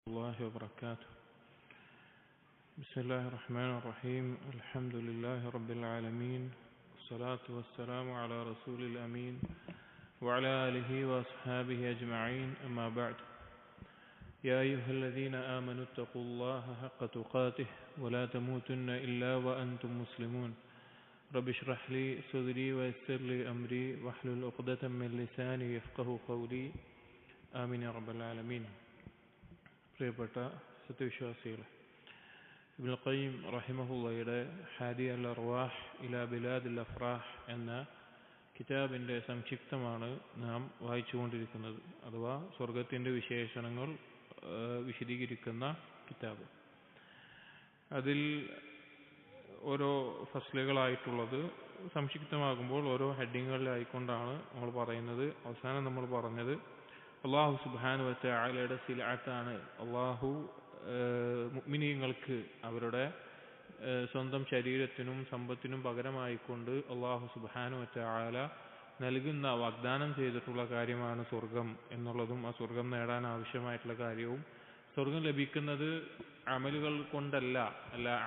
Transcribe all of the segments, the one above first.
الله وبركاته. بسم الله الرحمن الرحيم. الحمد لله رب العالمين، والصلاة والسلام على رسول الأمين وعلى آله وأصحابه أجمعين، أما بعد. يا أيها الذين آمنوا اتقوا الله حق تقاته ولا تموتن إلا وأنتم مسلمون. رب اشرح لي صدري ويسر لي أمري واحلل عقدة من لساني يفقهوا قولي. آمين يا رب العالمين. പ്രിയപ്പെട്ട സത്യവിശ്വാസികളെ, ഇബ്നുൽ ഖയ്യിം റഹിമഹുള്ളയുടെ ഹാദി അൽ അർവാഹ് ഇലാ ബിലാദിൽ അഫ്റാഹ് എന്ന കിതാബിൻ്റെ സംക്ഷിപ്തമാണ് നാം വായിച്ചുകൊണ്ടിരിക്കുന്നത്. അഥവാ സ്വർഗത്തിൻ്റെ വിശേഷണങ്ങൾ വിശദീകരിക്കുന്ന കിതാബ്. അതിൽ ഓരോ ഫസ്ലുകളായിട്ടുള്ളത് സംക്ഷിപ്തമാകുമ്പോൾ ഓരോ ഹെഡിങ്ങുകളിലായിക്കൊണ്ടാണ് നമ്മൾ പറയുന്നത്. അവസാനം നമ്മൾ പറഞ്ഞത് അള്ളാഹു സുബ്ഹാനഹു വ തആലയുടെ സിൽഅത്താണ്. അള്ളാഹു മുഅ്മിനീങ്ങൾക്ക് അവരുടെ സ്വന്തം ശരീരത്തിനും സമ്പത്തിനും പകരമായിക്കൊണ്ട് അള്ളാഹു സുബ്ഹാനഹു വ തആല നൽകുന്ന വാഗ്ദാനം ചെയ്തിട്ടുള്ള കാര്യമാണ് സ്വർഗം എന്നുള്ളതും, ആ സ്വർഗം നേടാൻ ആവശ്യമായിട്ടുള്ള കാര്യവും, സ്വർഗം ലഭിക്കുന്നത് അമലുകൾ കൊണ്ടല്ല,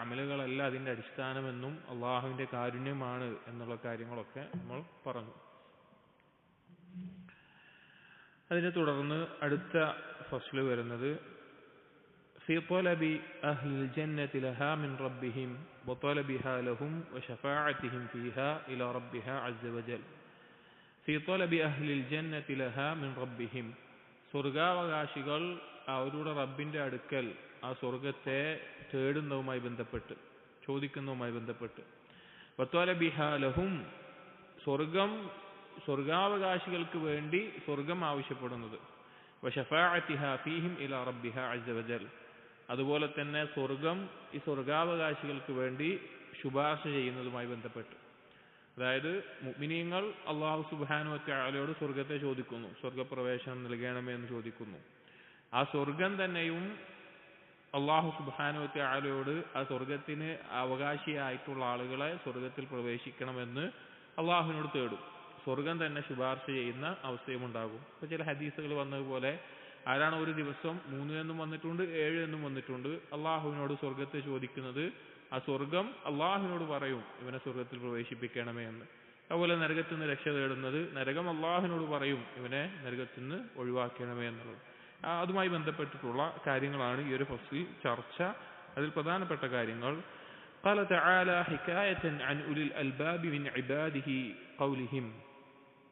അമലുകളല്ല അതിൻ്റെ അടിസ്ഥാനമെന്നും അള്ളാഹുവിൻ്റെ കാരുണ്യമാണ് എന്നുള്ള കാര്യങ്ങളൊക്കെ നമ്മൾ പറഞ്ഞു. അതിനെ തുടർന്ന് അടുത്ത ഫസ്ല് വരുന്നത് في طلب أهل الجنة لها من ربهم وطلبها لهم وشفاعتهم فيها إلى ربها عز وجل. في طلب أهل الجنة لها من ربهم, സ്വർഗാവകാശികൾ അവരുടെ റബ്ബിൻ്റെ അടുക്കൽ ആ സ്വർഗത്തെ തേടുന്നതുമായി ബന്ധപ്പെട്ട്, ചോദിക്കുന്നതുമായി ബന്ധപ്പെട്ട്, വത്വലബിഹാ ലഹും, സ്വർഗാവകാശികൾക്ക് വേണ്ടി സ്വർഗം ആവശ്യപ്പെടുന്നത്, വശഫാഅത്തിഹാ ഫീഹിം ഇലാ റബ്ബിഹാ അസ്സ വജൽ, അതുപോലെ തന്നെ സ്വർഗം ഈ സ്വർഗാവകാശികൾക്ക് വേണ്ടി ശുപാർശ ചെയ്യുന്നതുമായി ബന്ധപ്പെട്ട്. അതായത് മുഅ്മിനീങ്ങൾ അല്ലാഹു സുബ്ഹാനഹു വ തആലയോട് സ്വർഗത്തെ ചോദിക്കുന്നു, സ്വർഗപ്രവേശനം നൽകണമേ എന്ന് ചോദിക്കുന്നു. ആ സ്വർഗം തന്നെയും അല്ലാഹു സുബ്ഹാനഹു വ തആലയോട് ആ സ്വർഗത്തിന് അവകാശിയായിട്ടുള്ള ആളുകളെ സ്വർഗത്തിൽ പ്രവേശിക്കണമെന്ന് അള്ളാഹുവിനോട് തേടും. സ്വർഗം തന്നെ ശുപാർശ ചെയ്യുന്ന അവസ്ഥയും ഉണ്ടാകും. ഇപ്പോൾ ചില ഹദീസുകൾ വന്നതുപോലെ ആരാണ് ഒരു ദിവസം 3 എന്നും വന്നിട്ടുണ്ട്, 7 എന്നും വന്നിട്ടുണ്ട്, അള്ളാഹുവിനോട് സ്വർഗത്തെ ചോദിക്കുന്നത്, ആ സ്വർഗം അള്ളാഹുവിനോട് പറയും ഇവനെ സ്വർഗത്തിൽ പ്രവേശിപ്പിക്കണമേ എന്ന്. അതുപോലെ നരകത്തിൽ നിന്ന് രക്ഷ തേടുന്നത്, നരകം അള്ളാഹുവിനോട് പറയും ഇവനെ നരകത്തിൽ നിന്ന് ഒഴിവാക്കണമേ എന്നുള്ളത്. അതുമായി ബന്ധപ്പെട്ടിട്ടുള്ള കാര്യങ്ങളാണ് ഈ ഒരു ഫസ്ലിൽ ചർച്ച. അതിൽ പ്രധാനപ്പെട്ട കാര്യങ്ങൾ قال تعالى حكاية عن أولي الألباب من عباده قولهم,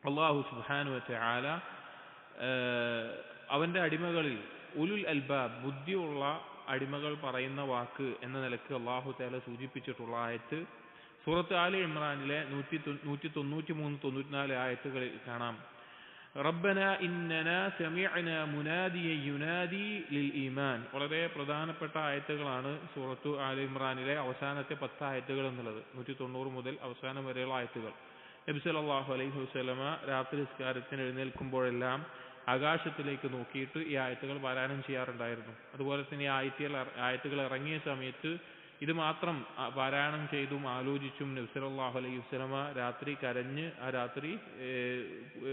അള്ളാഹു സുബ്ഹാനഹു വ തആല അവൻ്റെ അടിമകളിൽ ഉലുൽ അൽബാബ്, ബുദ്ധിയുള്ള അടിമകൾ പറയുന്ന വാക്ക് എന്ന നിലക്ക് അള്ളാഹു തആല സൂചിപ്പിച്ചിട്ടുള്ള ആയത്ത് സൂറത്ത് ആലി ഇമ്രാനിലെ 193-194 ആയത്തുകളിൽ കാണാം. റബ്ബന ഇന്നന സമിഅന മുനാദിയൻ യുനാദി ലിൽ ഈമാൻ. വളരെ പ്രധാനപ്പെട്ട ആയത്തുകളാണ് സൂറത്തു ആലി ഇമ്രാനിലെ അവസാനത്തെ 10 ആയത്തുകൾ എന്നുള്ളത്. 190 മുതൽ അവസാനം വരെയുള്ള ആയത്തുകൾ. നബി സല്ലല്ലാഹു അലൈഹി വസല്ലമ രാത്രി നിസ്കാരത്തിന് എഴുന്നേൽക്കുമ്പോഴെല്ലാം ആകാശത്തിലേക്ക് നോക്കിയിട്ട് ഈ ആയത്തുകൾ പാരായണം ചെയ്യാറുണ്ടായിരുന്നു. അതുപോലെ തന്നെ ഈ ആയത്തുകൾ ഇറങ്ങിയ സമയത്ത് ഇത് മാത്രം പാരായണം ചെയ്തും ആലോചിച്ചും നബി സല്ലല്ലാഹു അലൈഹി വസല്ലമ രാത്രി കരഞ്ഞ്, ആ രാത്രി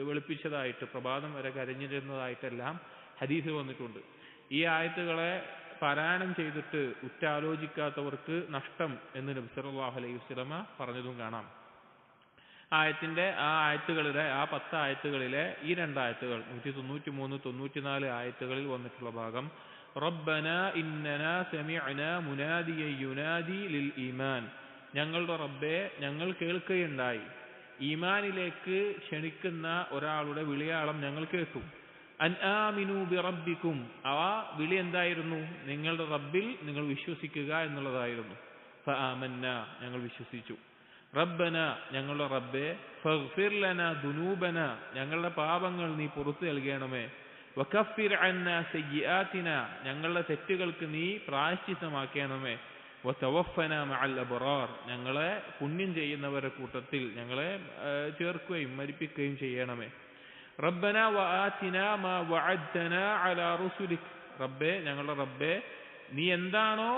വെളുപ്പിച്ചതായിട്ട്, പ്രഭാതം വരെ കരഞ്ഞിരുന്നതായിട്ടെല്ലാം ഹദീസ് വന്നിട്ടുണ്ട്. ഈ ആയത്തുകളെ പാരായണം ചെയ്തിട്ട് ഉറ്റാലോചിക്കാത്തവർക്ക് നഷ്ടം എന്ന് നബി സല്ലല്ലാഹു അലൈഹി വസല്ലമ പറഞ്ഞതും കാണാം. ആയത്തിന്റെ ആ 10 ആയത്തുകളിലെ ഈ 2 ആയത്തുകൾ 193-194 ആയത്തുകളിൽ വന്നിട്ടുള്ള ഭാഗം റബ്ബന ഇന്നന സമിഅന മുനാദിയൻ യുനാദി ലിൽ ഈമാൻ, ഞങ്ങളുടെ റബ്ബേ ഞങ്ങൾ കേൾക്കുകയുണ്ടായി, ഈമാനിലേക്ക് ക്ഷണിക്കുന്ന ഒരാളുടെ വിളിയാളം ഞങ്ങൾ കേട്ടു. അൻ ആമിനു ബിറബ്ബിക്കും, ആ വിളി എന്തായിരുന്നു? നിങ്ങളുടെ റബ്ബിൽ നിങ്ങൾ വിശ്വസിക്കുക എന്നുള്ളതായിരുന്നു. ഫആമന്ന, ഞങ്ങൾ വിശ്വസിച്ചു. റബ്ബന, ഞങ്ങളുടെ റബ്ബേ, ഫഗ്ഫിർ ലനാ ദുനൂബന, ഞങ്ങളുടെ പാപങ്ങൾ നീ പുറത്തു നൽകണമേ. വകഫിർ അന്നാ സയ്യിആതിന, ഞങ്ങളുടെ തെറ്റുകൾക്ക് നീ പ്രായശ്ചിത്തമാക്കണമേ. വതവഫന മഅൽ അബ്റാർ, ഞങ്ങളെ പുണ്യം ചെയ്യുന്നവരുടെ കൂട്ടത്തിൽ ഞങ്ങളെ ചേർക്കുകയും മരിപ്പിക്കുകയും ചെയ്യണമേ. റബ്ബന വആതിന മാ വഅദ്തനാ അലാ റുസുലിക്, റബ്ബേ ഞങ്ങളുടെ റബ്ബേ നീ എന്താണോ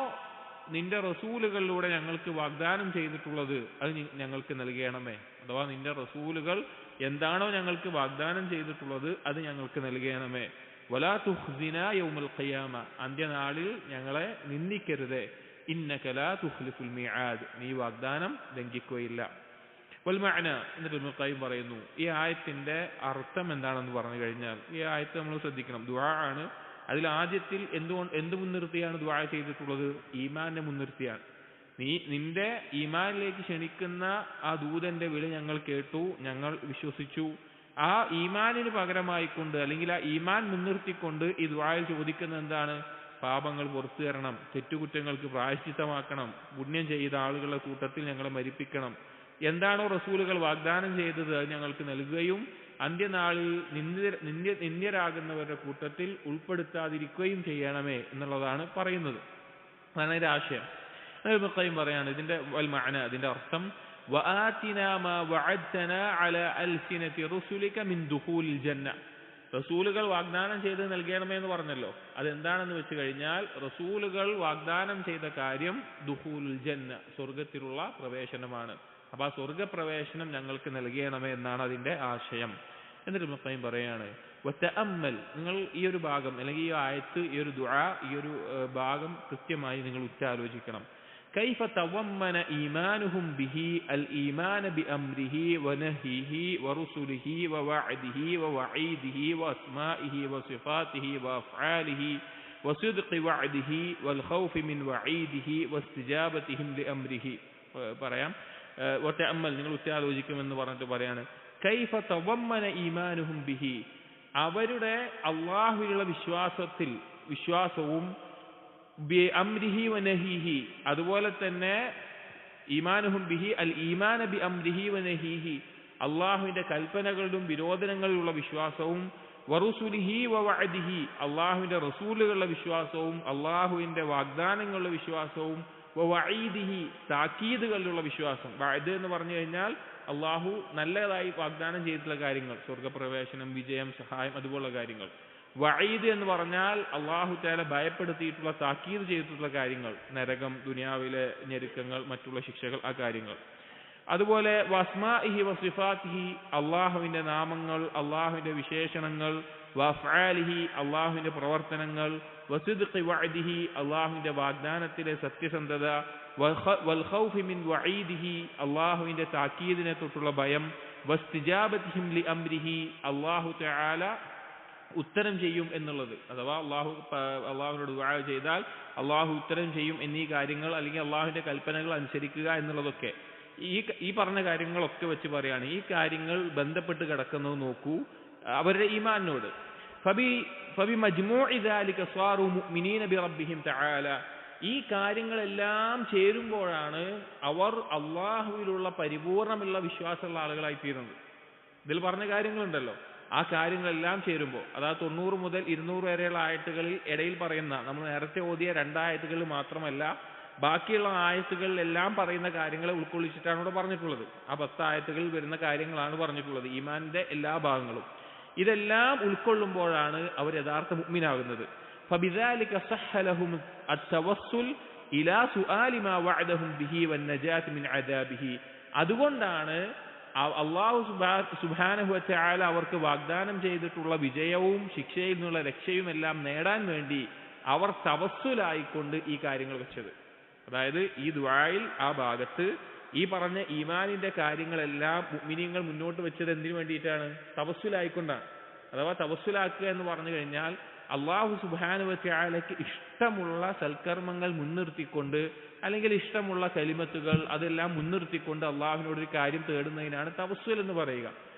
നിന്റെ റസൂലുകളിലൂടെ ഞങ്ങൾക്ക് വാഗ്ദാനം ചെയ്തിട്ടുള്ളത് അത് ഞങ്ങൾക്ക് നൽകണമേ. അഥവാ നിന്റെ റസൂലുകൾ എന്താണോ ഞങ്ങൾക്ക് വാഗ്ദാനം ചെയ്തിട്ടുള്ളത് അത് ഞങ്ങൾക്ക് നൽകണമേ. വലാ തുഖ്സിനാ യൗമൽ ഖിയാമ, അന്ത്യനാളിൽ ഞങ്ങളെ നിന്ദിക്കരുതേ. ഇന്നക ലാ തുഖ്ലിഫുൽ മിആദ്, നീ വാഗ്ദാനം ലംഘിക്കുകയില്ല. വൽ മഅന, എന്നിട്ട് ഇബ്നുൽ ഖയ്യിം പറയുന്നു, ഈ ആയത്തിന്റെ അർത്ഥം എന്താണെന്ന് പറഞ്ഞു കഴിഞ്ഞാൽ, ഈ ആയത്ത് നമ്മൾ ശ്രദ്ധിക്കണം, ദുആ ആണ്. അതിൽ ആദ്യത്തിൽ എന്ത് മുൻനിർത്തിയാണ് ദുആ ചെയ്തിട്ടുള്ളത്? ഈമാനെ മുൻനിർത്തിയാണ്. നിന്റെ ഈമാനിലേക്ക് ക്ഷണിക്കുന്ന ആ ദൂതന്റെ വിളി ഞങ്ങൾ കേട്ടു, ഞങ്ങൾ വിശ്വസിച്ചു. ആ ഈമാനിന് പകരമായിക്കൊണ്ട്, അല്ലെങ്കിൽ ആ ഈമാൻ മുൻനിർത്തിക്കൊണ്ട് ഈ ദുആയിൽ ചോദിക്കുന്ന എന്താണ്? പാപങ്ങൾ പുറത്തു തരണം, തെറ്റുകുറ്റങ്ങൾക്ക് പ്രായശ്ചിത്തമാക്കണം, പുണ്യം ചെയ്ത ആളുകളുടെ കൂട്ടത്തിൽ ഞങ്ങളെ മരിപ്പിക്കണം. എന്താണോ റസൂലുകൾ വാഗ്ദാനം ചെയ്തത് അത് ഞങ്ങൾക്ക് നൽകുകയും അന്ത്യനാളിൽ നിന്ദ്യരാകുന്നവരുടെ കൂട്ടത്തിൽ ഉൾപ്പെടുത്താതിരിക്കുകയും ചെയ്യണമേ എന്നുള്ളതാണ് പറയുന്നത്. അതാണ് ഇതിന്റെ ആശയം. ഇബ്നുൽ ഖയ്യിം പറയാണ് ഇതിന്റെ വൽ മഅന, ഇതിന്റെ അർത്ഥം വആതിനാ മാ വഅദ്തനാ അലാ അൽസിനതി റസുലിക മിൻ ദുഖൂലിൽ ജന്ന. റസൂലുകൾ വാഗ്ദാനം ചെയ്ത് നൽകണമേ എന്ന് പറഞ്ഞല്ലോ. അതെന്താണെന്ന് വെച്ച് കഴിഞ്ഞാൽ റസൂലുകൾ വാഗ്ദാനം ചെയ്ത കാര്യം ദുഖൂലുൽ ജന്ന, സ്വർഗത്തിലുള്ള പ്രവേശനമാണ്. അപ്പൊ ആ സ്വർഗപ്രവേശനം ഞങ്ങൾക്ക് നൽകണമേ എന്നാണ് അതിന്റെ ആശയം. എന്നിട്ട് ഇബ്നുൽ ഖയ്യിം പറയാണ് വതഅമ്മൽ, നിങ്ങൾ ഈ ഒരു ഭാഗം അല്ലെങ്കിൽ ഈ ആയത്ത്, ഈ ഒരു ദുആ, ഈ ഒരു ഭാഗം കൃത്യമായി നിങ്ങൾ ഉറ്റാലോചിക്കണം. كيف تضمن إيمانهم به الإيمان بأمره ونهيه ورسله ووعده ووعيده وأسمائه وصفاته وأفعاله وصدق وعده والخوف من وعيده واستجابتهم لأمره. പറയാം, وتأمل, നിങ്ങൾ ഉറ്റാലോചിക്കുമെന്ന് പറഞ്ഞിട്ട് പറയാണ് كيف تضمن إيمانهم به, അവരുടെ അല്ലാഹുവിലുള്ള വിശ്വാസവും ബി അംരിഹി വനഹീഹി, അതുപോലെ തന്നെ ഈമാനുഹും ബിഹി അൽ ഈമാന ബി അംരിഹി വനഹീഹി, അള്ളാഹുവിന്റെ കൽപ്പനകളിലും വിരോധനങ്ങളിലുള്ള വിശ്വാസവും വറുസുലിഹി വവഅദിഹി, അള്ളാഹുവിന്റെ റസൂലുകളുടെ വിശ്വാസവും അള്ളാഹുവിന്റെ വാഗ്ദാനങ്ങളുടെ വിശ്വാസവും വവഈദിഹി, താക്കീതുകളിലുള്ള വിശ്വാസം. വഅദ് എന്ന് പറഞ്ഞു കഴിഞ്ഞാൽ അള്ളാഹു നല്ലതായി വാഗ്ദാനം ചെയ്തിട്ടുള്ള കാര്യങ്ങൾ, സ്വർഗപ്രവേശനം, വിജയം, സഹായം, അതുപോലുള്ള കാര്യങ്ങൾ. വഈദ് എന്ന് പറഞ്ഞാൽ അള്ളാഹു തആല ഭയപ്പെടുത്തിയിട്ടുള്ള, താക്കീത് ചെയ്തിട്ടുള്ള കാര്യങ്ങൾ, നരകം, ദുനിയാവിലെ ഞെരുക്കങ്ങൾ, മറ്റുള്ള ശിക്ഷകൾ, ആ കാര്യങ്ങൾ. അതുപോലെ വസ്മാഇഹി വസിഫാത്തിഹി, അള്ളാഹുവിന്റെ നാമങ്ങൾ, അള്ളാഹുവിന്റെ വിശേഷണങ്ങൾ, വഅഫ്ആലിഹി, അള്ളാഹുവിന്റെ പ്രവർത്തനങ്ങൾ, വസിദ്ഖി വഅദിഹി, അള്ളാഹുവിന്റെ വാഗ്ദാനത്തിലെ സത്യസന്ധത, വൽ ഖൗഫി മിൻ വഈദിഹി, അള്ളാഹുവിന്റെ താക്കീദിനെ തൊട്ടുള്ള ഭയം, വസ്തിജാബതിഹിം ലി അംരിഹി, അള്ളാഹു തആല ഉത്തരം ചെയ്യും എന്നുള്ളത്. അഥവാ അള്ളാഹുവിനോട് ദുആ ചെയ്താൽ അള്ളാഹു ഉത്തരം ചെയ്യും എന്നീ കാര്യങ്ങൾ, അല്ലെങ്കിൽ അള്ളാഹുവിന്റെ കൽപ്പനകൾ അനുസരിക്കുക എന്നുള്ളതൊക്കെ ഈ പറഞ്ഞ കാര്യങ്ങളൊക്കെ വെച്ച് പറയാണ്. ഈ കാര്യങ്ങൾ ബന്ധപ്പെട്ട് കിടക്കുന്നത് നോക്കൂ അവരുടെ ഈമാനിനോട്. ഫബി മജ്മൂഇ ദാലിക സ്വാറു മുഅ്മിനീന ബിറബ്ബിഹിം തആല, ഈ കാര്യങ്ങളെല്ലാം ചേരുമ്പോഴാണ് അവർ അള്ളാഹുവിലുള്ള പരിപൂർണമുള്ള വിശ്വാസമുള്ള ആളുകളായി തീരുന്നത്. ഇതിൽ പറഞ്ഞ കാര്യങ്ങളുണ്ടല്ലോ, ആ കാര്യങ്ങളെല്ലാം ചേരുമ്പോൾ, അതായത് 90 മുതൽ 200 വരെയുള്ള ആയത്തുകളിൽ ഇടയിൽ പറയുന്ന, നമ്മൾ നേരത്തെ ഓതിയ 2 ആയത്തുകളിൽ മാത്രമല്ല ബാക്കിയുള്ള ആയത്തുകളിലെല്ലാം പറയുന്ന കാര്യങ്ങളെ ഉൾക്കൊള്ളിച്ചിട്ടാണ് ഇവിടെ പറഞ്ഞിട്ടുള്ളത്. ആ 10 ആയത്തുകളിൽ വരുന്ന കാര്യങ്ങളാണ് പറഞ്ഞിട്ടുള്ളത്, ഈമാനിന്റെ എല്ലാ ഭാഗങ്ങളും. ഇതെല്ലാം ഉൾക്കൊള്ളുമ്പോഴാണ് അവർ യഥാർത്ഥ മുഅ്മിനാകുന്നത്. ഫബിദാലിക സഹ്ഹ ലഹും അത്തവസ്സുൽ ഇലാ സുആലി മാ വഅദഹും ബിഹി വന്നജാത്ത് മിൻ അദാബിഹി, അതുകൊണ്ടാണ് അല്ലാഹു സുബ്ഹാനഹു വ തആല അവർക്ക് വാഗ്ദാനം ചെയ്തിട്ടുള്ള വിജയവും ശിക്ഷയിൽ നിന്നുള്ള രക്ഷയും എല്ലാം നേടാൻ വേണ്ടി അവർ തവസ്സുലായിക്കൊണ്ട് ഈ കാര്യങ്ങൾ വെച്ചത്. അതായത് ഈ ദുആയിൽ ആ ഭാഗത്ത് ഈ പറഞ്ഞ ഈമാനിന്റെ കാര്യങ്ങളെല്ലാം മുഅ്മിനീങ്ങൾ മുന്നോട്ട് വെച്ചത് എന്തിനു വേണ്ടിയിട്ടാണ്? തവസ്സുലായിക്കൊണ്ടാണ്. അഥവാ തവസ്സുലാക്കുക എന്ന് പറഞ്ഞു കഴിഞ്ഞാൽ അല്ലാഹു സുബ്ഹാനഹു വ തആലയ്ക്ക് ഇഷ്ടമുള്ള സൽക്കർമ്മങ്ങൾ മുൻനിർത്തിക്കൊണ്ട്, അല്ലെങ്കിൽ ഇഷ്ടമുള്ള കലിമത്തുകൾ അതെല്ലാം മുൻനിർത്തിക്കൊണ്ട് അള്ളാഹുവിനോട് ഒരു കാര്യം തേടുന്നതിനാണ് തവസ്സുൽ എന്ന് പറയുക.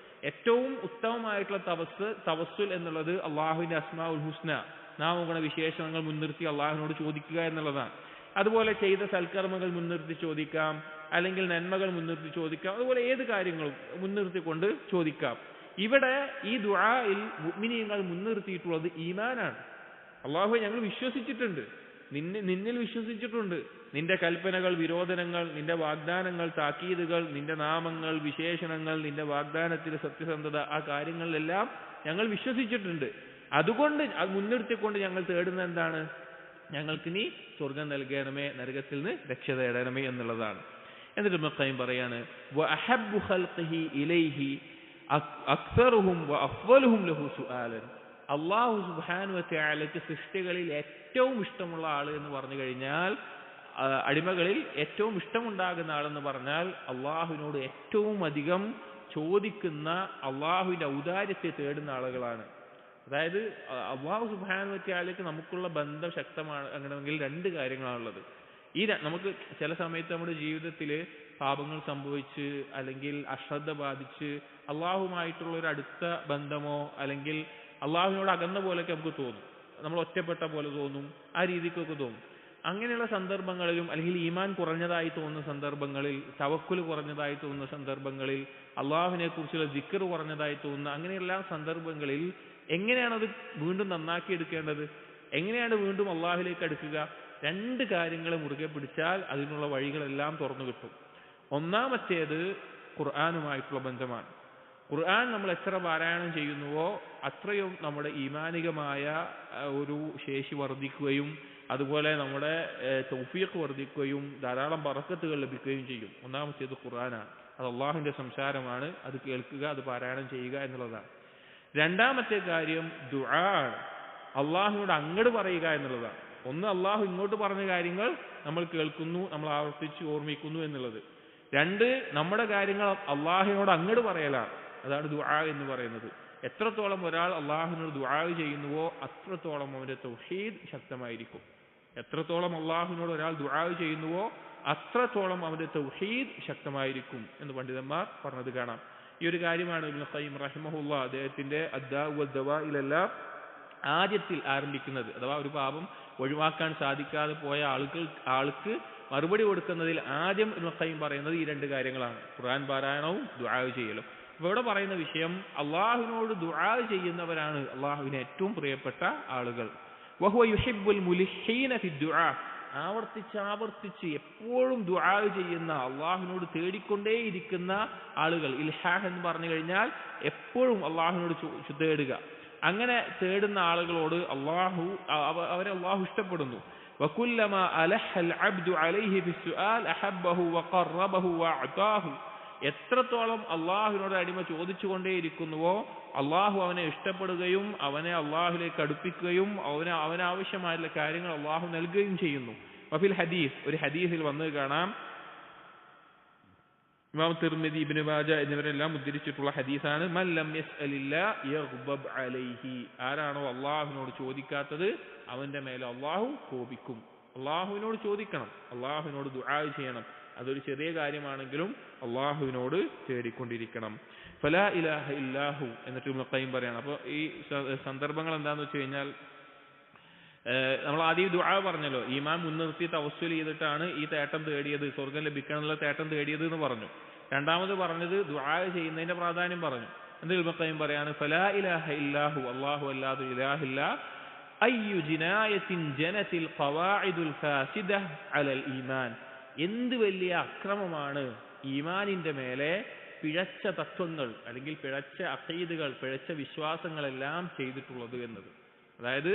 ഏറ്റവും ഉത്തമമായിട്ടുള്ള തവസ്സുൽ എന്നുള്ളത് അള്ളാഹുവിന്റെ അസ്മാഉൽ ഹുസ്ന, നാമഗുണ വിശേഷണങ്ങൾ മുൻനിർത്തി അള്ളാഹുവിനോട് ചോദിക്കുക എന്നുള്ളതാണ്. അതുപോലെ ചെയ്ത സൽക്കർമ്മങ്ങൾ മുൻനിർത്തി ചോദിക്കാം, അല്ലെങ്കിൽ നന്മകൾ മുൻനിർത്തി ചോദിക്കാം, അതുപോലെ ഏത് കാര്യങ്ങളും മുൻനിർത്തിക്കൊണ്ട് ചോദിക്കാം. ഇവിടെ ഈ ദുആയിൽ മുഅ്മിനീങ്ങൾ മുൻനിർത്തിയിട്ടുള്ളത് ഈമാനാണ്. അള്ളാഹു ഞങ്ങൾ വിശ്വസിച്ചിട്ടുണ്ട്, നിന്നിൽ വിശ്വസിച്ചിട്ടുണ്ട്, നിന്റെ കൽപ്പനകൾ, വിരോധനങ്ങൾ, നിന്റെ വാഗ്ദാനങ്ങൾ, താക്കീതുകൾ, നിന്റെ നാമങ്ങൾ, വിശേഷണങ്ങൾ, നിന്റെ വാഗ്ദാനത്തിലെ സത്യസന്ധത, ആ കാര്യങ്ങളിലെല്ലാം ഞങ്ങൾ വിശ്വസിച്ചിട്ടുണ്ട്. അതുകൊണ്ട് അത് മുൻനിർത്തിക്കൊണ്ട് ഞങ്ങൾ തേടുന്ന എന്താണ്? ഞങ്ങൾക്ക് നീ സ്വർഗം നൽകണമേ, നരകത്തിൽ നിന്ന് രക്ഷ തേടണമേ എന്നുള്ളതാണ്. എന്നിട്ട് ഇബ്നുൽ ഖയ്യിം പറയാണ് വഅഹബ്ബു ഖൽഖിഹി ഇലൈഹി അക്സറുഹും വഅഫ്ളലുഹും ലഹു സുആലൻ, അള്ളാഹു സുബ്ഹാനഹു വ തആലയ്ക്ക് സൃഷ്ടികളിൽ ഏറ്റവും ഇഷ്ടമുള്ള ആൾ എന്ന് പറഞ്ഞു കഴിഞ്ഞാൽ, അടിമകളിൽ ഏറ്റവും ഇഷ്ടമുണ്ടാകുന്ന ആളെന്ന് പറഞ്ഞാൽ അള്ളാഹുവിനോട് ഏറ്റവും അധികം ചോദിക്കുന്ന, അള്ളാഹുവിന്റെ ഔദാര്യത്തെ തേടുന്ന ആളുകളാണ്. അതായത് അള്ളാഹു സുബ്ഹാനഹു വ തആലയ്ക്ക് നമുക്കുള്ള ബന്ധം ശക്തമാകണമെങ്കിൽ രണ്ട് കാര്യങ്ങളാണുള്ളത്. നമുക്ക് ചില സമയത്ത് നമ്മുടെ ജീവിതത്തിൽ പാപങ്ങൾ സംഭവിച്ച് അല്ലെങ്കിൽ അശ്രദ്ധ ബാധിച്ച് അള്ളാഹുമായിട്ടുള്ള ഒരു അടുത്ത ബന്ധമോ അല്ലെങ്കിൽ അള്ളാഹുവിനോട് അകന്ന പോലെയൊക്കെ നമുക്ക് തോന്നും, നമ്മൾ ഒറ്റപ്പെട്ട പോലെ തോന്നും, ആ രീതിക്കൊക്കെ തോന്നും. അങ്ങനെയുള്ള സന്ദർഭങ്ങളിലും അല്ലെങ്കിൽ ഈമാൻ കുറഞ്ഞതായി തോന്നുന്ന സന്ദർഭങ്ങളിൽ, തവക്കുൽ കുറഞ്ഞതായി തോന്നുന്ന സന്ദർഭങ്ങളിൽ, അള്ളാഹുവിനെ കുറിച്ചുള്ള ദിക്ർ കുറഞ്ഞതായി തോന്നുന്ന അങ്ങനെയുള്ള സന്ദർഭങ്ങളിൽ എങ്ങനെയാണത് വീണ്ടും നന്നാക്കി എടുക്കേണ്ടത്? എങ്ങനെയാണ് വീണ്ടും അള്ളാഹുവിലേക്ക് അടുക്കുക? രണ്ട് കാര്യങ്ങളെ മുറുകെ പിടിച്ചാൽ അതിനുള്ള വഴികളെല്ലാം തുറന്നു കിട്ടും. ഒന്നാമത്തേത് ഖുർആനുമായിട്ടുള്ള ബന്ധമാണ്. ഖുർആൻ നമ്മൾ എത്ര പാരായണം ചെയ്യുന്നുവോ അത്രയും നമ്മുടെ ഈമാനികമായ ഒരു ശേഷി വർദ്ധിക്കുകയും അതുപോലെ നമ്മുടെ തൗഫീഖ് വർദ്ധിക്കുകയും ധാരാളം ബറക്കത്തുകൾ ലഭിക്കുകയും ചെയ്യും. ഒന്നാമത്തേത് ഖുർആനാണ്. അത് അള്ളാഹുവിന്റെ സംസാരമാണ്. അത് കേൾക്കുക, അത് പാരായണം ചെയ്യുക എന്നുള്ളതാണ്. രണ്ടാമത്തെ കാര്യം ദുആ ആണ്. അള്ളാഹുവിനോട് അങ്ങോട്ട് പറയുക എന്നുള്ളതാണ്. ഒന്ന്, അള്ളാഹു ഇങ്ങോട്ട് പറഞ്ഞ കാര്യങ്ങൾ നമ്മൾ കേൾക്കുന്നു, നമ്മൾ ആവർത്തിച്ച് ഓർമ്മിക്കുന്നു എന്നുള്ളത്. രണ്ട്, നമ്മുടെ കാര്യങ്ങൾ അള്ളാഹുവിനോട് അങ്ങോട്ട് പറയലാണ്. അതാണ് ദുആ എന്ന് പറയുന്നത്. എത്രത്തോളം ഒരാൾ അള്ളാഹുവിനോട് ദുആ ചെയ്യുന്നുവോ അത്രത്തോളം അവന്റെ തൗഹീദ് ശക്തമായിരിക്കും. എത്രത്തോളം അള്ളാഹുവിനോട് ഒരാൾ ദുആ ചെയ്യുന്നുവോ അത്രത്തോളം അവന്റെ തൗഹീദ് ശക്തമായിരിക്കും എന്ന് പണ്ഡിതന്മാർ പറഞ്ഞത് കാണാം. ഈ ഒരു കാര്യമാണ് ഇബ്നു ഖയ്യിം റഹിമഹുല്ലാഹ് അദ്ദേഹത്തിന്റെ അദ്ദാഉ വദ്ദവാഇലെല്ലാം ആദ്യത്തിൽ ആരംഭിക്കുന്നത്. അഥവാ ഒരു പാപം ഒഴിവാക്കാൻ സാധിക്കാതെ പോയ ആൾക്ക് മറുപടി കൊടുക്കുന്നതിൽ ആദ്യം ഇബ്നു ഖയ്യിം പറയുന്നത് ഈ രണ്ട് കാര്യങ്ങളാണ്: ഖുർആൻ പാരായണവും ദുആ ചെയ്യലും. ഇവിടെ പറയുന്ന വിഷയം, അള്ളാഹുവിനോട് ദുആ ചെയ്യുന്നവരാണ് അള്ളാഹുവിന് ഏറ്റവും പ്രിയപ്പെട്ട ആളുകൾ. വഹുവ യുഹിബ്ബുൽ മുലിഹീന ഫി ദുആ, ആവർത്തിച്ച് എപ്പോഴും ദുആ ചെയ്യുന്ന, അള്ളാഹുവിനോട് തേടിക്കൊണ്ടേയിരിക്കുന്ന ആളുകൾ. ഇൽഹാഹ് എന്ന് പറഞ്ഞു കഴിഞ്ഞാൽ എപ്പോഴും അള്ളാഹുവിനോട് തേടുക. അങ്ങനെ തേടുന്ന ആളുകളോട് അവരെ അള്ളാഹു ഇഷ്ടപ്പെടുന്നു. വകുല്ലമാ അലഹൽ അബ്ദു അലൈഹി ബിസ്സുആൽ അഹബ്ബഹു വഖറബഹു വഅതാഹു, എത്രത്തോളം അള്ളാഹുവിനോട് അടിമ ചോദിച്ചുകൊണ്ടേയിരിക്കുന്നുവോ അള്ളാഹു അവനെ ഇഷ്ടപ്പെടുകയും അവനെ അള്ളാഹുലേക്ക് അടുപ്പിക്കുകയും അവനാവശ്യമായിട്ടുള്ള കാര്യങ്ങൾ അള്ളാഹു നൽകുകയും ചെയ്യുന്നു. വഫിൽ ഹദീസ്, ഒരു ഹദീസിൽ വന്നത് കാണാം, ഇമാം തിർമിദി, ഇബ്നു മാജ എന്നിവരെല്ലാം ഉദ്ധരിച്ചിട്ടുള്ള ഹദീസാണ്. മൻ ലം യസ്അലില്ലാ യഗ്ബബ് അലൈഹി, ആരാണോ അള്ളാഹുവിനോട് ചോദിക്കാത്തത് അവന്റെ മേലെ അള്ളാഹു കോപിക്കും. അള്ളാഹുവിനോട് ചോദിക്കണം, അള്ളാഹുവിനോട് ദുആ ചെയ്യണം. അതൊരു ചെറിയ കാര്യമാണെങ്കിലും അള്ളാഹുവിനോട് തേടിക്കൊണ്ടിരിക്കണം. ഫലാ ഇലാഹ ഇല്ലാഹു എന്നിട്ട് ഇബ്നു ഖയ്യിം പറയാണ്. അപ്പോൾ ഈ സന്ദർഭങ്ങൾ എന്താണെന്ന് വെച്ച് കഴിഞ്ഞാൽ, നമ്മൾ ആദ്യം ദുആ പറഞ്ഞല്ലോ, ഈമാൻ മുൻനിർത്തി തവസ്സുൽ ചെയ്തിട്ടാണ് ഈ തേട്ടം തേടിയത്, സ്വർഗം ലഭിക്കാനുള്ള തേട്ടം തേടിയത് എന്ന് പറഞ്ഞു. രണ്ടാമത് പറഞ്ഞത് ദുആ ചെയ്യുന്നതിന്റെ പ്രാധാന്യം പറഞ്ഞു. എന്നിട്ട് ഇബ്നു ഖയ്യിം പറയാണ്, ഫലാ ഇലാഹ ഇല്ലാഹു, അല്ലാഹു അല്ലാതെ ഇലാഹില്ല, അയ്യു ജിനായത്തിൻ ജനത്തിൽ ഖവാഇദുൽ ഫാസിദ അലൽ ഈമാൻ, എന്ത് വലിയ അക്രമമാണ് ഈമാനിന്റെ മേലെ പിഴച്ച തത്വങ്ങൾ അല്ലെങ്കിൽ പിഴച്ച അഖീദുകൾ, പിഴച്ച വിശ്വാസങ്ങളെല്ലാം ചെയ്തിട്ടുള്ളത് എന്നത്. അതായത്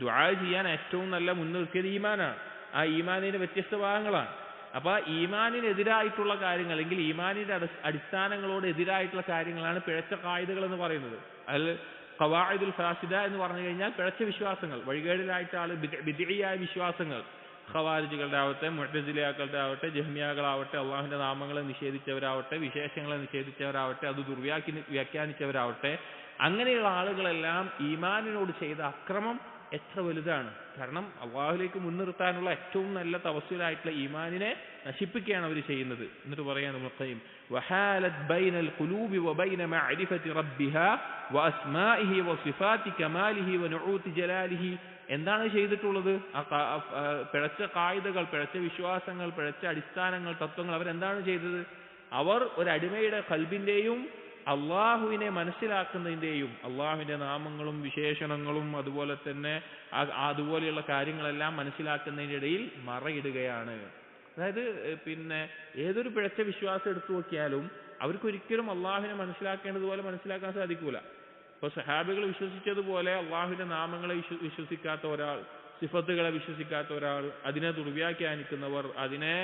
ദുആ ചെയ്യാൻ ഏറ്റവും നല്ല മുൻനിർത്തിയത് ഈമാനാണ്. ആ ഈമാനിന്റെ വ്യത്യസ്ത ഭാഗങ്ങളാണ്. അപ്പൊ ഈമാനിനെതിരായിട്ടുള്ള കാര്യങ്ങൾ അല്ലെങ്കിൽ ഈമാനിന്റെ അടിസ്ഥാനങ്ങളോട് എതിരായിട്ടുള്ള കാര്യങ്ങളാണ് പിഴച്ച ഖായിദകൾ എന്ന് പറയുന്നത്. അതിൽ ഖവാഇദുൽ ഫാസിദ എന്ന് പറഞ്ഞു കഴിഞ്ഞാൽ പിഴച്ച വിശ്വാസങ്ങൾ, വഴികേടിലായിട്ട് ആള് ബിദ്ഇയായ വിശ്വാസങ്ങൾ, ഖവാരിജികളുടെ ആവട്ടെ, മുഅ്തസിലികളുടെ ആവട്ടെ, ജഹ്മിയകളാവട്ടെ, അള്ളാഹുവിന്റെ നാമങ്ങളെ നിഷേധിച്ചവരാവട്ടെ, വിശേഷങ്ങളെ നിഷേധിച്ചവരാവട്ടെ, അത് വ്യാഖ്യാനിച്ചവരാവട്ടെ, അങ്ങനെയുള്ള ആളുകളെല്ലാം ഈമാനിനോട് ചെയ്ത അക്രമം എത്ര വലുതാണ്. കാരണം അള്ളാഹുലേക്ക് മുൻനിർത്താനുള്ള ഏറ്റവും നല്ല തവസ്സുലായിട്ടുള്ള ഈമാനിനെ നശിപ്പിക്കുകയാണ് അവർ ചെയ്യുന്നത്. എന്നിട്ട് പറയാണ് ഇബ്നു ഖയ്യിം, വഹാലത് ബൈനൽ ഖുലൂബി വബൈന മഅരിഫതി റബ്ബിഹാ വഅസ്മാഇഹി വസിഫാതി കമാലിഹി വനുഊതി ജലാലിഹി. എന്താണ് ചെയ്തിട്ടുള്ളത്? പിഴച്ച ഖായിദകൾ, പിഴച്ച വിശ്വാസങ്ങൾ, പിഴച്ച അടിസ്ഥാനങ്ങൾ, തത്വങ്ങൾ അവരെന്താണ് ചെയ്തത്? അവർ ഒരു അടിമയുടെ ഖൽബിന്റെയും അള്ളാഹുവിനെ മനസ്സിലാക്കുന്നതിന്റെയും അള്ളാഹുവിന്റെ നാമങ്ങളും വിശേഷണങ്ങളും അതുപോലെ തന്നെ അതുപോലെയുള്ള കാര്യങ്ങളെല്ലാം മനസ്സിലാക്കുന്നതിന്റെ ഇടയിൽ മറയിടുകയാണ്. അതായത് ഏതൊരു പിഴച്ച വിശ്വാസം എടുത്തു നോക്കിയാലും അവർക്കൊരിക്കലും അള്ളാഹുവിനെ മനസ്സിലാക്കേണ്ടതുപോലെ മനസ്സിലാക്കാൻ സാധിക്കൂല. ഇപ്പൊ സഹാബികൾ വിശ്വസിച്ചതുപോലെ അള്ളാഹുവിന്റെ നാമങ്ങളെ വിശ്വസിക്കാത്ത ഒരാൾ, സിഫത്തുകളെ വിശ്വസിക്കാത്ത ഒരാൾ, അതിനെ ദുർവ്യാഖ്യാനിക്കുന്നവർ, അതിനെ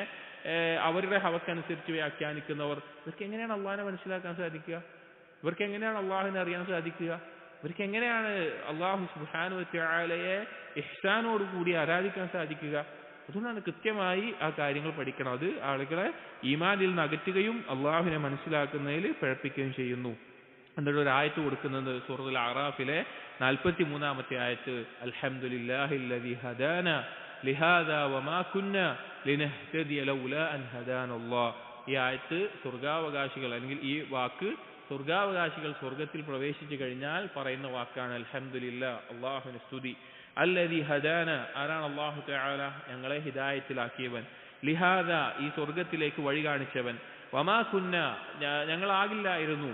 അവരുടെ ഹവക്കനുസരിച്ച് വ്യാഖ്യാനിക്കുന്നവർ, ഇവർക്ക് എങ്ങനെയാണ് അള്ളാഹിനെ മനസ്സിലാക്കാൻ സാധിക്കുക? ഇവർക്ക് എങ്ങനെയാണ് അള്ളാഹിനെ അറിയാൻ സാധിക്കുക? അവർക്ക് എങ്ങനെയാണ് അല്ലാഹു സുബ്ഹാനഹു വ തആലയെ ഇഹ്സാനോട് കൂടി ആരാധിക്കാൻ സാധിക്കുക? അതുകൊണ്ടാണ് കൃത്യമായി ആ കാര്യങ്ങൾ പഠിക്കണം. അത് ആളുകളെ ഈമാനിൽ നിന്ന് അകറ്റുകയും അള്ളാഹുവിനെ മനസ്സിലാക്കുന്നതിൽ പിഴപ്പിക്കുകയും ചെയ്യുന്നു. എന്നിട്ട് ഒരു ആയത്ത് കൊടുക്കുന്നത് സൂറത്തുൽ അറാഫിലെ 43-ാമത്തെ ആയത്ത്, അൽഹംദുലില്ലാഹില്ലദീ ഹദാന ലിഹാദാ വമാ കുന്നാ ലിനഹ്തദിയ ലൗലാ അൻ ഹദാനല്ലാഹ്. ഈ ആയത്ത് സ്വർഗാവകാശികൾ, അല്ലെങ്കിൽ ഈ വാക്ക് സ്വർഗാവകാശികൾ സ്വർഗത്തിൽ പ്രവേശിച്ചു കഴിഞ്ഞാൽ പറയുന്ന വാക്കാണ് അൽഹംദുലില്ലാ, അള്ളാഹുവിന് സ്തുതി. അല്ലദീ ഹദാന, ആരാണ്? അല്ലാഹു തആല ഞങ്ങളെ ഹിദായത്തിലാക്കിയവൻ. ലിഹാദ, ഈ സ്വർഗത്തിലേക്ക് വഴി കാണിച്ചവൻ. വമാ കുന്ന, ഞങ്ങളാകില്ലായിരുന്നു.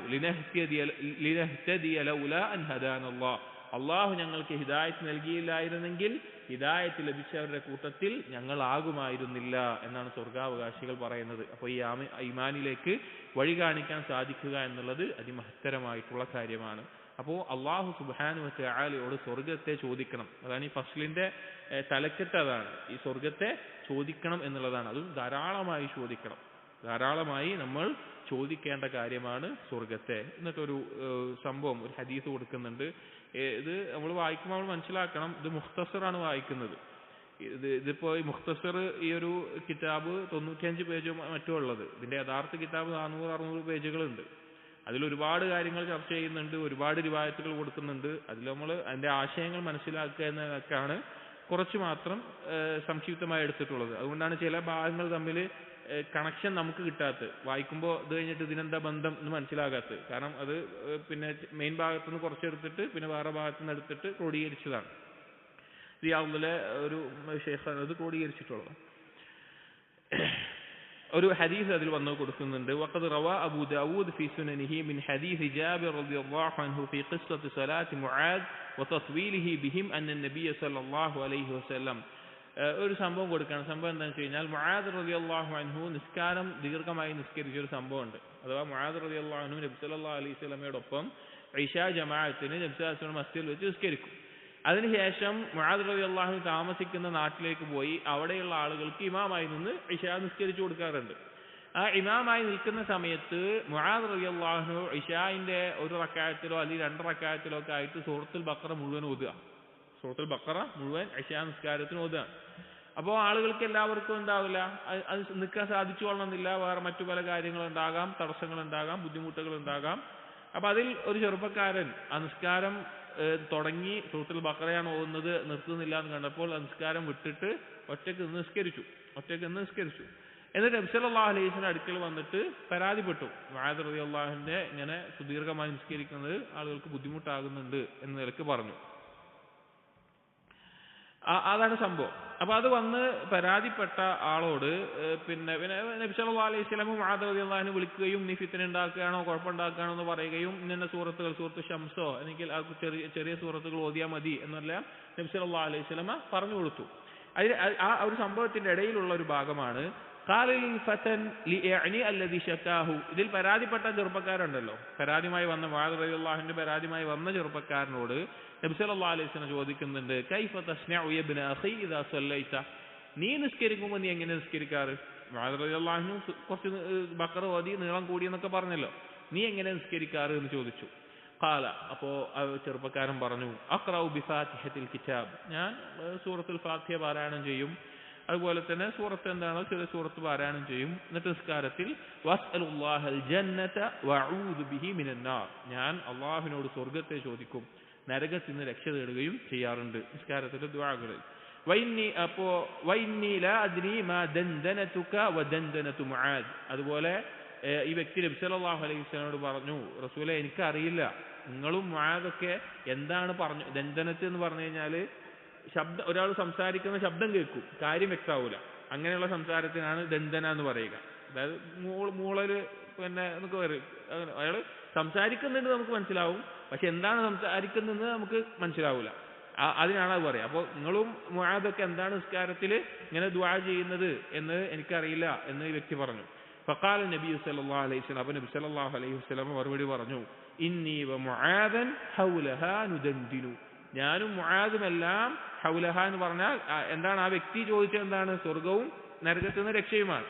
ലിനഹ്തദിയ ലൗലാ അൻ ഹദാനല്ലാഹ്, അള്ളാഹു ഞങ്ങൾക്ക് ഹിദായത്ത് നൽകിയില്ലായിരുന്നെങ്കിൽ ഹിദായത്ത് ലഭിച്ചവരുടെ കൂട്ടത്തിൽ ഞങ്ങളാകുമായിരുന്നില്ല എന്നാണ് സ്വർഗാവകാശികൾ പറയുന്നത്. അപ്പോൾ ഈ ഈമാനിലേക്ക് വഴി കാണിക്കാൻ സാധിക്കുക എന്നുള്ളത് അതിമഹത്തരമായിട്ടുള്ള കാര്യമാണ്. അപ്പോൾ അല്ലാഹു സുബ്ഹാനഹു വ തആലയോട് സ്വർഗത്തെ ചോദിക്കണം. അതാണ് ഈ ഫസ്ലിന്റെ തലക്കെട്ട്, അതാണ് ഈ സ്വർഗത്തെ ചോദിക്കണം എന്നുള്ളതാണ്. അതും ധാരാളമായി ചോദിക്കണം. ധാരാളമായി നമ്മൾ ചോദിക്കേണ്ട കാര്യമാണ് സ്വർഗത്തെ. എന്നിട്ടൊരു സംഭവം, ഒരു ഹദീസ് കൊടുക്കുന്നുണ്ട്. ഇത് നമ്മൾ വായിക്കുമ്പോൾ നമ്മൾ മനസ്സിലാക്കണം, ഇത് മുഖ്തസറാണ് വായിക്കുന്നത്. ഇതിപ്പോ ഈ മുഖ്തസർ, ഈ ഒരു കിതാബ് 95 പേജോ മറ്റോ ഉള്ളത്. ഇതിന്റെ യഥാർത്ഥ കിതാബ് 400-600 പേജുകളുണ്ട്. അതിൽ ഒരുപാട് കാര്യങ്ങൾ ചർച്ച ചെയ്യുന്നുണ്ട്, ഒരുപാട് റിവായത്തുകൾ കൊടുക്കുന്നുണ്ട്. അതിൽ നമ്മൾ അതിന്റെ ആശയങ്ങൾ മനസ്സിലാക്കുക എന്നതൊക്കെയാണ് കുറച്ച് മാത്രം സംക്ഷിപ്തമായി എടുത്തിട്ടുള്ളത്. അതുകൊണ്ടാണ് ചില ഭാഗങ്ങൾ തമ്മിൽ കണക്ഷൻ നമുക്ക് കിട്ടാത്തത്. വായിക്കുമ്പോൾ ഇത് കഴിഞ്ഞിട്ട് ഇതിനെന്താ ബന്ധം എന്ന് മനസ്സിലാകാത്തത്. കാരണം അത് പിന്നെ മെയിൻ ഭാഗത്തുനിന്ന് കുറച്ചെടുത്തിട്ട് പിന്നെ വേറെ ഭാഗത്തുനിന്ന് എടുത്തിട്ട് ക്രോഡീകരിച്ചതാണ്. റിയാദിലെ ഒരു ഷെയ്ഖാണ് അത് ക്രോഡീകരിച്ചിട്ടുള്ളത്. ഒരു ഹദീസ് അതിൽ വന്നു കൊടുക്കുന്നുണ്ട്. വഖദ് റവാ അബൂ ദാവൂദ് ഫീ സുനനിഹി മിൻ ഹദീസ് ജാബിർ റളിയല്ലാഹു അൻഹു ഫീ ഖിസ്സത്തി സ്വലാത്തി മുആദ് വതത്വീലിഹി ബിഹിം അന്ന നബിയ സല്ലല്ലാഹു അലൈഹി വസല്ലം. ഒരു സംഭവം കൊടുക്കുകയാണ്. സംഭവം എന്താണെന്ന് വെച്ച് കഴിഞ്ഞാൽ, മുആദ് റളിയല്ലാഹു അൻഹു നിസ്കാരം ദീർഘമായി നിസ്കരിച്ച ഒരു സംഭവമുണ്ട്. അഥവാ മുആദ് റളിയല്ലാഹു അൻഹു നബി സല്ലല്ലാഹു അലൈഹി വസല്ലമയോടൊപ്പം ഇശാ ജമാഅത്തിന് നബി സല്ലല്ലാഹു അലൈഹി വസല്ലം മസ്ജിദിൽ വെച്ച് നിസ്കരിക്കും. അതിനുശേഷം മുആദ് റളിയല്ലാഹു അൻഹു താമസിക്കുന്ന നാട്ടിലേക്ക് പോയി അവിടെയുള്ള ആളുകൾക്ക് ഇമാമായി നിന്ന് ഇശാ നിസ്കരിച്ചു കൊടുക്കാറുണ്ട്. ആ ഇമാമായി നിൽക്കുന്ന സമയത്ത് മുആദ് റളിയല്ലാഹു അൻഹു ഇശാഇന്റെ ഒരു റക്അത്തിലോ അല്ലെങ്കിൽ 2 റക്അത്തിലോ ഒക്കെ ആയിട്ട് സൂറത്തുൽ ബഖറ മുഴുവൻ ഓതുക. സൂറത്തുൽ ബഖറ മുഴുവൻ ഇശാ നിസ്കാരത്തിന് ഓതുക. അപ്പോൾ ആളുകൾക്ക് എല്ലാവർക്കും എന്താവില്ല, അത് നിൽക്കാൻ സാധിച്ചു കൊള്ളണമെന്നില്ല. വേറെ മറ്റു പല കാര്യങ്ങളുണ്ടാകാം, തടസ്സങ്ങളുണ്ടാകാം, ബുദ്ധിമുട്ടുകളുണ്ടാകാം. അപ്പൊ അതിൽ ഒരു ചെറുപ്പക്കാരൻ ആ നിസ്കാരം തുടങ്ങി സൂറത്തുൽ ബഖറയാണ് ഓതുന്നത്, നിർത്തുന്നില്ല എന്ന് കണ്ടപ്പോൾ ആ നിസ്കാരം വിട്ടിട്ട് ഒറ്റയ്ക്ക് നിസ്കരിച്ചു. എന്നിട്ട് നബി സല്ലല്ലാഹു അലൈഹി വസല്ലം അടുക്കൽ വന്നിട്ട് പരാതിപ്പെട്ടു. മുആദ് റളിയല്ലാഹു അൻഹു ഇങ്ങനെ സുദീർഘമായി നിസ്കരിക്കുന്നത് ആളുകൾക്ക് ബുദ്ധിമുട്ടാകുന്നുണ്ട് എന്ന നിലക്ക് പറഞ്ഞു. അതാണ് സംഭവം. അപ്പൊ അത് വന്ന് പരാതിപ്പെട്ട ആളോട് പിന്നെ നബി സല്ലല്ലാഹു അലൈഹി വസല്ലം മുആദ് റളിയല്ലാഹു അൻഹു വിളിക്കുകയും നീ ഫിത്ന ഉണ്ടാക്കുകയാണോ കുഴപ്പമുണ്ടാക്കുകയാണോ എന്ന് പറയുകയും ഇന്ന സൂറത്തുകൾ, സൂറത്ത് ഷംസോ അല്ലെങ്കിൽ ചെറിയ സൂറത്തുകൾ ഓതിയാൽ മതി എന്നെല്ലാം നബി സല്ലല്ലാഹു അലൈഹി വസല്ലം പറഞ്ഞു കൊടുത്തു. ആ ഒരു സംഭവത്തിന്റെ ഇടയിലുള്ള ഒരു ഭാഗമാണ് ഇതിൽ പരാതിപ്പെട്ട ചെറുപ്പക്കാരുണ്ടല്ലോ, പരാതിയുമായി വന്ന മുആദ് റളിയല്ലാഹു അൻഹു പരാതിയുമായി വന്ന ചെറുപ്പക്കാരനോട് നബി സല്ലല്ലാഹു അലൈഹി വസല്ലം ചോദിക്കുന്നുണ്ട്, കൈഫ തസ്നഉ യബ്ന അഖി ഇദാ സല്ലൈത, നീ നിസ്കരിക്കുമ്പോൾ നീ എങ്ങനെ നിസ്കരിക്കാറ്? മുആദ് റളിയല്ലാഹു അൻഹു കുറച്ച് ബഖറ ഓതി നീളം കൂടി എന്നൊക്കെ പറഞ്ഞല്ലോ, നീ എങ്ങനെ നിസ്കരിക്കാറ് എന്ന് ചോദിച്ചു. ഖാല, അപ്പോ ചെറുപ്പക്കാരൻ പറഞ്ഞു, അഖ്റഉ ബിഫാത്തിഹത്തിൽ കിതാബ്, ഞാൻ സൂറത്തുൽ ഫാത്തിഹ പാരായണം ചെയ്യും, അതുപോലെ തന്നെ സൂറത്ത് എന്താണോ ചെറിയ സൂറത്ത് പാരായണം ചെയ്യും. എന്നിട്ട് നിസ്കാരത്തിൽ വസ്അലുല്ലാഹൽ ജന്നത വഅഊദു ബിഹി മിനൻ നാർ, ഞാൻ അല്ലാഹുവിനോട് സ്വർഗ്ഗത്തെ ചോദിക്കും, നരകത്തിൽ നിന്ന് രക്ഷ തേടുകയും ചെയ്യാറുണ്ട് നിസ്കാരത്തിന്റെ ദുആകളിൽ. വഇന്നി ലാ അദ്രി മാ ദൻദനതുക വദൻദനതു മുആദ്, അതുപോലെ ഈ വ്യക്തി നബി സല്ലല്ലാഹു അലൈഹി വസല്ലമയോട് പറഞ്ഞു, റസൂലേ എനിക്കറിയില്ല നിങ്ങളും മുആദൊക്കെ എന്താണ് പറഞ്ഞു. ദൻദനത്ത് എന്ന് പറഞ്ഞു കഴിഞ്ഞാല് ശബ്ദം, ഒരാൾ സംസാരിക്കുന്ന ശബ്ദം കേൾക്കും, കാര്യം വ്യക്തമാവൂല, അങ്ങനെയുള്ള സംസാരത്തിനാണ് ദന്തന എന്ന് പറയുക. അതായത് മൂളല് പിന്നെ നമുക്ക് പറയും, അയാൾ സംസാരിക്കുന്നുണ്ട് നമുക്ക് മനസ്സിലാവും, പക്ഷെ എന്താണ് സംസാരിക്കുന്നതെന്ന് നമുക്ക് മനസ്സിലാവൂല, അതിനാണ് അത് പറയുക. അപ്പോൾ നിങ്ങളും മുആദൊക്കെ എന്താണ് നിസ്കാരത്തിൽ ഇങ്ങനെ ദുആ ചെയ്യുന്നത് എന്ന് എനിക്കറിയില്ല എന്ന് ഈ വ്യക്തി പറഞ്ഞു. ഫഖാല നബി സല്ലല്ലാഹു അലൈഹി വസല്ലം, അപ്പോൾ നബി സല്ലല്ലാഹു അലൈഹി വസല്ലം മറുപടി പറഞ്ഞു, ഇന്നി വ മുആദൻ ഹൗലഹാ നുദൻദിനു, ഞാനും മുആദുമെല്ലാം ഹൗലഹ എന്ന് പറഞ്ഞാൽ എന്താണ്, ആ വ്യക്തി ചോദിച്ചത് എന്താണ്, സ്വർഗവും നരകത്തിൽ നിന്ന് രക്ഷയുമാണ്.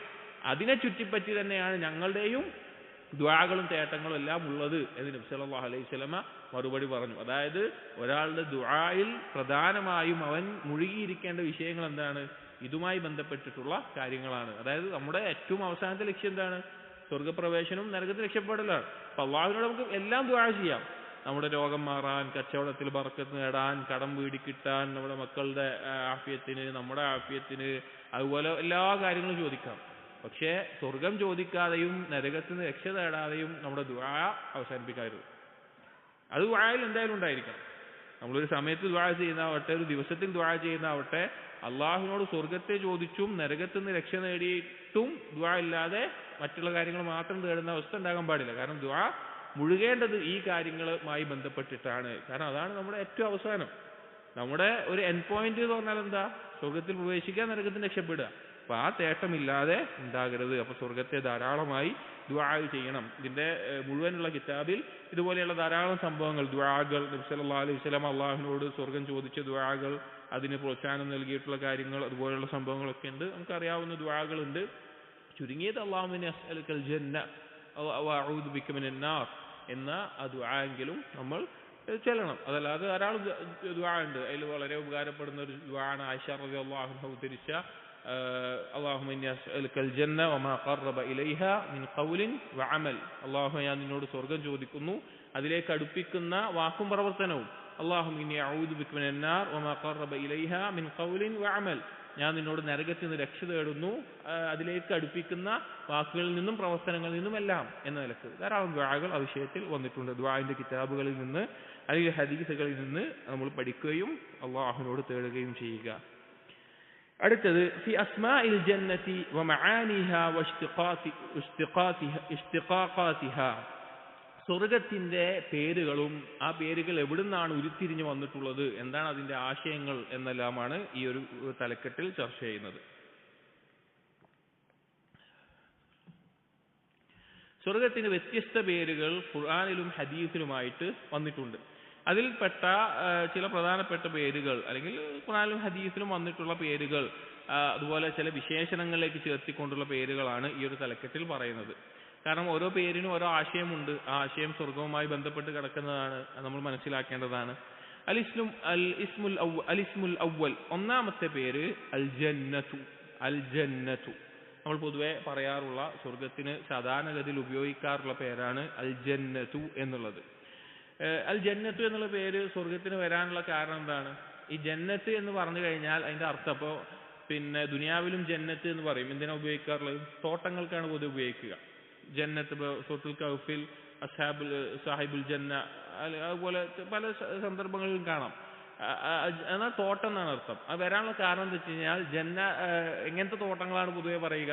അതിനെ ചുറ്റിപ്പറ്റി തന്നെയാണ് ഞങ്ങളുടെയും ദുആകളും തേട്ടങ്ങളും എല്ലാം ഉള്ളത് എന്ന് നബി സല്ലല്ലാഹു അലൈഹി വസല്ലമ മറുപടി പറഞ്ഞു. അതായത് ഒരാളുടെ ദുആയിൽ പ്രധാനമായും അവൻ മുഴുകിയിരിക്കേണ്ട വിഷയങ്ങൾ എന്താണ്? ഇതുമായി ബന്ധപ്പെട്ടിട്ടുള്ള കാര്യങ്ങളാണ്. അതായത് നമ്മുടെ ഏറ്റവും അവസാനത്തെ ലക്ഷ്യം എന്താണ്? സ്വർഗ്ഗപ്രവേശനവും നരകത്തിൽ രക്ഷപ്പെടലാണ്. അപ്പൊ അള്ളാഹുവിനോട് നമുക്ക് എല്ലാം ദുആ ചെയ്യാം. നമ്മുടെ രോഗം മാറാൻ, കച്ചവടത്തിൽ ബർക്കത്ത് നേടാൻ, കടം വീടി കിട്ടാൻ, നമ്മുടെ മക്കളുടെ ആഫിയത്തിന്, നമ്മുടെ ആഫിയത്തിന്, അതുപോലെ എല്ലാ കാര്യങ്ങളും ചോദിക്കാം. പക്ഷേ സ്വർഗം ചോദിക്കാതെയും നരകത്തിൽ നിന്ന് രക്ഷ തേടാതെയും നമ്മുടെ ദുആ അവസാനിപ്പിക്കരുത്. അത് ദുആയിൽ എന്തായാലും ഉണ്ടായിരിക്കണം. നമ്മളൊരു സമയത്ത് ദുആ ചെയ്യുന്നതാവട്ടെ, ഒരു ദിവസത്തിൽ ദുആ ചെയ്യുന്നതാവട്ടെ, അള്ളാഹുവിനോട് സ്വർഗത്തെ ചോദിച്ചും നരകത്തിൽ നിന്ന് രക്ഷ നേടിയിട്ടും ദുആ ഇല്ലാതെ മറ്റുള്ള കാര്യങ്ങൾ മാത്രം തേടുന്ന അവസ്ഥ ഉണ്ടാകാൻ പാടില്ല. കാരണം ദുആ മുഴുകേണ്ടത് ഈ കാര്യങ്ങളുമായി ബന്ധപ്പെട്ടിട്ടാണ്. കാരണം അതാണ് നമ്മുടെ ഏറ്റവും അവസാനം. നമ്മുടെ ഒരു എൻഡ് പോയിന്റ് എന്ന് പറഞ്ഞാൽ എന്താ? സ്വർഗത്തിൽ പ്രവേശിക്കുക, നരകത്തിൽ രക്ഷപ്പെടുക. അപ്പൊ ആ തേട്ടമില്ലാതെ ഉണ്ടാകരുത്. അപ്പൊ സ്വർഗത്തെ ധാരാളമായി ദുആ ചെയ്യണം. ഇതിന്റെ മുഴുവനുള്ള കിതാബിൽ ഇതുപോലെയുള്ള ധാരാളം സംഭവങ്ങൾ, ദുആകൾ, നബി സല്ലല്ലാഹു അലൈഹി വസല്ലം അള്ളാഹുവിനോട് സ്വർഗം ചോദിച്ച ദുആകൾ, അതിന് പ്രോത്സാഹനം നൽകിയിട്ടുള്ള കാര്യങ്ങൾ, അതുപോലെയുള്ള സംഭവങ്ങളൊക്കെ ഉണ്ട്. നമുക്കറിയാവുന്ന ദുആകളുണ്ട്. ചുരുങ്ങിയത് അല്ലാഹുമ്മ അസ്അലുക്കൽ ജന്ന വഅഊദു ബിക മിനൻ നാർ എന്ന ആ ദുആ എങ്കിലും നമ്മൾ ചെല്ലണം. അതല്ലാതെ ധാരാളം ദുആ ഉണ്ട്. അതിൽ വളരെ ഉപകാരപ്പെടുന്ന ഒരു ദുആ ആണ് ആയിഷ റളിയല്ലാഹു അൻഹ ഉദ്ധരിച്ച അല്ലാഹുമ്മ ഇന്നി അസ്അലുക്കൽ ജന്ന വമാ ഖറബ ഇലൈഹ മിൻ ഖൗലിൻ വഅമൽ. അല്ലാഹുവേ, ഞാൻ നിന്നോട് സ്വർഗ്ഗം ചോദിക്കുന്നു, അതിലേക്ക് അടുപ്പിക്കുന്ന വാക്കും പ്രവർത്തനവും. അല്ലാഹുമ്മ ഇന്നി അഊദു ബിക മിനൻ നാർ വമാ ഖറബ ഇലൈഹ മിൻ ഖൗലിൻ വഅമൽ. ഞാൻ നിന്നോട് നരകത്തിൽ നിന്ന് രക്ഷ തേടുന്നു, അതിലേക്ക് അടുപ്പിക്കുന്ന വാക്കുകളിൽ നിന്നും പ്രവർത്തനങ്ങളിൽ നിന്നുമെല്ലാം എന്ന നിലക്ക് ധാരാളം ദുആകൾ ആ വിഷയത്തിൽ വന്നിട്ടുണ്ട്. ദുആഇന്റെ കിതാബുകളിൽ നിന്ന്, അല്ലെങ്കിൽ ഹദീസുകളിൽ നിന്ന് നമ്മൾ പഠിക്കുകയും അള്ളാഹുവിനോട് തേടുകയും ചെയ്യുക. അടുത്തത് ഫി അസ്മാഇൽ ജന്നതി വമആനിഹാ വഇഷ്തിഖാഖാതിഹാ. സ്വർഗത്തിന്റെ പേരുകളും ആ പേരുകൾ എവിടുന്നാണ് ഉരുത്തിരിഞ്ഞു വന്നിട്ടുള്ളത്, എന്താണ് അതിന്റെ ആശയങ്ങൾ എന്നെല്ലാമാണ് ഈ ഒരു തലക്കെട്ടിൽ ചർച്ച ചെയ്യുന്നത്. സ്വർഗത്തിന് വ്യത്യസ്ത പേരുകൾ ഖുർആനിലും ഹദീസിലുമായിട്ട് വന്നിട്ടുണ്ട്. അതിൽപ്പെട്ട ചില പ്രധാനപ്പെട്ട പേരുകൾ, അല്ലെങ്കിൽ ഖുർആനിലും ഹദീസിലും വന്നിട്ടുള്ള പേരുകൾ, അതുപോലെ ചില വിശേഷണങ്ങളിലേക്ക് ചേർത്തിക്കൊണ്ടുള്ള പേരുകളാണ് ഈ ഒരു തലക്കെട്ടിൽ പറയുന്നത്. കാരണം ഓരോ പേരിനും ഓരോ ആശയമുണ്ട്. ആ ആശയം സ്വർഗവുമായി ബന്ധപ്പെട്ട് കിടക്കുന്നതാണ്, നമ്മൾ മനസ്സിലാക്കേണ്ടതാണ്. അൽ ഇസ്മുൽ അവ്വൽ, ഒന്നാമത്തെ പേര് അൽ ജന്നതു. അൽ ജന്നതു നമ്മൾ പൊതുവെ പറയാറുള്ള, സ്വർഗത്തിന് സാധാരണഗതിയിൽ ഉപയോഗിക്കാറുള്ള പേരാണ് അൽ ജന്നതു എന്നുള്ളത്. അൽ ജന്നത്തു എന്നുള്ള പേര് സ്വർഗത്തിന് വരാനുള്ള കാരണം എന്താണ്? ഈ ജന്നത്ത് എന്ന് പറഞ്ഞു കഴിഞ്ഞാൽ അതിന്റെ അർത്ഥം, അപ്പോൾ പിന്നെ ദുനിയാവിലും ജന്നത്ത് എന്ന് പറയും. എന്തിനാ ഉപയോഗിക്കാറുള്ളത്? തോട്ടങ്ങൾക്കാണ് പൊതുവെ ഉപയോഗിക്കുക. ജന്നത്ത് സൂറത്തുൽ കഹ്ഫിൽ സാഹിബുൽ ജന്ന, അതുപോലെ പല സന്ദർഭങ്ങളിലും കാണാം. എന്നാൽ തോട്ടം എന്നാണ് അർത്ഥം. അത് വരാനുള്ള കാരണം എന്താ വെച്ച് കഴിഞ്ഞാൽ, ജന്ന എങ്ങനത്തെ തോട്ടങ്ങളാണ് പൊതുവെ പറയുക?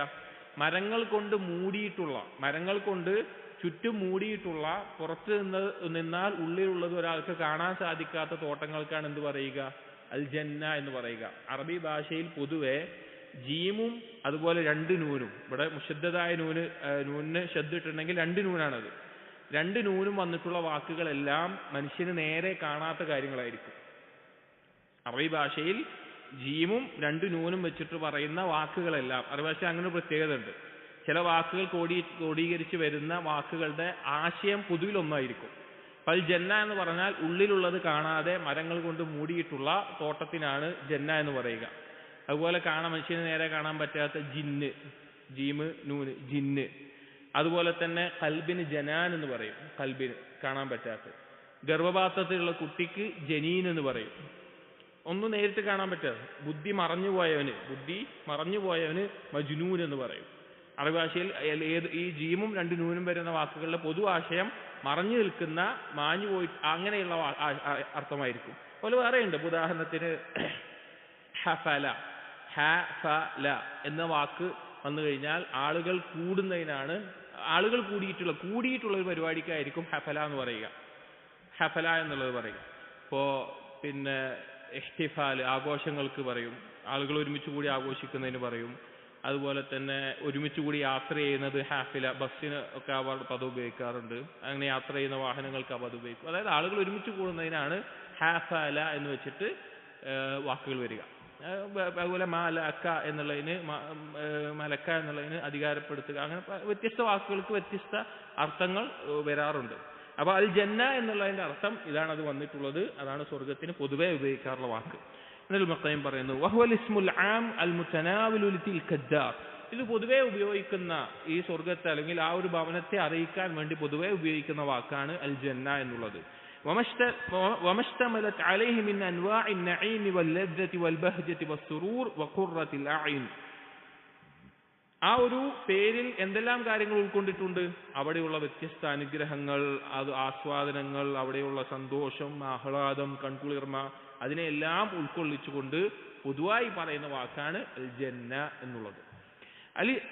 മരങ്ങൾ കൊണ്ട് മൂടിയിട്ടുള്ള, മരങ്ങൾ കൊണ്ട് ചുറ്റും മൂടിയിട്ടുള്ള, പുറത്ത് നിന്നാൽ ഉള്ളിലുള്ളത് ഒരാൾക്ക് കാണാൻ സാധിക്കാത്ത തോട്ടങ്ങൾക്കാണ് എന്ത് പറയുക? അൽ ജന്ന എന്ന് പറയുക. അറബി ഭാഷയിൽ പൊതുവെ ജീമും അതുപോലെ രണ്ട് നൂനും, ഇവിടെ മുഷദ്ദദായ നൂനിന് ഷദ്ദിട്ടുണ്ടെങ്കിൽ രണ്ട് നൂനാണത്. രണ്ട് നൂനും വന്നിട്ടുള്ള വാക്കുകളെല്ലാം മനുഷ്യന് നേരെ കാണാത്ത കാര്യങ്ങളായിരിക്കും. അറബി ഭാഷയിൽ ജീമും രണ്ട് നൂനും വെച്ചിട്ട് പറയുന്ന വാക്കുകളെല്ലാം, അറബി ഭാഷ അങ്ങനെ ഒരു പ്രത്യേകത ഉണ്ട്. ചില വാക്കുകൾ ക്രോഡീകരിച്ച് വരുന്ന വാക്കുകളുടെ ആശയം പൊതുവിൽ ഒന്നായിരിക്കും. അൽ ജന്ന എന്ന് പറഞ്ഞാൽ ഉള്ളിലുള്ളത് കാണാതെ മരങ്ങൾ കൊണ്ട് മൂടിയിട്ടുള്ള തോട്ടത്തിനാണ് ജന്ന എന്ന് പറയുക. അതുപോലെ മനുഷ്യന് നേരെ കാണാൻ പറ്റാത്ത ജിന്ന്, ജീമ് നൂന്, ജിന്ന്. അതുപോലെ തന്നെ കൽബിന് ജനാൻ എന്ന് പറയും, കൽബിന് കാണാൻ പറ്റാത്ത. ഗർഭപാത്രത്തിലുള്ള കുട്ടിക്ക് ജനീൻ എന്ന് പറയും, ഒന്നും നേരിട്ട് കാണാൻ പറ്റാതെ. ബുദ്ധി മറഞ്ഞുപോയവന് മജ്നൂൻ എന്ന് പറയും. അറബി ഭാഷയിൽ ഈ ജീമും രണ്ട് നൂനും വരുന്ന വാക്കുകളുടെ പൊതു ആശയം മറഞ്ഞു നിൽക്കുന്ന, മാഞ്ഞു പോയി, അങ്ങനെയുള്ള അർത്ഥമായിരിക്കും. അതുപോലെ വേറെയുണ്ട്. ഉദാഹരണത്തിന് ഹഫല, ഹഫല എന്ന വാക്ക് വന്നു കഴിഞ്ഞാൽ ആളുകൾ കൂടുന്നതിനാണ്, ആളുകൾ കൂടിയിട്ടുള്ള ഒരു പരിപാടിക്കായിരിക്കും ഹഫല എന്ന് പറയുക, ഹഫല എന്നുള്ളത് പറയുക. ഇപ്പോൾ പിന്നെ ഇഹ്തിഫാൽ, ആഘോഷങ്ങൾക്ക് പറയും, ആളുകൾ ഒരുമിച്ച് കൂടി ആഘോഷിക്കുന്നതിന് പറയും. അതുപോലെ തന്നെ ഒരുമിച്ച് കൂടി യാത്ര ചെയ്യുന്നത് ഹാഫില, ബസ്സിന് ഒക്കെ ആ പദം ഉപയോഗിക്കാറുണ്ട്. അങ്ങനെ യാത്ര ചെയ്യുന്ന വാഹനങ്ങൾക്ക് ആ പദം ഉപയോഗിക്കും. അതായത് ആളുകൾ ഒരുമിച്ച് കൂടുന്നതിനാണ് ഹാഫല എന്ന് വെച്ചിട്ട് വാക്കുകൾ വരിക. അതുപോലെ മാലക്ക എന്നുള്ളതിന് മലക്ക എന്നുള്ളതിന് അധികാരപ്പെടുത്തുക, അങ്ങനെ വ്യത്യസ്ത വാക്കുകൾക്ക് വ്യത്യസ്ത അർത്ഥങ്ങൾ വരാറുണ്ട്. അപ്പൊ അൽ ജന്ന എന്നുള്ളതിന്റെ അർത്ഥം ഇതാണ് അത് വന്നിട്ടുള്ളത്, അതാണ് സ്വർഗത്തിന് പൊതുവെ ഉപയോഗിക്കാറുള്ള വാക്ക്. എന്നൊരു മക്തയും പറയുന്നു വഹുവൽ ഇസ്മുൽ ആം അൽ മുതനാവിലു ലിതിൽക ദാർ. ഇത് പൊതുവെ ഉപയോഗിക്കുന്ന ഈ സ്വർഗത്തെ അല്ലെങ്കിൽ ആ ഒരു ഭവനത്തെ അറിയിക്കാൻ വേണ്ടി പൊതുവെ ഉപയോഗിക്കുന്ന വാക്കാണ് അൽ ജന്ന എന്നുള്ളത്. വമശ്തമലത് അലൈഹി മിൻ അൻവാഇൻ നഈമി വൽ ലദ്ദതി വൽ ബഹ്ജതി വസ്സുറൂർ വഖുറത്തിൽ അഅ്യുൻ. ആ ഒരു പേരിൽ എന്തെല്ലാം കാര്യങ്ങൾ ഉൾക്കൊണ്ടിട്ടുണ്ട്? അവിടെയുള്ള വ്യത്യസ്ത അനുഗ്രഹങ്ങൾ, അത് ആസ്വാദനങ്ങൾ, അവിടെയുള്ള സന്തോഷം, ആഹ്ലാദം, കൺകുളിർമ, അതിനെല്ലാം ഉൾക്കൊള്ളിച്ചുകൊണ്ട് പൊതുവായി പറയുന്ന വാക്കാണ് അൽ ജന്ന എന്നുള്ളത്.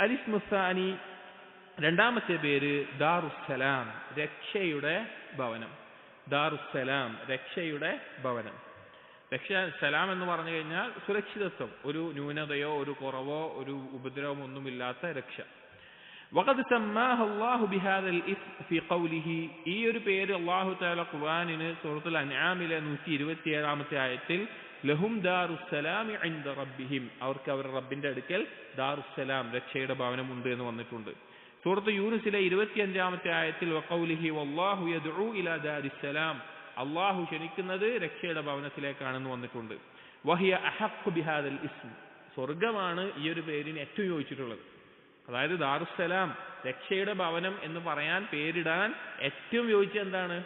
അലിസ്മുസാനി രണ്ടാമത്തെ പേര് ദാറുസ്സലാം, രക്ഷയുടെ ഭവനം. ദാറുസ്സലാം, രക്ഷയുടെ ഭവനം. സലാം എന്ന് പറഞ്ഞു കഴിഞ്ഞാൽ സുരക്ഷിതത്വം, ഒരു ന്യൂനതയോ ഒരു കുറവോ ഒരു ഉപദ്രവമോ ഒന്നുമില്ലാത്ത രക്ഷ. വഖദ് സമ്മാഹ അല്ലാഹു ബിഹാദൽ ഇസ്ം ഫീ ഖൗലിഹി. ഈ ഒരു പേര് അല്ലാഹു തആല ഖുർആനിന് സൂറത്തുൽ അൻആമിലെ 127ാമത്തെ ആയത്തിൽ ലഹും ദാറുസ്സലാമി ഇൻദ റബ്ബിഹിം, അവർക്ക് അവരുടെ റബ്ബിന്റെ അടുക്കൽ ദാറുസ്സലാം, രക്ഷയുടെ ഭവനം ഉണ്ട് എന്ന് വന്നിട്ടുണ്ട്. സൂറത്ത് യൂനുസിലെ 25ാമത്തെ ആയത്തിൽ വഖൗലിഹി വല്ലാഹു യദ്ഉ ഇലാ ദാരിസ്സലാം, അള്ളാഹു ക്ഷണിക്കുന്നത് രക്ഷയുടെ ഭവനത്തിലേക്കാണെന്ന് വന്നിട്ടുണ്ട്. വഹിയ അഹഖ് ബിഹാദൽ ഇസ്ം, സ്വർഗമാണ് ഈ ഒരു പേരിന് ഏറ്റവും യോജിച്ചിട്ടുള്ളത്. അതായത് ദാറുസ്സലാം, രക്ഷയുടെ ഭവനം എന്ന് പറയാൻ പേരിടാൻ ഏറ്റവും യോജിച്ച എന്താണ്?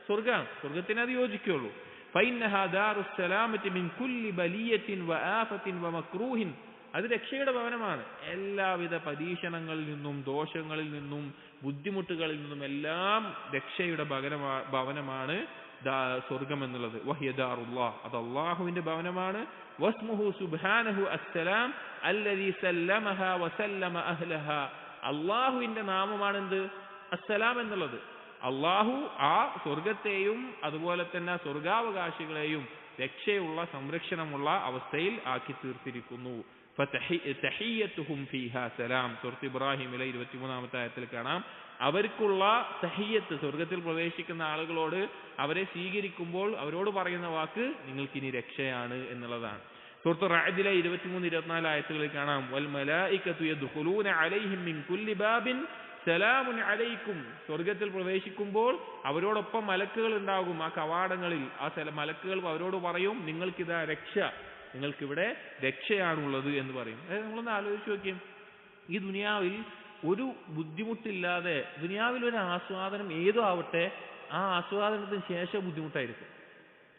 സ്വർഗമാണ്. സ്വർഗത്തിന് അത് യോജിക്കുള്ളൂ. ഫൈന്നഹാ ദാറുസ്സലാമതി മിൻ കുല്ലി ബലിയത്തിൻ വആഫത്തിൻ വമക്രൂഹിൻ, അത് രക്ഷയുടെ ഭവനമാണ്. എല്ലാവിധ പരീക്ഷണങ്ങളിൽ നിന്നും ദോഷങ്ങളിൽ നിന്നും ബുദ്ധിമുട്ടുകളിൽ നിന്നും എല്ലാം രക്ഷയുടെ ഭവനമാണ് സ്വർഗം എന്നുള്ളത്. വഹിയ ദാറുല്ലാഹ്, അത് അല്ലാഹുവിന്റെ ഭവനമാണ്. വസ്മുഹു സുബ്ഹാനഹു അസ്സലാം അല്ലദീ സല്ലമഹാ വസല്ലമ അഹ്ലഹാ, അല്ലാഹുവിന്റെ നാമമാണ് എന്ത്? അസ്സലാം എന്നുള്ളത്. അല്ലാഹു ആ സ്വർഗത്തെയും അതുപോലെ തന്നെ സ്വർഗാവകാശികളെയും രക്ഷയുള്ള സംരക്ഷണമുള്ള അവസ്ഥയിൽ ആക്കി തീർത്തിരിക്കുന്നു. ഫതഹിയ്യതുഹും ഫീഹാ സലാം, സൂറത്ത് ഇബ്രാഹിമിലെ 23ാമത്തെ ആയത്തിൽ കാണാം, അവർക്കുള്ള തഹിയ്യത്ത്, സ്വർഗത്തിൽ പ്രവേശിക്കുന്ന ആളുകളോട് അവരെ സ്വീകരിക്കുമ്പോൾ അവരോട് പറയുന്ന വാക്ക് നിങ്ങൾക്കിനി രക്ഷയാണ് എന്നുള്ളതാണ്. സൂറത്ത് റഅദിലെ 23-24 ആയത്തുകളിൽ കാണാം വൽ മലായികതു യദ്ഖുലൂന അലൈഹിം മിൻ കുല്ലി ബാബിൻ സലാമുൻ അലൈക്കും, സ്വർഗത്തിൽ പ്രവേശിക്കുമ്പോൾ അവരോടൊപ്പം മലക്കുകൾ ഉണ്ടാകും ആ കവാടങ്ങളിൽ. ആ മലക്കുകൾ അവരോട് പറയും നിങ്ങൾക്കിതാ രക്ഷ, നിങ്ങൾക്കിവിടെ രക്ഷയാണുള്ളത് എന്ന് പറയും. നമ്മളൊന്ന് ആലോചിച്ച് നോക്കിയും, ഈ ദുനിയാവിൽ ഒരു ബുദ്ധിമുട്ടില്ലാതെ, ദുനിയാവിൽ ഒരു ആസ്വാദനം ഏതോ ആവട്ടെ, ആ ആസ്വാദനത്തിന് ശേഷം ബുദ്ധിമുട്ടായിരിക്കും.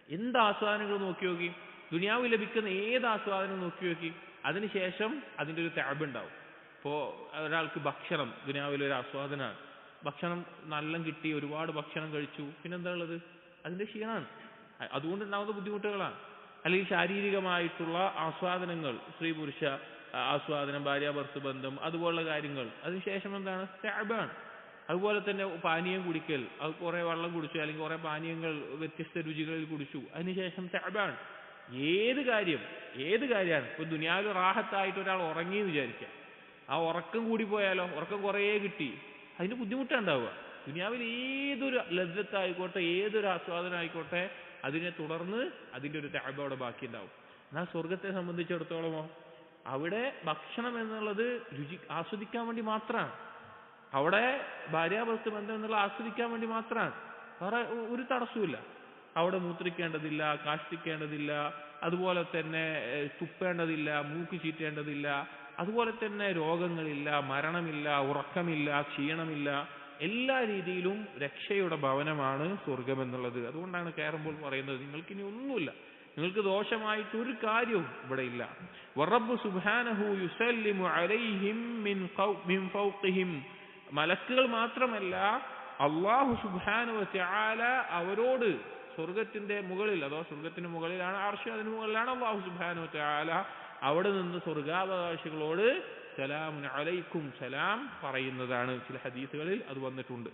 എന്ത് ആസ്വാദനങ്ങൾ നോക്കി നോക്കി, ദുനിയാവിൽ ലഭിക്കുന്ന ഏത് ആസ്വാദനം നോക്കി നോക്കി, അതിനുശേഷം അതിൻ്റെ ഒരു തഅബ് ഉണ്ടാവും. ഇപ്പോൾ ഒരാൾക്ക് ഭക്ഷണം ദുനിയാവിലൊരു ആസ്വാദനമാണ്, ഭക്ഷണം നല്ല കിട്ടി, ഒരുപാട് ഭക്ഷണം കഴിച്ചു, പിന്നെന്താ ഉള്ളത്? അതിൻ്റെ ക്ഷീണമാണ്, അതുകൊണ്ടുണ്ടാകുന്ന ബുദ്ധിമുട്ടുകളാണ്. അല്ലെങ്കിൽ ശാരീരികമായിട്ടുള്ള ആസ്വാദനങ്ങൾ, സ്ത്രീ പുരുഷ ആസ്വാദനം, ഭാര്യാഭർത്തൃ ബന്ധം, അതുപോലുള്ള കാര്യങ്ങൾ, അതിനുശേഷം എന്താണ്? തഅബാണ്. അതുപോലെ തന്നെ പാനീയം കുടിക്കൽ, അത് കുറെ വെള്ളം കുടിച്ചു അല്ലെങ്കിൽ കുറെ പാനീയങ്ങൾ വ്യത്യസ്ത രുചികളിൽ കുടിച്ചു, അതിനുശേഷം തഅബാണ്. ഏത് കാര്യമാണ്. ഇപ്പൊ ദുനിയാവിൽ റാഹത്തായിട്ട് ഒരാൾ ഉറങ്ങി എന്ന് വിചാരിക്കാം, ആ ഉറക്കം കൂടി പോയാലോ, ഉറക്കം കുറേ കിട്ടി, അതിന് ബുദ്ധിമുട്ടുണ്ടാവുക. ദുനിയാവിൽ ഏതൊരു ലദ്ദത്തായിക്കോട്ടെ, ഏതൊരു ആസ്വാദനം ആയിക്കോട്ടെ, അതിനെ തുടർന്ന് അതിൻ്റെ ഒരു തഅബ് അവിടെ ബാക്കി ഉണ്ടാവും. എന്നാൽ സ്വർഗത്തെ സംബന്ധിച്ചിടത്തോളമോ, അവിടെ ഭക്ഷണം എന്നുള്ളത് രുചി ആസ്വദിക്കാൻ വേണ്ടി മാത്രമാണ്. അവിടെ ഭാര്യാഭർത്തൃ ബന്ധം എന്നുള്ള ആസ്വദിക്കാൻ വേണ്ടി മാത്രമാണ്, വേറെ ഒരു തടസ്സമില്ല. അവിടെ മൂത്രിക്കേണ്ടതില്ല, കാഷ്ടിക്കേണ്ടതില്ല, അതുപോലെ തന്നെ തുപ്പേണ്ടതില്ല, മൂക്ക് ചീറ്റേണ്ടതില്ല, അതുപോലെ തന്നെ രോഗങ്ങളില്ല, മരണമില്ല, ഉറക്കമില്ല, ക്ഷീണമില്ല, എല്ലാ രീതിയിലും രക്ഷയുടെ ഭവനമാണ് സ്വർഗം എന്നുള്ളത്. അതുകൊണ്ടാണ് കയറുമ്പോൾ പറയുന്നത് നിങ്ങൾക്കിനി ഒന്നുമില്ല, നിങ്ങൾക്ക് ദോഷമായിട്ടൊരു കാര്യവും ഇവിടെ ഇല്ല. വറബ്ബു സുബ്ഹാനഹു യുസല്ലിമു അലൈഹിം മിൻ ഫൗഖിഹിം, മലക്കുകൾ മാത്രമല്ല അല്ലാഹു സുബ്ഹാനഹു വ തആല അവരോട് സ്വർഗത്തിന്റെ മുകളിൽ, അഥവാ സ്വർഗത്തിന് മുകളിലാണ് അർശ്, അതിന് മുകളിലാണ് അല്ലാഹു സുബ്ഹാനഹു വ തആല, അവിടെ നിന്ന് സ്വർഗാവകാശികളോട് സലാമുൻ അലൈക്കും, സലാം പറയുന്നതാണ്. ചില ഹദീസുകളിൽ അത് വന്നിട്ടുണ്ട്.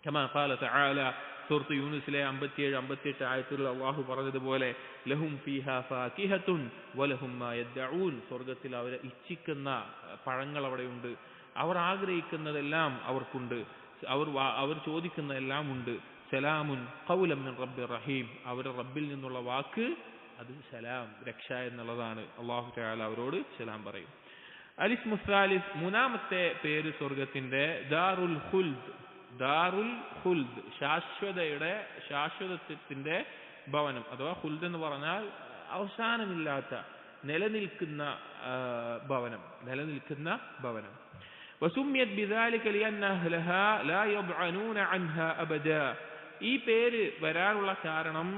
കമാ ഖാല തആല, സൂറത്ത് യൂനുസിലെ 57-58 ആയത്തുകളിൽ അല്ലാഹു പറഞ്ഞതുപോലെ ലഹും ഫീഹാ ഫാകിഹത്തുൻ വലഹും മാ യദ്ഊൻ, സ്വർഗത്തിൽ അവർ ഇച്ഛിക്കുന്ന പഴങ്ങൾ അവിടെയുണ്ട്, അവർ ആഗ്രഹിക്കുന്നതെല്ലാം അവർക്കുണ്ട്, അവർ ചോദിക്കുന്നതെല്ലാം ഉണ്ട്. സലാമുൻ ഖൗലൻ മിൻ റബ്ബിർ റഹീം, അവരുടെ റബ്ബിൽ നിന്നുള്ള വാക്ക് അത് സലാം, രക്ഷ എന്നുള്ളതാണ്. അല്ലാഹു തആല അവരോട് സലാം പറയും. അലിസ്മു സാലിസ്, മൂന്നാമത്തെ പേര് സ്വർഗത്തിന്റെ ദാറുൽ ഖുൽദ്. ദാറുൽ ഖുൽദ്, ശാശ്വതത്വത്തിന്റെ ഭവനം, അഥവാ ഖുൽദ് എന്ന് പറഞ്ഞാൽ അവസാനമില്ലാത്ത നിലനിൽക്കുന്ന ഭവനം. വസുമ്മിയത് ബിദാലിക ലിഅന്ന അഹ്ലഹാ ലാ യബ്അനൂന അൻഹാ അബദാ. ഈ പേര് വരാനുള്ള കാരണം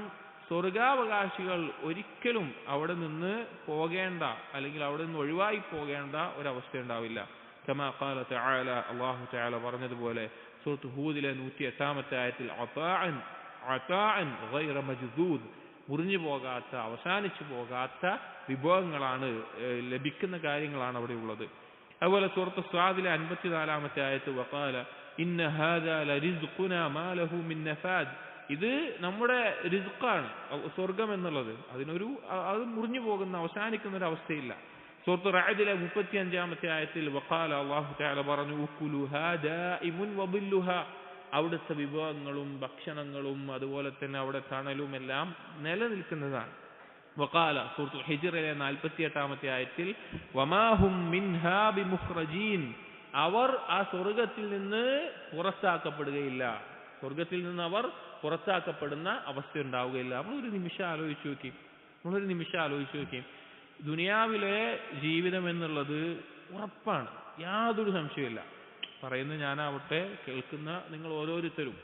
സ്വർഗാവകാശികൾ ഒരിക്കലും അവിടെ നിന്ന് പോകേണ്ട, അല്ലെങ്കിൽ അവിടെ നിന്ന് ഒഴിവായി പോകേണ്ട ഒരവസ്ഥ ഉണ്ടാവില്ല. കമാ ഖാല തആല, അല്ലാഹു തആല പറഞ്ഞതുപോലെ സൂറത്ത് ഹൂദിലെ 108-ാമത്തെ ആയത്തിൽ, അതാഅൻ ഗൈറ മജ്ദൂദ്, മുറിഞ്ഞു പോകാത്ത, അവസാനിച്ചു പോകാത്ത വിഭവങ്ങളാണ്, ലഭിക്കുന്ന കാര്യങ്ങളാണ് അവിടെ ഉള്ളത്. അതുപോലെ സൂറത്ത് സ്വാദിലെ 54-ാമത്തെ ആയത്ത്, വഖാല ഇന്ന ഹാദാ ലറിസ്ഖുനാ മാ ലഹു മിൻ നഫാദ്, ഇത് നമ്മുടെ റിസ്ഖാണ്, സ്വർഗം എന്നുള്ളത്. അത് മുറിഞ്ഞു പോകുന്ന, അവസാനിക്കുന്ന ഒരു അവസ്ഥയില്ല. സൂറത്ത് റഅദിലെ 35-ാമത്തെ ആയത്തിൽ വഖാല, അല്ലാഹു തആല പറഞ്ഞു, ഉക്കുലുഹാ ദാഇമുൻ വദില്ലുഹാ, അവിടുത്തെ വിഭവങ്ങളും ഭക്ഷണങ്ങളും അതുപോലെ തന്നെ അവിടെ തണലും എല്ലാം നിലനിൽക്കുന്നതാണ്. വഖാല സൂറത്തുൽ ഹിജ്റിലെ 48-ാമത്തെ ആയത്തിൽ, വമാഹും മിൻഹാ ബിമുഖ്റജീൻ, അവർ ആ സ്വർഗത്തിൽ നിന്ന് പുറത്താക്കപ്പെടുകയില്ല, സ്വർഗത്തിൽ നിന്ന് അവർ പുറത്താക്കപ്പെടുന്ന അവസ്ഥ ഉണ്ടാവുകയില്ല. നമ്മളൊരു നിമിഷം ആലോചിച്ച് നോക്കി, ദുനിയാവിലെ ജീവിതം എന്നുള്ളത് ഉറപ്പാണ്, യാതൊരു സംശയമില്ല. പറയുന്ന ഞാനാവട്ടെ, കേൾക്കുന്ന നിങ്ങൾ ഓരോരുത്തരും,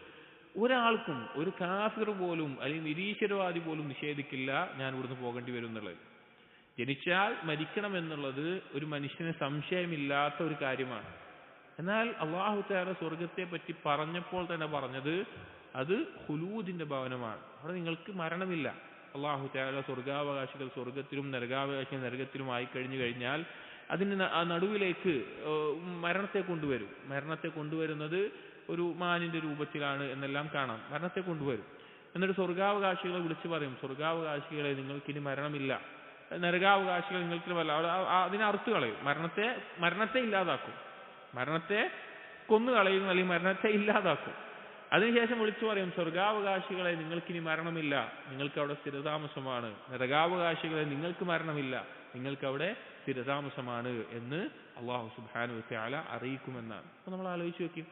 ഒരാൾക്കും, ഒരു കാഫിർ പോലും അല്ലെങ്കിൽ നിരീശ്വരവാദി പോലും നിഷേധിക്കില്ല ഞാൻ ഇവിടുന്ന് പോകേണ്ടി വരും എന്നുള്ളത്. ജനിച്ചാൽ മരിക്കണം എന്നുള്ളത് ഒരു മനുഷ്യന് സംശയമില്ലാത്ത ഒരു കാര്യമാണ്. എന്നാൽ അല്ലാഹു തആല സ്വർഗത്തെ പറ്റി പറഞ്ഞപ്പോൾ തന്നെ പറഞ്ഞത് അത് ഖുലൂദിന്റെ ഭവനമാണ്, അവിടെ നിങ്ങൾക്ക് മരണമില്ല. അല്ലാഹു തആല സ്വർഗാവകാശികൾ സ്വർഗത്തിലും നരകാവകാശികൾ നരകത്തിലും ആയി കഴിഞ്ഞാൽ അതിന് നടുവിലേക്ക് മരണത്തെ കൊണ്ടുവരുന്നത് ഒരു മാനിന്റെ രൂപത്തിലാണ് എന്നെല്ലാം കാണാം. മരണത്തെ കൊണ്ടുവരും. എന്നിട്ട് സ്വർഗാവകാശികളെ വിളിച്ചു പറയും, സ്വർഗാവകാശികളെ നിങ്ങൾക്കിനി മരണമില്ല, നരകാവകാശികൾ നിങ്ങൾക്ക് അതിനെ അറുത്തു കളയും, മരണത്തെ ഇല്ലാതാക്കും, മരണത്തെ കൊന്നു കളയും, അല്ലെങ്കിൽ മരണത്തെ ഇല്ലാതാക്കും. അതിനുശേഷം വിളിച്ചു പറയും, സ്വർഗാവകാശികളെ നിങ്ങൾക്കിനി മരണമില്ല, നിങ്ങൾക്ക് അവിടെ സ്ഥിരതാമസമാണ്, നരകാവകാശികളെ നിങ്ങൾക്ക് മരണമില്ല, നിങ്ങൾക്ക് അവിടെ സ്ഥിരതാമസമാണ് എന്ന് അല്ലാഹു സുബ്ഹാനഹു വ തആല അറിയിക്കുമെന്നാണ്. അപ്പൊ നമ്മൾ ആലോചിച്ച് നോക്കി,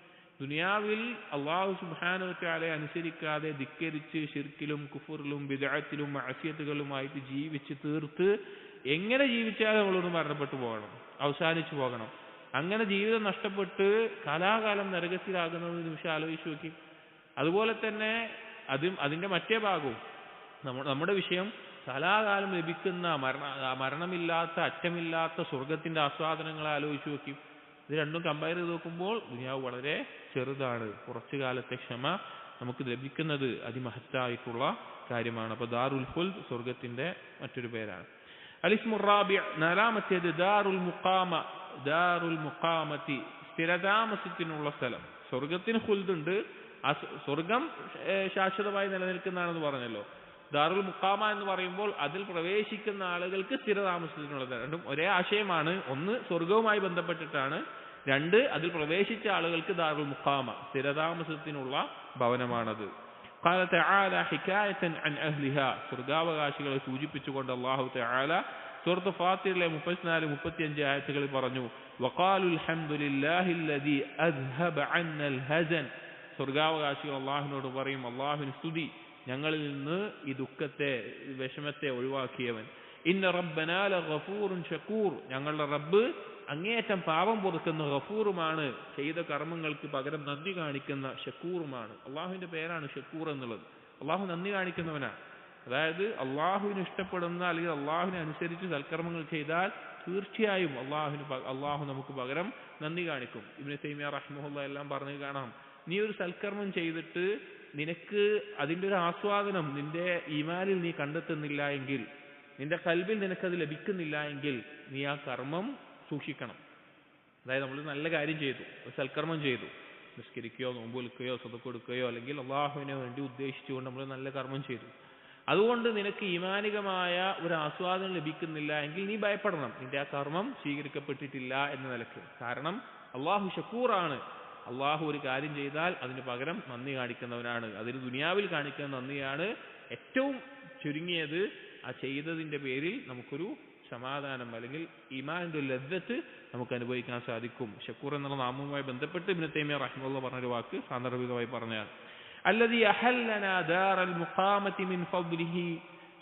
ദുനിയാവിൽ അല്ലാഹു സുബ്ഹാനഹു വ തആലയെ അനുസരിക്കാതെ ധിക്കരിച്ച് ശിർക്കിലും കുഫറിലും ബിദ്അത്തിലും മഅസിയത്തുകളുമായിട്ട് ജീവിച്ച് തീർത്ത് എങ്ങനെ ജീവിച്ചാലും നമ്മളോട് മരണപ്പെട്ടു പോകണം, അവസാനിച്ചു പോകണം. അങ്ങനെ ജീവിതം നഷ്ടപ്പെട്ട് കാലാകാലം നരകത്തിലാകുന്നത് നിമിഷം ആലോചിച്ച് നോക്കി. അതുപോലെ തന്നെ അതിന്റെ മറ്റേ ഭാഗവും നമ്മുടെ വിഷയം കാലാകാലം ലഭിക്കുന്ന മരണമില്ലാത്ത, അറ്റമില്ലാത്ത സ്വർഗത്തിന്റെ ആസ്വാദനങ്ങളെ ആലോചിച്ച് നോക്കി. ഇത് രണ്ടും കമ്പയർ ചെയ്ത് നോക്കുമ്പോൾ ദുനിയാവ് വളരെ ചെറുതാണ്. കുറച്ചു കാലത്തെ ക്ഷമ നമുക്ക് ലഭിക്കുന്നത് അതിമഹത്തായിട്ടുള്ള കാര്യമാണ്. അപ്പൊ ദാറുൽ ഖുൽദ് സ്വർഗത്തിന്റെ മറ്റൊരു പേരാണ്. അലിസ്മുർ റാബിഅ, നാലാമത്തേത് ദാറുൽ മുഖാമത്തി, സ്ഥിരതാമസത്തിനുള്ള സ്ഥലം. സ്വർഗത്തിന് ഖുൽദ് ഉണ്ട്, ആ സ്വർഗം ശാശ്വതമായി നിലനിൽക്കുന്നതാണെന്ന് പറഞ്ഞല്ലോ. ദാറുൽ മുഖാമ എന്ന് പറയുമ്പോൾ അതിൽ പ്രവേശിക്കുന്ന ആളുകൾക്ക് സ്ഥിരതാമസത്തിനുള്ളത്. രണ്ടും ഒരേ ആശയമാണ്. ഒന്ന് സ്വർഗവുമായി ബന്ധപ്പെട്ടിട്ടാണ്, രണ്ട് അതിൽ പ്രവേശിച്ച ആളുകൾക്ക് ദാറുൽ മുഖാമ, സ്ഥിരതാമസത്തിനുള്ള ഭവനമാണത്. ഖാല തആല ഹികായതൻ അൻ അഹ്ലിഹാ, സ്വർഗാവകാശികളെ സൂചിപ്പിച്ചുകൊണ്ട് അല്ലാഹു തആല സൂറത്ത് ഫാത്തിറിലെ 34-35 ആയത്തുകളിൽ പറഞ്ഞു, വഖാലുൽ ഹംദുലില്ലാഹില്ലദീ അദ്ഹബ അന്നൽ ഹസൻ, സ്വർഗാവകാശികൾ അല്ലാഹുവിനോട് പറയും, അല്ലാഹുവിന് സ്തുതി, ഞങ്ങളിൽ നിന്ന് ഈ ദുഃഖത്തെ, വിഷമത്തെ ഒഴിവാക്കിയവൻ. ഇന്ന റബ്ബനാ ലഗഫൂറുൻ ഷകൂർ, ഞങ്ങളുടെ റബ്ബ് അങ്ങേയറ്റം പാപം പൊറുക്കുന്ന ഗഫൂറുമാണ്, ചെയ്ത കർമ്മങ്ങൾക്ക് പകരം നന്ദി കാണിക്കുന്ന ഷക്കൂറുമാണ്. അള്ളാഹുവിന്റെ പേരാണ് ഷക്കൂർ എന്നുള്ളത്. അള്ളാഹു നന്ദി കാണിക്കുന്നവനാണ്. അതായത് അള്ളാഹുവിന് ഇഷ്ടപ്പെടുന്ന അല്ലെങ്കിൽ അള്ളാഹുവിനെ അനുസരിച്ച് സൽക്കർമ്മങ്ങൾ ചെയ്താൽ തീർച്ചയായും അള്ളാഹു നമുക്ക് പകരം നന്ദി കാണിക്കും. ഇബ്നു തൈമിയ്യ റഹിമഹുല്ലാഹ് എല്ലാം പറഞ്ഞു കാണാം, നീ ഒരു സൽക്കർമ്മം ചെയ്തിട്ട് നിനക്ക് അതിൻ്റെ ഒരു ആസ്വാദനം നിന്റെ ഈമാനിൽ നീ കണ്ടെത്തുന്നില്ല എങ്കിൽ, നിന്റെ ഖൽബിൽ നിനക്കത് ലഭിക്കുന്നില്ല എങ്കിൽ നീ ആ കർമ്മം സൂക്ഷിക്കണം. അതായത് നമ്മൾ നല്ല കാര്യം ചെയ്തു, ഒരു സൽക്കർമ്മം ചെയ്തു, നിസ്കരിക്കുകയോ നോമ്പ് വിൽക്കുകയോ സദഖ കൊടുക്കുകയോ അല്ലെങ്കിൽ അള്ളാഹുവിനെ വേണ്ടി ഉദ്ദേശിച്ചുകൊണ്ട് നമ്മൾ നല്ല കർമ്മം ചെയ്തു, അതുകൊണ്ട് നിനക്ക് ഈമാനികമായ ഒരു ആസ്വാദനം ലഭിക്കുന്നില്ല എങ്കിൽ നീ ഭയപ്പെടണം, നിന്റെ ആ കർമ്മം സ്വീകരിക്കപ്പെട്ടിട്ടില്ല എന്ന നിലയ്ക്ക്. കാരണം അള്ളാഹു ഷക്കൂറാണ്. അള്ളാഹു ഒരു കാര്യം ചെയ്താൽ അതിന് പകരം നന്ദി കാണിക്കുന്നവനാണ്. അതിന് ദുനിയാവിൽ കാണിക്കുന്ന നന്ദിയാണ് ഏറ്റവും ചുരുങ്ങിയത് ആ ചെയ്തതിന്റെ പേരിൽ നമുക്കൊരു സമാധാനം അല്ലെങ്കിൽ ഈമാനിന്റെ ഒരു ലദ്ദത്ത് നമുക്ക് അനുഭവിക്കാൻ സാധിക്കും. ഷക്കൂർ എന്നുള്ള നാമവുമായി ബന്ധപ്പെട്ട് ഇബ്നു തൈമിയ്യ റഹിമഹുല്ലാഹ് പറഞ്ഞൊരു വാക്ക് സാന്ദർഭികമായി പറഞ്ഞാൽ, അല്ലദീ അഹല്ലനാ ദാറൽ മുഖാമത്തി മിൻ ഫദ്ലിഹി,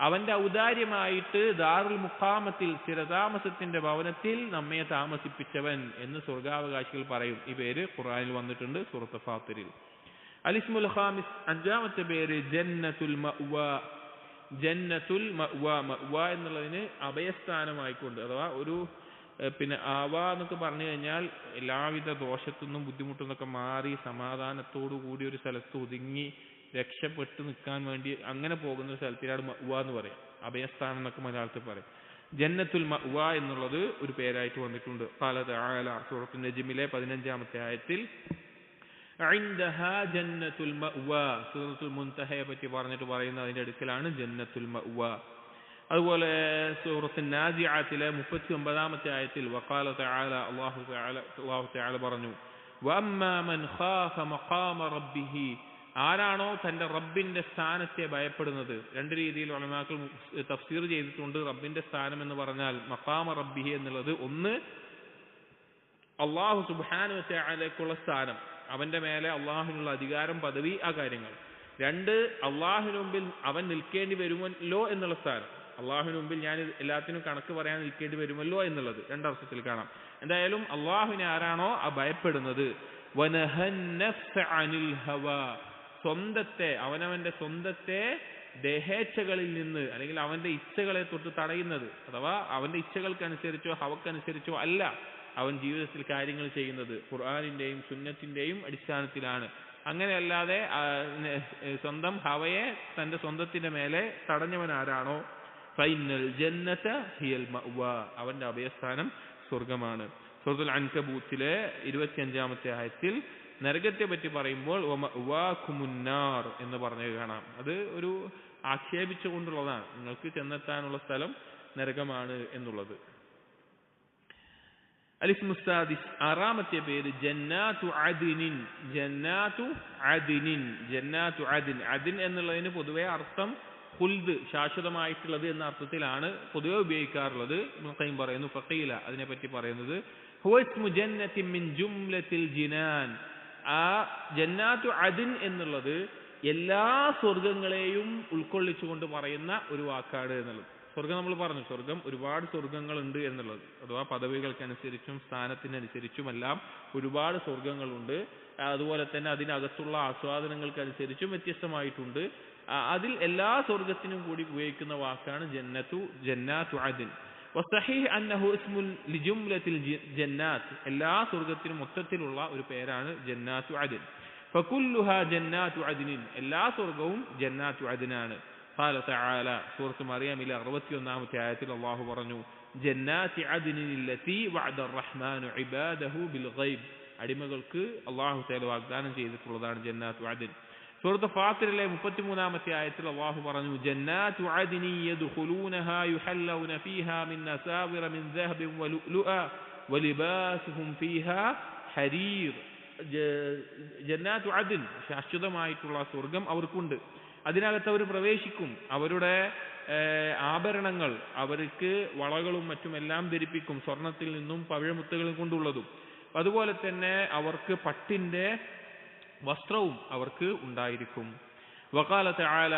അവന്റെ ഔദാര്യമായിട്ട് ദാറുൽ മുഖാമത്തിൽ സ്ഥിരതാമസത്തിന്റെ ഭവനത്തിൽ നമ്മെ താമസിപ്പിച്ചവൻ എന്ന് സ്വർഗാവകാശികൾ പറയും. ഈ പേര് ഖുർആനിൽ വന്നിട്ടുണ്ട് സൂറത്ത് ഫാത്തിറിൽ. അലിസ്മുൽ ഖാമിസ്, അഞ്ചാമത്തെ പേര് ജന്നത്തുൽ മഅ്വാ. ജന്നത്തുൽ മഅ്വാ, മഅ്വാ എന്നുള്ളതിന് അഭയസ്ഥാനമായിക്കൊണ്ട്, അഥവാ ഒരു ആവാ എന്നൊക്കെ പറഞ്ഞു കഴിഞ്ഞാൽ എല്ലാവിധ ദോഷത്തുനിന്നും ബുദ്ധിമുട്ടുന്നൊക്കെ മാറി സമാധാനത്തോടു കൂടി ഒരു സ്ഥലത്ത് ഒതുങ്ങി രക്ഷപ്പെട്ട് നിൽക്കാൻ വേണ്ടി അങ്ങനെ പോകുന്ന ഒരു സ്ഥലത്തിനാണ് മഅ്വാ എന്ന് പറയും. അഭയസ്ഥാനം എന്നൊക്കെ മലയാളത്തിൽ പറയും. ജന്നത്തുൽ മഅ്വാ എന്നുള്ളത് ഒരു പേരായിട്ട് വന്നിട്ടുണ്ട്. ഖാല തആല, സൂറത്തുൻ നജ്മിലെ 15-ാമത്തെ ആയത്തിൽ ഇൻദഹാ ജന്നത്തുൽ മഅ്വാ, സൂറത്തുൽ മുൻതഹയെ പറ്റി പറഞ്ഞിട്ട് പറയുന്ന അതിന്റെ അടുക്കലാണ് ജന്നത്തുൽ മഅ്വാ. അതുപോലെ സൂറത്തുൻ നാസിഅത്തിലെ 39-ാമത്തെ ആയത്തിൽ വഖാല തആല, അല്ലാഹു തആല പറഞ്ഞു, വഅമ്മാ മൻ ഖാഫ മഖാമ റബ്ബിഹി, ആരാണോ തന്റെ റബ്ബിന്റെ സ്ഥാനത്തെ ഭയപ്പെടുന്നത്. രണ്ട് രീതിയിൽ ഉലമാക്കൾ തഫ്സീർ ചെയ്തിട്ടുണ്ട്. റബ്ബിന്റെ സ്ഥാനം എന്ന് പറഞ്ഞാൽ മഖാമ റബ്ബിഹി എന്നുള്ളത് ഒന്ന് അല്ലാഹു സുബ്ഹാനഹു വ തആലയ്ക്കുള്ള സ്ഥാനം, അവന്റെ മേലെ അള്ളാഹുവിനുള്ള അധികാരം, പദവി, ആ കാര്യങ്ങൾ. രണ്ട്, അള്ളാഹുവിന് മുമ്പിൽ അവൻ നിൽക്കേണ്ടി വരുമല്ലോ എന്നുള്ള സ്ഥാനം. അള്ളാഹുവിന് മുമ്പിൽ ഞാൻ എല്ലാത്തിനും കണക്ക് പറയാൻ നിൽക്കേണ്ടി വരുമല്ലോ എന്നുള്ളത് രണ്ടർത്ഥത്തിൽ കാണാം. എന്തായാലും അള്ളാഹുവിനെ ആരാണോ ഭയപ്പെടുന്നത്, വനഹൻ നഫ്സ അനിൽ ഹവാ, സ്വന്തത്തെ, അവനവന്റെ സ്വന്തത്തെ ദേഹേച്ഛകളിൽ നിന്ന് അല്ലെങ്കിൽ അവന്റെ ഇച്ഛകളെ തൊട്ട് തടയുന്നത്, അഥവാ അവന്റെ ഇച്ഛകൾക്കനുസരിച്ചോ ഹവക്കനുസരിച്ചോ അല്ല അവൻ ജീവിതത്തിൽ കാര്യങ്ങൾ ചെയ്യുന്നത്, ഖുർആനിന്റെയും സുന്നത്തിന്റെയും അടിസ്ഥാനത്തിലാണ്. അങ്ങനെയല്ലാതെ സ്വന്തം ഹവയെ തന്റെ സ്വന്തത്തിന്റെ മേലെ തടഞ്ഞവൻ ആരാണോ, ഫൈനൽ ജന്നത ഹിയൽ മഅ്വാ, അവന്റെ അഭയസ്ഥാനം സ്വർഗമാണ്. സൂറത്തുൽ അൻകബൂത്തിലെ 25-ാമത്തെ ആയത്തിൽ നരകത്തെ പറ്റി പറയുമ്പോൾ വമഅ്വാകുമുന്നാർ എന്ന് പറഞ്ഞത് കാണാം. അത് ഒരു ആക്ഷേപിച്ചുകൊണ്ടുള്ളതാണ്, നിങ്ങൾക്ക് ചെന്നെത്താനുള്ള സ്ഥലം നരകമാണ് എന്നുള്ളത്. അലിസ്മുസ്സാദിസ്, ആറാമത്തെ പേര് ജന്നാത്തു അദ്നിൻ. ജന്നാത്തു അദ്നിൻ, ജന്നാത്തു അദ്ൻ. അദ്ൻ എന്നുള്ളതിന് പൊതുവെ അർത്ഥം ഖുൽദ്, ശാശ്വതമായിട്ടുള്ളത് എന്ന അർത്ഥത്തിലാണ് പൊതുവെ ഉപയോഗിക്കാറുള്ളത്. ഇബ്നു ഖയ്യിം പറയുന്നു, ഫഖീല അതിനെപ്പറ്റി പറയുന്നത് ഹുവ ഇസ്മു ജന്നത്തിൻ മിൻ ജുംലത്തിൽ ജിനാൻ. ആ ജന്നാത്തു അദ്ൻ എന്നുള്ളത് എല്ലാ സ്വർഗങ്ങളെയും ഉൾക്കൊള്ളിച്ചുകൊണ്ട് പറയുന്ന ഒരു വാക്കാണ് എന്നുള്ളത്. സ്വർഗം നമ്മൾ പറഞ്ഞു, സ്വർഗം ഒരുപാട് സ്വർഗങ്ങളുണ്ട് എന്നുള്ളത്, അഥവാ പദവികൾക്കനുസരിച്ചും സ്ഥാനത്തിനനുസരിച്ചുമെല്ലാം ഒരുപാട് സ്വർഗങ്ങളുണ്ട്. അതുപോലെ തന്നെ അതിനകത്തുള്ള ആസ്വാദനങ്ങൾക്കനുസരിച്ചും വ്യത്യസ്തമായിട്ടുണ്ട്. അതിൽ എല്ലാ സ്വർഗത്തിനും കൂടി ഉപയോഗിക്കുന്ന വാക്കാണ് ജന്നാത്തു അദ്ൻ. വസ്സഹീഹ് അന്നഹു ഇസ്മുൻ ലിജുംലത്തിൽ ജന്നാത്ത്, എല്ലാ സ്വർഗത്തിനും മൊത്തത്തിലുള്ള ഒരു പേരാണ് ജന്നാത്തു അദ്ൻ. ഫകുല്ലുഹാ ജന്നാത്തു അദ്നിൻ, എല്ലാ സ്വർഗവും ജന്നാത്തു അദ്നാണ്. ഖാല തആല, സൂറത്ത് മറിയമിലെ 61-ാമത്തെ ആയത്തിൽ അല്ലാഹു പറഞ്ഞു, ജന്നാത്തി അദ്നിൻ അല്ലതി വഅദ അർറഹ്മാനു ഇബാദഹു ബിൽ ഗൈബ്, അടിമകൾക്ക് അല്ലാഹു തആല വാഗ്ദാനം ചെയ്തിട്ടുള്ളതാണ് ജന്നാത്തു അദ്ൻ. സൂറത്ത് ഫാത്തിറിലെ 33-ാമത്തെ ആയത്തിൽ അല്ലാഹു പറഞ്ഞു, ജന്നാത്തു അദ്നി യദ്ഖുലൂനഹാ യുഹല്ലൗന ഫീഹാ മിൻ അസാവിറ മിൻ ദഹബിൻ വലുഅ്ലുഅ വലിബാസുഹും ഫീഹാ ഹരീർ. ജന്നാത്തു അദ്ൻ, ശാശ്വതമായിട്ടുള്ള സ്വർഗം അവർക്കുണ്ട്. അതിനകത്ത് അവർ പ്രവേശിക്കും. അവരുടെ ആഭരണങ്ങൾ, അവർക്ക് വളകളും മറ്റുമെല്ലാം ധരിപ്പിക്കും, സ്വർണത്തിൽ നിന്നും പവിഴമുത്തുകൾ കൊണ്ടുള്ളതും. അതുപോലെ തന്നെ അവർക്ക് പട്ടിന്റെ വസ്ത്രവും അവർക്ക് ഉണ്ടായിരിക്കും. വഖാല തആല,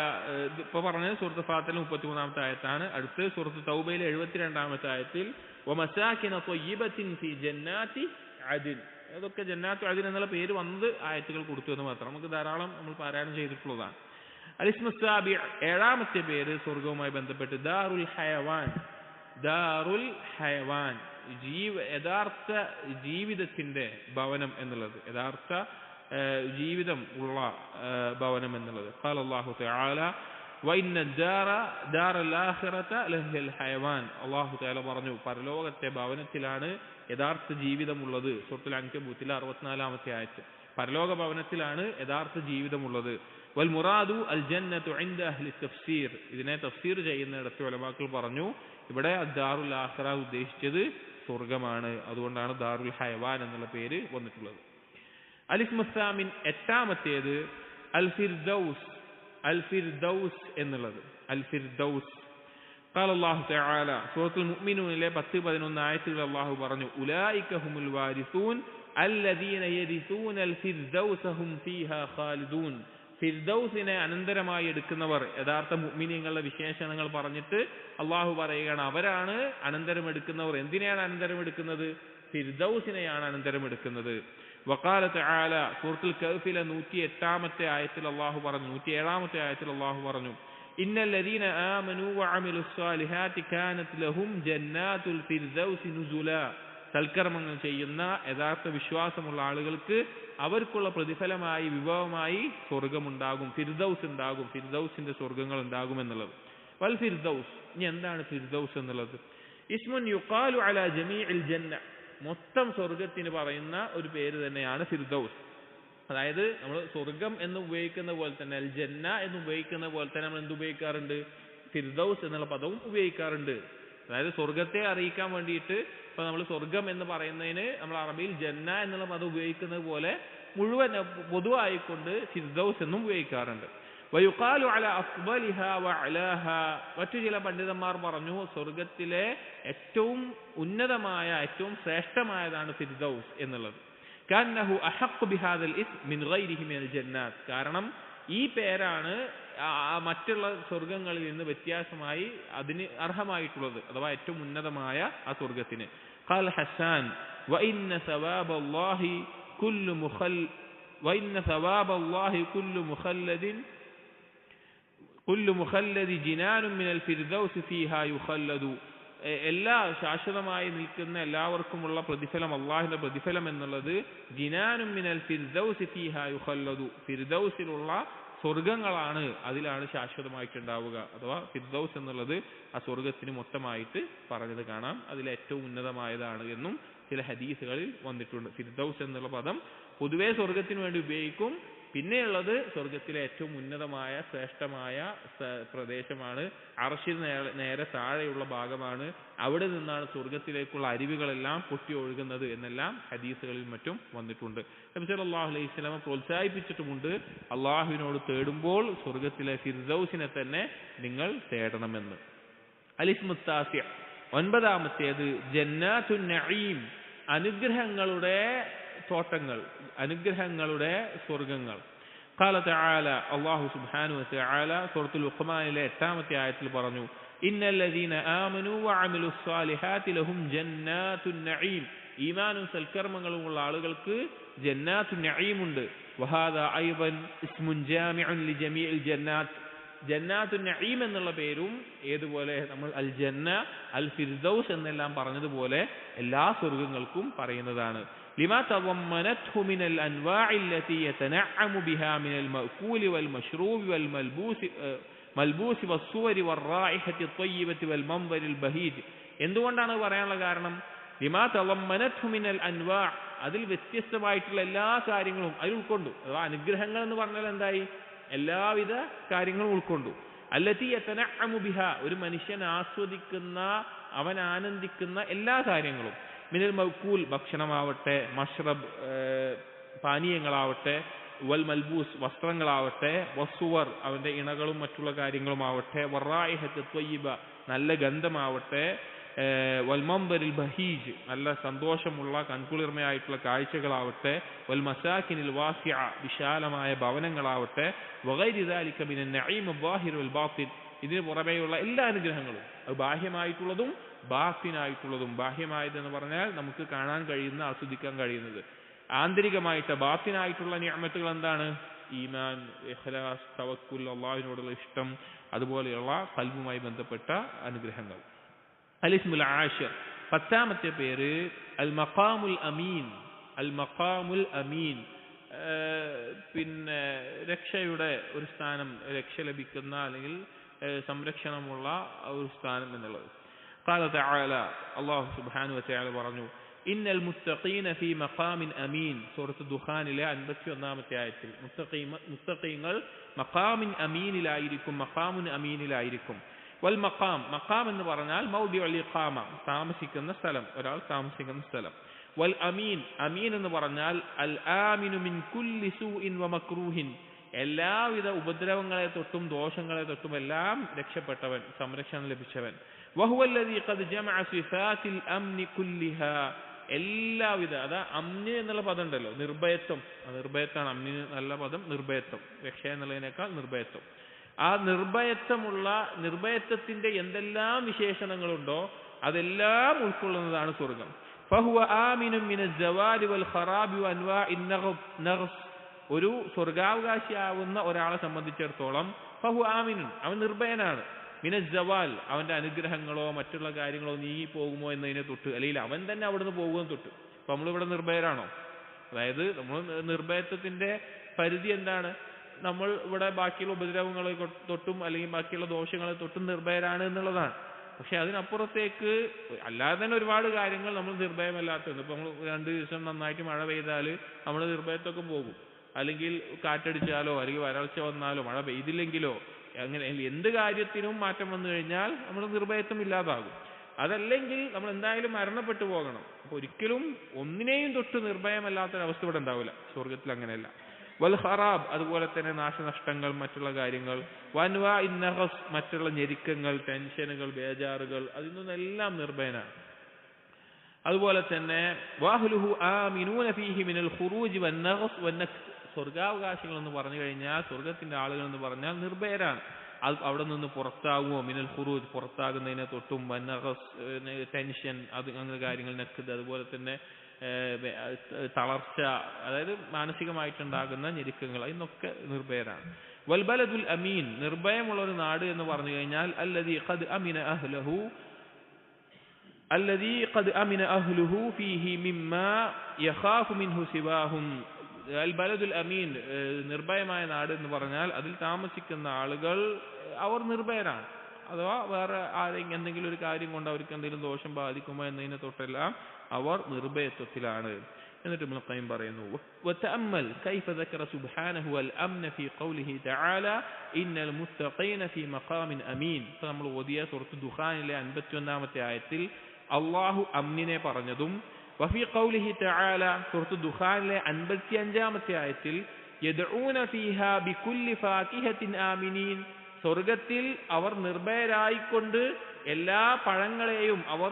ഇപ്പൊ പറഞ്ഞത് സൂറത്ത് ഫാത്തിറിലെ 33-ാമത്തെ ആയത്താണ്. അടുത്ത് സൂറത്ത് തൗബയിലെ 72-ാമത്തെ ആയത്തിൽ വമസാകിന ത്വയ്യിബത്തിൻ ഫീ ജന്നാത്തി അദ്ൻ. അതൊക്കെ ജന്നാത്തു അദ്ൻ എന്നുള്ള പേര് വന്നത് ആയത്തുകൾ കൊടുത്തു എന്ന് മാത്രം, നമുക്ക് ധാരാളം നമ്മൾ പാരായണം ചെയ്തിട്ടുള്ളതാണ്. അലിസ്മുസ്സാബി, ഏഴാമത്തെ പേര് സ്വർഗവുമായി ബന്ധപ്പെട്ട് ദാറുൽ ഹയവാൻ. ദാറുൽ ഹയവാൻ, യഥാർത്ഥ ജീവിതത്തിന്റെ ഭവനം എന്നുള്ളത്, യഥാർത്ഥ ജീവിതം ഉള്ള ഭവനം എന്നുള്ളത്. ഖാല അല്ലാഹു തആല വഇന്ന ദാറൽ ആഖിറത ലഹിൽ ഹയവാൻ. അല്ലാഹു തആല പറഞ്ഞു, പരലോകത്തെ ഭവനത്തിലാണ് യഥാർത്ഥ ജീവിതമുള്ളത്. സൂറത്തുൽ അൻകബൂത്തിലെ 64-ാമത്തെ ആയത്ത്, പരലോക ഭവനത്തിലാണ് യഥാർത്ഥ ജീവിതമുള്ളത്. വൽ മുറാദു അൽ ജന്നത്തു ഇൻദ അഹ്ലി തഫ്സീർ. ഇതിനെ തഫ്സീർ ചെയ്യുന്നിടത്ത് ഉലമാക്കൾ പറഞ്ഞു, ഇവിടെ ദാറുൽ ആഖിറ ഉദ്ദേശിച്ചത് സ്വർഗമാണ്, അതുകൊണ്ടാണ് ദാറുൽ ഹയവാൻ എന്നുള്ള പേര് വന്നിട്ടുള്ളത്. അലിസ്മുസ്സാമിൻ, എട്ടാമത്തേത് അൽ ഫിർദൗസ്. അൽ ഫിർദൗസ് എന്നുള്ളത്, അൽ ഫിർദൗസ് قال الله تعالى സൂറത്തുൽ മുഅ്മിനൂനിലെ 10-11 ആയത്തുകൾ അല്ലാഹു പറഞ്ഞു ഉലൈക ഹുമുൽ വാരിസൂൻ الذين يرثون الفردوس هم فيها خالدون. ഫിർദൗസിനെ അനന്തരമായി എടുക്കുന്നവർ, യഥാർത്ഥ മുഅ്മിനീങ്ങളുടെ വിശേഷണങ്ങൾ പറഞ്ഞിട്ട് അള്ളാഹു പറയുകയാണ് അവരാണ് അനന്തരം എടുക്കുന്നവർ. എന്തിനെയാണ് അനന്തരം എടുക്കുന്നത്? ഫിർദൗസിനെയാണ് അനന്തരം എടുക്കുന്നത്. വഖാല തആല സൂറത്തുൽ കഹ്ഫിലെ 108-ാമത്തെ ആയത്തിൽ അള്ളാഹു പറഞ്ഞു, 107-ാമത്തെ ആയത്തിൽ അള്ളാഹു പറഞ്ഞു ഇന്നല്ലദീന ആമനൂ വഅമിലുസ് സാലിഹാത്തി കാനത് ലഹും ജന്നാത്തുൽ ഫിർദൗസി നുസുലാ. സൽക്കർമ്മങ്ങൾ ചെയ്യുന്ന യഥാർത്ഥ വിശ്വാസമുള്ള ആളുകൾക്ക് അവർക്കുള്ള പ്രതിഫലമായി വിഭവമായി സ്വർഗമുണ്ടാകും, ഫിർദൗസ് ഉണ്ടാകും, ഫിർദൗസിന്റെ സ്വർഗങ്ങൾ ഉണ്ടാകും എന്നുള്ളത്. വൽ ഫിർദൗസ്, ഇനി എന്താണ് ഫിർദൗസ് എന്നുള്ളത്? ഇസ്മുൻ യുഖാലു അലാ ജമീഇൽ ജന്ന, മൊത്തം സ്വർഗത്തിന് പറയുന്ന ഒരു പേര് തന്നെയാണ് ഫിർദൗസ്. അതായത് നമ്മൾ സ്വർഗം എന്ന് ഉപയോഗിക്കുന്ന പോലെ തന്നെ അൽ ജന്ന എന്ന് ഉപയോഗിക്കുന്ന പോലെ തന്നെ നമ്മൾ എന്ത് ഉപയോഗിക്കാറുണ്ട്? ഫിർദൗസ് എന്നുള്ള പദവും ഉപയോഗിക്കാറുണ്ട്. അതായത് സ്വർഗത്തെ അറിയിക്കാൻ വേണ്ടിയിട്ട് ഇപ്പൊ നമ്മൾ സ്വർഗം എന്ന് പറയുന്നതിന് നമ്മൾ അറബിയിൽ ജന്ന എന്നുള്ള പദം ഉപയോഗിക്കുന്നത് പോലെ മുഴുവൻ പൊതുവായിക്കൊണ്ട് ഫിർദൗസ് എന്നും ഉപയോഗിക്കാറുണ്ട്. വയുഖാലു അലാ അഫ്ദലിഹാ വഅലാഹാ, മറ്റു ചില പണ്ഡിതന്മാർ പറഞ്ഞു സ്വർഗത്തിലെ ഏറ്റവും ഉന്നതമായ ഏറ്റവും ശ്രേഷ്ഠമായതാണ് ഫിർദൗസ് എന്നുള്ളത്. കാന്നഹു അഹഖ് ബിഹാദൽ ഇസ്ം മിൻ ഗൈരിഹി മിനൽ ജന്നാത്ത്, കാരണം ഈ പേരാണ് മറ്റുള്ള സ്വർഗങ്ങളിൽ നിന്ന് വ്യത്യാസമായി അതിന് അർഹമായിട്ടുള്ളത്, അഥവാ ഏറ്റവും ഉന്നതമായ ആ സ്വർഗത്തിന്. ഖാൽ ഹസ്സാൻ വഇന്ന സവാബല്ലാഹി കുല്ലു മുഖല്ലദി ജിനാനും മിനൽ ഫിർദൗസ് ഫീഹാ യുഖല്ലദു. എല്ലാ ശാശ്വതമായി നിൽക്കുന്ന എല്ലാവർക്കുമുള്ള പ്രതിഫലം, അള്ളാഹുവിന്റെ പ്രതിഫലം എന്നുള്ളത് ജിനാനും മിനൽ ഫിർദൗസ് ഫീഹാ യുഖല്ലദു, ഫിർദൗസിലുള്ള സ്വർഗങ്ങളാണ്, അതിലാണ് ശാശ്വതമായിട്ടുണ്ടാവുക. അഥവാ ഫിർദൗസ് എന്നുള്ളത് ആ സ്വർഗത്തിന് മൊത്തമായിട്ട് പറഞ്ഞത് കാണാം. അതിൽ ഏറ്റവും ഉന്നതമായതാണ് എന്നും ചില ഹദീസുകളിൽ വന്നിട്ടുണ്ട്. ഫിർദൗസ് എന്നുള്ള പദം പൊതുവെ സ്വർഗത്തിന് വേണ്ടി ഉപയോഗിക്കും. പിന്നെയുള്ളത് സ്വർഗത്തിലെ ഏറ്റവും ഉന്നതമായ ശ്രേഷ്ഠമായ പ്രദേശമാണ്, അർശിന് നേരെ താഴെയുള്ള ഭാഗമാണ്, അവിടെ നിന്നാണ് സ്വർഗത്തിലേക്കുള്ള അരുവികളെല്ലാം പൊട്ടി ഒഴുകുന്നത് എന്നെല്ലാം ഹദീസുകളിൽ മറ്റും വന്നിട്ടുണ്ട്. നബി സല്ലല്ലാഹു അലൈഹി വസല്ലം പ്രോത്സാഹിപ്പിച്ചിട്ടുമുണ്ട്, അള്ളാഹുവിനോട് തേടുമ്പോൾ സ്വർഗത്തിലെ ഫിർദൗസിനെ തന്നെ നിങ്ങൾ തേടണമെന്ന്. അലിസ്മുത്താസിഅ, 9-ാമത്തേത് ജന്നാത്തുൻ നഈം, അനുഗ്രഹങ്ങളുടെ തോട്ടങ്ങൾ, അനുഗ്രഹങ്ങളുടെ സ്വർഗങ്ങൾ. ഖാല തആല, അല്ലാഹു സുബ്ഹാനഹു വ തആല സൂറത്തുൽ ലുഖ്മാനിലെ 8-ാമത്തെ ആയത്തിൽ പറഞ്ഞു ഇന്നല്ലദീന ആമനൂ വഅമിലുസ് സാലിഹാത്തി ലഹും ജന്നാത്തുൻ നഈം, ഈമാനും സൽക്കർമ്മങ്ങളും ഉള്ള ആളുകൾക്ക് ജന്നാത്തുൻ നഈം ഉണ്ട്. വഹാദാ അയ്ദൻ ഇസ്മുൻ ജാമിഉൻ ലിജമീഇൽ ജന്നാത്ത്, ജന്നാത്തുൻ നഈം എന്നുള്ള പേരും ഏതുപോലെ നമ്മൾ അൽ ജന്ന അൽ ഫിർദൗസ് എന്നെല്ലാം പറഞ്ഞതുപോലെ എല്ലാ സ്വർഗങ്ങൾക്കും പറയുന്നതാണ്. لما تضمنته من الأنواع التي يتنعم بها من المأكول والمشروب والملبوس والصور والرائحة الطيبة والمنظر البهيج. എന്തുകൊണ്ടാണ് പറയാനുള്ള കാരണം? لما تضمنته من الأنواع, അതിൽ വ്യത്യസ്തമായിട്ടുള്ള എല്ലാ കാര്യങ്ങളും അതിൽ ഉൾക്കൊണ്ടു. അഥവാ അനുഗ്രഹങ്ങൾ എന്ന് പറഞ്ഞാൽ എന്തായി? എല്ലാവിധ കാര്യങ്ങളും ഉൾക്കൊണ്ടു. അല്ലത്തി യതനഅമു ബിഹാ, ഒരു മനുഷ്യൻ ആസ്വദിക്കുന്ന, അവൻ ആനന്ദിക്കുന്ന എല്ലാ കാര്യങ്ങളും. മിനൽ മൗകൂൽ, ഭക്ഷണമാവട്ടെ, മഷ്റബ് പാനീയങ്ങളാവട്ടെ, വൽ മൽബൂസ് വസ്ത്രങ്ങളാവട്ടെ, വസുവർ അവന്റെ ഇണകളും മറ്റുള്ള കാര്യങ്ങളുമാവട്ടെ, വറായിഹത്ത് ത്വയ്യിബ നല്ല ഗന്ധമാവട്ടെ, വൽ മംബരിൽ ബഹീജ് നല്ല സന്തോഷമുള്ള കൺകുളിർമയായിട്ടുള്ള കാഴ്ചകളാവട്ടെ, വൽ മസാകിനിൽ വാസിഅ വിശാലമായ ഭവനങ്ങളാവട്ടെ, വഗൈരി ദാലിക മിനൻ നഈം അൽ-ളാഹിർ വൽ ബാത്തിൻ, ഇതിന് പുറമേയുള്ള എല്ലാ അനുഗ്രഹങ്ങളും, അത് ബാഹ്യമായിട്ടുള്ളതും ബാത്തിനായിട്ടുള്ളതും. ബാഹ്യമായതെന്ന് പറഞ്ഞാൽ നമുക്ക് കാണാൻ കഴിയുന്ന, ആസ്വദിക്കാൻ കഴിയുന്നത്. ആന്തരികമായിട്ട് ബാത്തിനായിട്ടുള്ള നിഅമത്തുകൾ എന്താണ്? ഈമാൻ, ഇഖ്ലാസ്, തവക്കുൽ, അള്ളാഹുവിനോടുള്ള ഇഷ്ടം, അതുപോലെയുള്ള ഖൽബുമായി ബന്ധപ്പെട്ട അനുഗ്രഹങ്ങൾ. അലിസ്മുൽ ആഷിർ, 10-ാമത്തെ പേര് അൽ മഖാമുൽ അമീൻ. അൽ മഖാമുൽ അമീൻ, പിന്നെ രക്ഷയുടെ ഒരു സ്ഥാനം, രക്ഷ ലഭിക്കുന്ന അല്ലെങ്കിൽ സംരക്ഷണമുള്ള ഒരു സ്ഥാനം എന്നുള്ളത്. ഖാല തആല, അല്ലാഹു സുബ്ഹാനഹു വ തആല പറഞ്ഞു ഇന്നൽ മുത്തഖീന ഫീ മഖാമിൻ അമീൻ. സൂറത്ത് ദുഖാനിലെ 51-ാമത്തെ ആയത്തിൽ മുത്തഖീങ്ങൾ മഖാമിൻ അമീനിലായിരിക്കും, മഖാമുൻ അമീനിലായിരിക്കും. വൽ മഖാം, മഖാം എന്ന് പറഞ്ഞാൽ മൗദിഉൽ ഇഖാമ, താമസിക്കുന്ന സ്ഥലം, ഒരാൾ താമസിക്കുന്ന സ്ഥലം. വൽ അമീൻ, അമീൻ എന്ന് പറഞ്ഞാൽ അൽ ആമിനു മിൻ കുല്ലി സൂഇൻ വ മക്റൂഹിൻ, എല്ലാവിധ ഉപദ്രവങ്ങളെ തൊട്ടും ദോഷങ്ങളെ തൊട്ടും എല്ലാം രക്ഷപ്പെട്ടവൻ, സംരക്ഷണം ലഭിച്ചവൻ. വഹുവല്ലദീ ഖദ് ജമഅ സിഫാത്തിൽ അംനി കുല്ലിഹാ, എല്ലാവിധ, അതാ അമ്ന് എന്നുള്ള പദം ഉണ്ടല്ലോ, നിർഭയത്വം, നിർഭയത്വമാണ് അമ്നിന് നല്ല പദം, നിർഭയത്വം, രക്ഷ എന്നുള്ളതിനേക്കാൾ നിർഭയത്വം. ആ നിർഭയത്വത്തിന്റെ എന്തെല്ലാം വിശേഷണങ്ങളുണ്ടോ അതെല്ലാം ഉൾക്കൊള്ളുന്നതാണ് സ്വർഗം. ഫഹുവ ആമിനുൻ മിനൽ സവാലി വൽ ഖറാബി വഅൻവാഇൻ നഗ്സ്, ഒരു സ്വർഗാവകാശിയാവുന്ന ഒരാളെ സംബന്ധിച്ചിടത്തോളം ഫഹു ആമിനുൻ, അവൻ നിർഭയനാണ്, മിനൽ സവാൽ, അവന്റെ അനുഗ്രഹങ്ങളോ മറ്റുള്ള കാര്യങ്ങളോ നീങ്ങി പോകുമോ എന്നതിനെ തൊട്ട്, അല്ലെങ്കിൽ അവൻ തന്നെ അവിടുന്ന് പോകുമെന്ന് തൊട്ട്. അപ്പൊ നമ്മളിവിടെ നിർഭയരാണോ? അതായത് നമ്മൾ നിർഭയത്വത്തിന്റെ പരിധി എന്താണ്? നമ്മൾ ഇവിടെ ബാക്കിയുള്ള ഉപദ്രവങ്ങളെ തൊട്ടും അല്ലെങ്കിൽ ബാക്കിയുള്ള ദോഷങ്ങളെ തൊട്ടും നിർഭയരാണ് എന്നുള്ളതാണ്. പക്ഷെ അതിനപ്പുറത്തേക്ക് അല്ലാതെ തന്നെ ഒരുപാട് കാര്യങ്ങൾ നമ്മൾ നിർഭയമല്ലാത്തത്. ഇപ്പൊ നമ്മൾ 2 ദിവസം നന്നായിട്ട് മഴ പെയ്താൽ നമ്മൾ നിർഭയത്വമൊക്കെ പോകും, അല്ലെങ്കിൽ കാറ്റടിച്ചാലോ അല്ലെങ്കിൽ വരൾച്ച വന്നാലോ മഴ പെയ്തില്ലെങ്കിലോ അങ്ങനെ എന്ത് കാര്യത്തിനും മാറ്റം വന്നു കഴിഞ്ഞാൽ നമ്മൾ നിർഭയത്വം ഇല്ലാതാകും. അതല്ലെങ്കിൽ നമ്മൾ എന്തായാലും മരണപ്പെട്ടു പോകണം. അപ്പൊ ഒരിക്കലും ഒന്നിനെയും തൊട്ട് നിർഭയമല്ലാത്തൊരവസ്ഥ ഇവിടെ ഉണ്ടാവില്ല. സ്വർഗത്തിൽ അങ്ങനെയല്ല. വൽ ഖറാബ്, അതുപോലെ തന്നെ നാശനഷ്ടങ്ങൾ, മറ്റുള്ള കാര്യങ്ങൾ. വഅൻവാഇൻ നഗ്സ്, മറ്റുള്ള ഞെരുക്കങ്ങൾ, ടെൻഷനുകൾ, ബേജാറുകൾ, അതിൽ നിന്നെല്ലാം നിർഭയനാണ്. അതുപോലെ തന്നെ വഅഹ്ലുഹു ആമിനൂന ഫീഹി മിനൽ ഖുറൂജ് വൻ നഗ്സ് വൻ നക്സ്, സ്വർഗാവകാശികൾ എന്ന് പറഞ്ഞു കഴിഞ്ഞാൽ, സ്വർഗത്തിന്റെ ആളുകൾ എന്ന് പറഞ്ഞാൽ നിർഭയരാണ്. അത് അവിടെ നിന്ന് പുറത്താകുമോ, മിനൽ ഖുറൂജ്, പുറത്താകുന്നതിനെ തൊട്ടും, വൻ നഗ്സ്, ടെൻഷൻ, അത് അങ്ങനെ കാര്യങ്ങൾ, നക്ത്, അതുപോലെ തന്നെ തളർച്ച, അതായത് മാനസികമായിട്ടുണ്ടാകുന്ന ഞെരുക്കങ്ങൾ, അതിനൊക്കെ നിർഭയരാണ്. വൽ ബലദുൽ അമീൻ, നിർഭയമുള്ള ഒരു നാട് എന്ന് പറഞ്ഞു കഴിഞ്ഞാൽ അല്ലദീ ഖദ് അമിന അഹ്ലുഹു ഫീഹി മിമ്മാ യഖാഫു മിൻഹു സിവാഹും. അൽ ബലദുൽ അമീൻ, നിർഭയമായ നാട് എന്ന് പറഞ്ഞാൽ അതിൽ താമസിക്കുന്ന ആളുകൾ അവർ നിർഭയരാണ്. അഥവാ വേറെ ആരെങ്കിലും എന്തെങ്കിലും ഒരു കാര്യം കൊണ്ട് അവർക്ക് എന്തെങ്കിലും ദോഷം ബാധിക്കുമോ എന്നതിനെ തൊട്ടെല്ലാം അവർ നിർഭയത്വത്തിലാണ്. എന്നിട്ട് ഇബ്നുൽ ഖയ്യിം പറയുന്നു, വതഅമ്മൽ കൈഫ ദക്കറ സുബ്ഹാനഹു അൽ അംന ഫീ ഖൗലിഹി തആല ഇന്നൽ മുത്തഖീന ഫീ മഖാമിൻ അമീൻ. ഇപ്പോൾ നമ്മൾ ഓതിയ സൂറത്ത് ദുഖാനിലെ 51-ാമത്തെ ആയത്തിൽ അല്ലാഹു അംനിനെ പറഞ്ഞതും, വഫീ ഖൗലിഹി തആല സൂറത്ത് ദുഖാനിലെ 55-ാമത്തെ ആയത്തിൽ യദ്ഊന ഫീഹാ ബികുല്ലി ഫാകിഹത്തിൻ ആമിനീൻ, സ്വർഗത്തിൽ അവർ നിർഭയരായിക്കൊണ്ട് എല്ലാ പഴങ്ങളെയും അവർ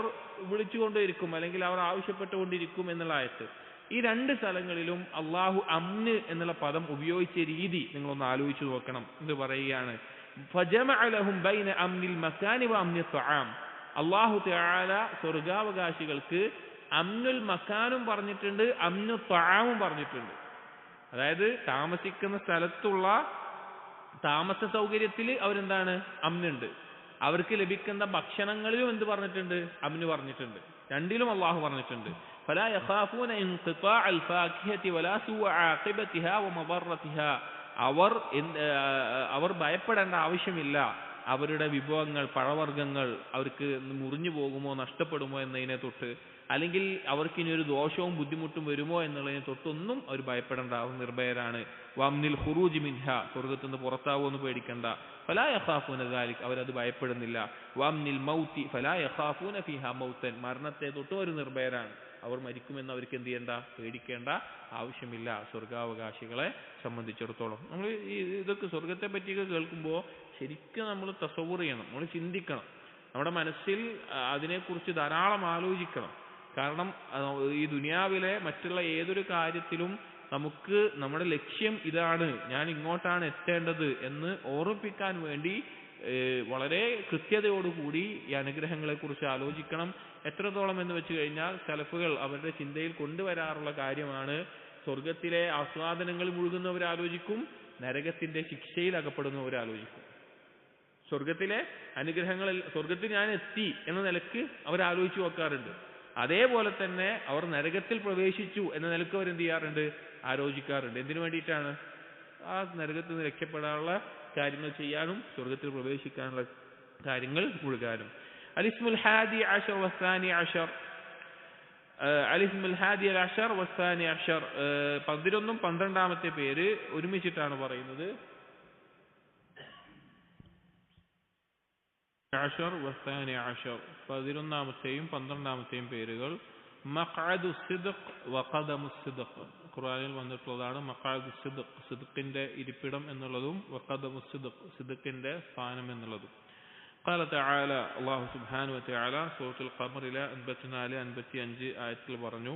വിളിച്ചുകൊണ്ടിരിക്കും, അല്ലെങ്കിൽ അവർ ആവശ്യപ്പെട്ടുകൊണ്ടിരിക്കും എന്നുള്ള ആയത്ത്. ഈ 2 സ്ഥലങ്ങളിലും അള്ളാഹു അംന് എന്നുള്ള പദം ഉപയോഗിച്ച രീതി നിങ്ങളൊന്ന് ആലോചിച്ചു നോക്കണം. ഇത് പറയുകയാണ്, ഫജമഅ ലഹും ബൈന അംനിൽ മകാനി വ അംനി ത്വആം. അള്ളാഹു തആല സ്വർഗാവകാശികൾക്ക് അംനുൽ മക്കാനും പറഞ്ഞിട്ടുണ്ട്, അംനു ത്വആമും പറഞ്ഞിട്ടുണ്ട്. അതായത് താമസിക്കുന്ന സ്ഥലത്തുള്ള താമസ സൗകര്യത്തിൽ അവരെന്താണ്, അംനുണ്ട്. അവർക്ക് ലഭിക്കുന്ന ഭക്ഷണങ്ങളിലും എന്ത് പറഞ്ഞിട്ടുണ്ട്, അംന് പറഞ്ഞിട്ടുണ്ട്. രണ്ടിലും അള്ളാഹു പറഞ്ഞിട്ടുണ്ട്. ഫലാ യഖാഫൂന ഇൻഖിതാഅൽ ഫാകിഹതി വലാ സൂഅ ആഖിബതിഹാ വമദറതിഹാ, അവർ ഭയപ്പെടേണ്ട ആവശ്യമില്ല അവരുടെ വിഭവങ്ങൾ, പഴവർഗ്ഗങ്ങൾ അവർക്ക് മുറിഞ്ഞു പോകുമോ, നഷ്ടപ്പെടുമോ എന്നതിനെ തൊട്ട്, അല്ലെങ്കിൽ അവർക്ക് ഇനി ഒരു ദോഷവും ബുദ്ധിമുട്ടും വരുമോ എന്നുള്ളതിനെ തൊട്ടൊന്നും അവർ ഭയപ്പെടേണ്ട, അവർ നിർഭയരാണ്. വഅംനിൽ ഖുറൂജ് മിൻഹ, സ്വർഗ്ഗത്തിൽ നിന്ന് പുറത്താവുമെന്ന് പേടിക്കണ്ട. ഫലാ യഖാഫൂന ദാലിക്, അവരത് ഭയപ്പെടുന്നില്ല. വഅംനിൽ മൗതി ഫലാ യഖാഫൂന ഫീഹാ മൗതൻ, മരണത്തെ തൊട്ടും അവർ നിർഭയരാണ്. അവർ മരിക്കുമെന്ന് അവർക്ക് എന്ത് ചെയ്യേണ്ട, പേടിക്കേണ്ട ആവശ്യമില്ല സ്വർഗാവകാശികളെ സംബന്ധിച്ചിടത്തോളം. നമ്മൾ ഇതൊക്കെ സ്വർഗത്തെ പറ്റിയൊക്കെ കേൾക്കുമ്പോൾ ശരിക്കും നമ്മൾ തസവ്വുർ ചെയ്യണം, നമ്മൾ ചിന്തിക്കണം, നമ്മുടെ മനസ്സിൽ അതിനെക്കുറിച്ച് ധാരാളം ആലോചിക്കണം. കാരണം ഈ ദുനിയാവിലെ മറ്റുള്ള ഏതൊരു കാര്യത്തിലും നമുക്ക് നമ്മുടെ ലക്ഷ്യം ഇതാണ്, ഞാൻ ഇങ്ങോട്ടാണ് എത്തേണ്ടത് എന്ന് ഓർമ്മിപ്പിക്കാൻ വേണ്ടി വളരെ കൃത്യതയോടുകൂടി ഈ അനുഗ്രഹങ്ങളെക്കുറിച്ച് ആലോചിക്കണം. എത്രത്തോളം എന്ന് വെച്ച് കഴിഞ്ഞാൽ സലഫുകൾ അവരുടെ ചിന്തയിൽ കൊണ്ടുവരാറുള്ള കാര്യമാണ്, സ്വർഗത്തിലെ ആസ്വാദനങ്ങൾ മുഴുകുന്നവരാലോചിക്കും, നരകത്തിന്റെ ശിക്ഷയിൽ അകപ്പെടുന്നവരാലോചിക്കും. സ്വർഗത്തിലെ അനുഗ്രഹങ്ങളിൽ, സ്വർഗത്തിൽ ഞാൻ എത്തി എന്ന നിലക്ക് അവരാലോചിച്ചു വെക്കാറുണ്ട്. അതേപോലെ തന്നെ അവർ നരകത്തിൽ പ്രവേശിച്ചു എന്ന നിലക്ക് അവരെന്ത് ചെയ്യാറുണ്ട്, ആലോചിക്കാറുണ്ട്. എന്തിനു വേണ്ടിയിട്ടാണ്? ആ നരകത്തിൽ നിന്ന് രക്ഷപ്പെടാനുള്ള കാര്യങ്ങൾ ചെയ്യാനും സ്വർഗത്തിൽ പ്രവേശിക്കാനുള്ള കാര്യങ്ങൾ മുഴുകാനും. അലിസ്മുൽ ഹാദി അശർ വസ്സാനി അശർ, അലിസ്മുൽ ഹാദി അൽ അശർ വസ്സാനി അശർ, 11ഉം 12ാമത്തെ പേര് ഒരുമിച്ചിട്ടാണ് പറയുന്നത്. അശർ വസ്സാനി അശർ, 11ാമത്തെയും 12ാമത്തെയും പേരുകൾ മഖ്അദു സിദ്ഖ് വഖദമു സിദ്ഖ്, ഖുർആനിൽ വന്നിട്ടുള്ളതാണ്. മഖാദു സിദ്ഖ്, സിദ്ഖിന്റെ ഇരിപ്പിടം എന്നുള്ളതും വഖദമു സിദ്ഖ്, സിദ്ഖിന്റെ സ്ഥാനം എന്നുള്ളതും. ഖാല തആല, അല്ലാഹു സുബ്ഹാനഹു വ തആല സൂറത്തുൽ ഖമറിലെ 54 55 ആയത്തിൽ പറഞ്ഞു,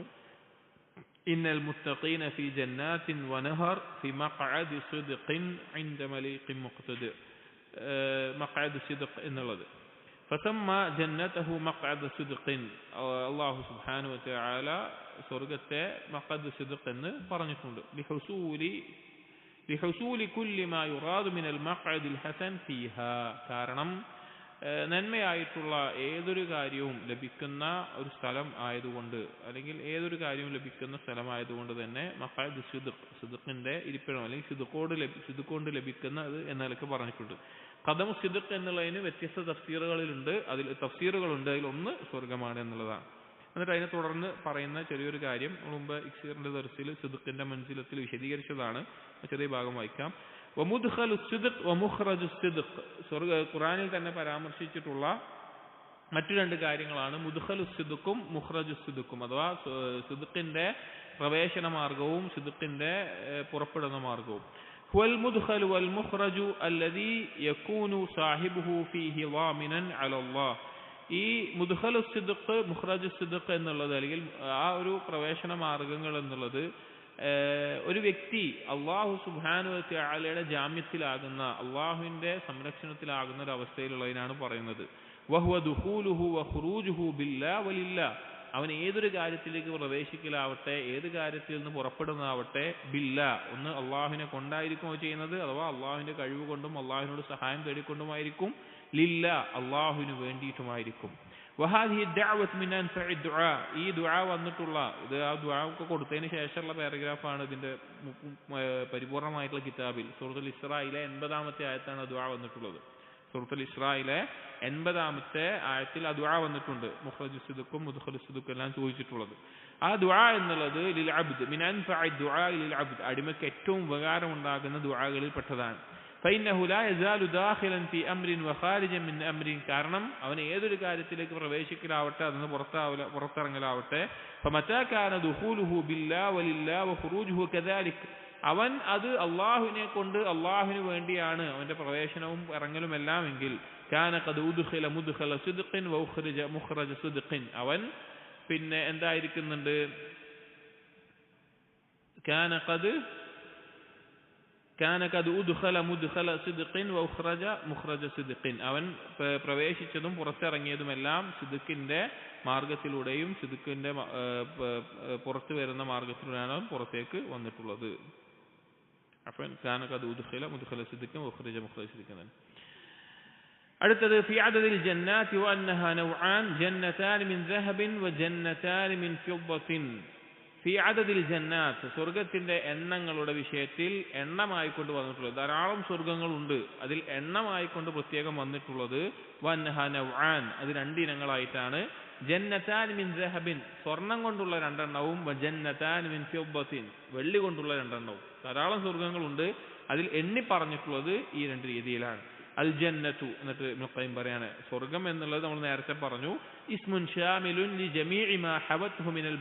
ഇന്നൽ മുത്തഖീന ഫീ ജന്നാത്തിൻ വനഹർ ഫീ മഖഅദി സിദ്ഖിൻ ഇൻദ മലീഖിൻ മുഖ്തദിർ. മഖഅദു സിദ്ഖ് എന്നുള്ളത് ഫതമ്മ ജന്നതഹു മഖഅദു സിദ്ഖിൻ. അല്ലാഹു സുബ്ഹാനഹു വ തആല സ്വർഗ്ഗത്തെ മഖഅദു സിദ്ഖ് എന്ന് പറഞ്ഞിട്ടുണ്ട്. ലിഹുസൂലി കുല്ലി മാ യുറാദു മിനൽ മഖഅദിൽ ഹസൻ ഫീഹാ. കാരണം നന്മയായിട്ടുള്ള ഏതൊരു കാര്യവും ലഭിക്കുന്ന ഒരു സ്ഥലം ആയതുകൊണ്ട്, അല്ലെങ്കിൽ ഏതൊരു കാര്യവും ലഭിക്കുന്ന സ്ഥലമായതുകൊണ്ട് തന്നെ മഖഅദു സിദ്ഖ്, സിദ്ഖിന്റെ ഇരിപ്പിടം അല്ലെങ്കിൽ സിദ്ഖ് കൊണ്ട് ലഭിക്കുന്നത് എന്ന നിലക്ക് പറഞ്ഞിട്ടുണ്ട്. ഖദമു സിദ്ഖ് എന്നുള്ളതിന് വ്യത്യസ്ത തഫ്സീറുകളുണ്ട്, അതിൽ ഒന്ന് സ്വർഗമാണ് എന്നുള്ളതാണ്. എന്നിട്ട് അതിനെ തുടർന്ന് പറയുന്ന ചെറിയൊരു കാര്യം മുമ്പ് ഇക്സീറിന്റെ ദർസിൽ സിദ്ഖിന്റെ മൻസിലത്തിൽ വിശദീകരിച്ചതാണ്. ചെറിയ ഭാഗം വായിക്കാം. വമുദ്ഖലു സിദ്ഖ് വമുഖ്റജു സിദ്ഖ്. ഖുർആനിൽ തന്നെ പരാമർശിച്ചിട്ടുള്ള മറ്റു രണ്ട് കാര്യങ്ങളാണ് മുദ്ഖലു സിദ്ഖും മുഖ്റജു സിദ്ഖും, അഥവാ സിദ്ഖിന്റെ പ്രവേശന മാർഗവും സിദ്ഖിന്റെ പുറപ്പെടുന്ന മാർഗവും. ഹുവൽ മുദ്ഖലു വൽ മുഖ്റജു അല്ലദീ യകൂനു സാഹിബുഹു ഫീഹി ളാമിനൻ അലല്ലാഹ്. ഈ മുദ്ഖലു സിദ്ഖ് മുഖ്റജു സിദ്ഖ് എന്നുള്ളത്, അല്ലെങ്കിൽ ആ ഒരു പ്രവേശന മാർഗങ്ങൾ എന്നുള്ളത് ഒരു വ്യക്തി അല്ലാഹു സുബ്ഹാനഹു വ തആലയുടെ ജാമ്യത്തിലാകുന്ന, അല്ലാഹുവിന്റെ സംരക്ഷണത്തിലാകുന്ന ഒരു അവസ്ഥയിലുള്ളതിനാണ് പറയുന്നത്. വഹുവ ദുഖൂലുഹു വ ഖുറൂജുഹു ബില്ലാഹി വലില്ലാഹ്. അവൻ ഏതൊരു കാര്യത്തിലേക്ക് പ്രവേശിക്കലാവട്ടെ, ഏത് കാര്യത്തിൽ നിന്ന് പുറപ്പെടുന്നതാവട്ടെ, ബില്ലാ, ഒന്ന് അള്ളാഹുവിനെ കൊണ്ടായിരിക്കും ചെയ്യുന്നത്, അഥവാ അള്ളാഹുവിന്റെ കഴിവ് കൊണ്ടും അള്ളാഹുവിനോട് സഹായം തേടിക്കൊണ്ടുമായിരിക്കും. ലില്ലാ, അള്ളാഹുവിന് വേണ്ടിയിട്ടുമായിരിക്കും. വഹാദിഹി ദഅവത്ത് മിൻ അൻഫഇ ദുആ. ഈ ദുആ വന്നിട്ടുള്ള, ഇത് ആ ദുആ ഒക്കെ കൊടുത്തതിന് ശേഷമുള്ള പാരഗ്രാഫാണ് ഇതിന്റെ പരിപൂർണമായിട്ടുള്ള കിതാബിൽ. സൂറത്തുൽ ഇസ്രായിലെ 80-ാമത്തെ ആയത്താണ് ദുആ വന്നിട്ടുള്ളത്. സൂറത്തുൽ ഇസ്രായിലെ 80-ാമത്തെ ആയത്തിൽ ആ ദുആ വന്നിട്ടുണ്ട്. മുഖ്റജു സിദ്ഖും മുദ്ഖലു സിദ്ഖും എല്ലാം ചോദിച്ചിട്ടുള്ളത്. ആ ദുആ എന്നുള്ളത് ലിൽ അബ്ദ് മിൻ അൻഫഇ ദുആ ലിൽ അബ്ദ്, അടിമയ്ക്ക് ഏറ്റവും ഉപകാരം ഉണ്ടാകുന്ന ദുആകളിൽ പെട്ടതാണ്. ഫഇന്നഹു ലാ യസാലു ദാഖിലൻ ഫീ അംരിൻ വഖാരിജൻ മിൻ അംരിൻ. കാരണം അവൻ ഏതൊരു കാര്യത്തിലേക്ക് പ്രവേശിക്കലാവട്ടെ, അതിന് പുറത്തിറങ്ങലാവട്ടെ, ഫമതാ കാന ദുഖൂലുഹു ബില്ലാഹി വലില്ലാഹി വഖുറൂജുഹു കദാലിക്, അവൻ അത് അള്ളാഹുവിനെ കൊണ്ട് അള്ളാഹുവിന് വേണ്ടിയാണ് അവന്റെ പ്രവേശനവും ഇറങ്ങലും എല്ലാം എങ്കിൽ, കാന ഖദ് ഉദ്ഖില മുദ്ഖല സിദ്ഖിൻ വ ഉഖ്രിജ മുഖ്റജ സിദ്ഖിൻ, അവൻ പിന്നെ എന്തായിരിക്കുന്നുണ്ട്, കാന ഖദ് ഉദ്ഖല മുദ്ഖല സിദ്ഖിൻ വ ഉഖ്റജ മുഖ്റജ സിദ്ഖിൻ, അവൻ പ്രവേശിച്ചതും പുറത്തിറങ്ങിയതുമെല്ലാം സിദ്ഖിന്റെ മാർഗത്തിലൂടെയും സിദ്ഖിന്റെ പുറത്തു വരുന്ന മാർഗത്തിലൂടെയാണ് അവൻ പുറത്തേക്ക് വന്നിട്ടുള്ളത്. അഫൻ കാന ഖദ് ഉദ്ഖില മുദ്ഖല സിദ്ഖിൻ വ ഉഖ്റജ മുഖ്റജ സിദ്ഖിൻ. അടുത്തത് ഫി അദദിൽ ജന്നാത്തി വ അന്നഹാ നൗആൻ ജന്നതാൻ മിൻ ദഹബിൻ വ ജന്നതാൻ മിൻ ഫിദ്ദത്തിൻ. ഫി അദദിൽ ജന്നാത്ത്, സ്വർഗത്തിന്റെ എണ്ണങ്ങളുടെ വിഷയത്തിൽ എണ്ണമായിക്കൊണ്ട് വന്നിട്ടുള്ളത് ധാരാളം സ്വർഗങ്ങളുണ്ട്. അതിൽ എണ്ണമായിക്കൊണ്ട് പ്രത്യേകം വന്നിട്ടുള്ളത് വ അന്നഹാ നൗആൻ, അത് രണ്ടിനങ്ങളായിട്ടാണ്. ജന്നതാൻ മിൻ ദഹബിൻ, സ്വർണം കൊണ്ടുള്ള രണ്ടെണ്ണവും, വ ജന്നതാൻ മിൻ ഫിദ്ദത്തിൻ, വെള്ളി കൊണ്ടുള്ള രണ്ടെണ്ണവും. ധാരാളം സ്വർഗങ്ങളുണ്ട്. അതിൽ എണ്ണി പറഞ്ഞിട്ടുള്ളത് ഈ രണ്ട് രീതിയിലാണ്. അൽ ജന്നത്തു, എന്നിട്ട് ഇബ്നു ഖയ്യിം പറയാണ്, സ്വർഗം എന്നുള്ളത് നമ്മൾ നേരത്തെ പറഞ്ഞു, ഇസ്മുൻ ഷാമിലുൻ ലി ജമീഇ മാ ഹവത്ഹു മിനൽ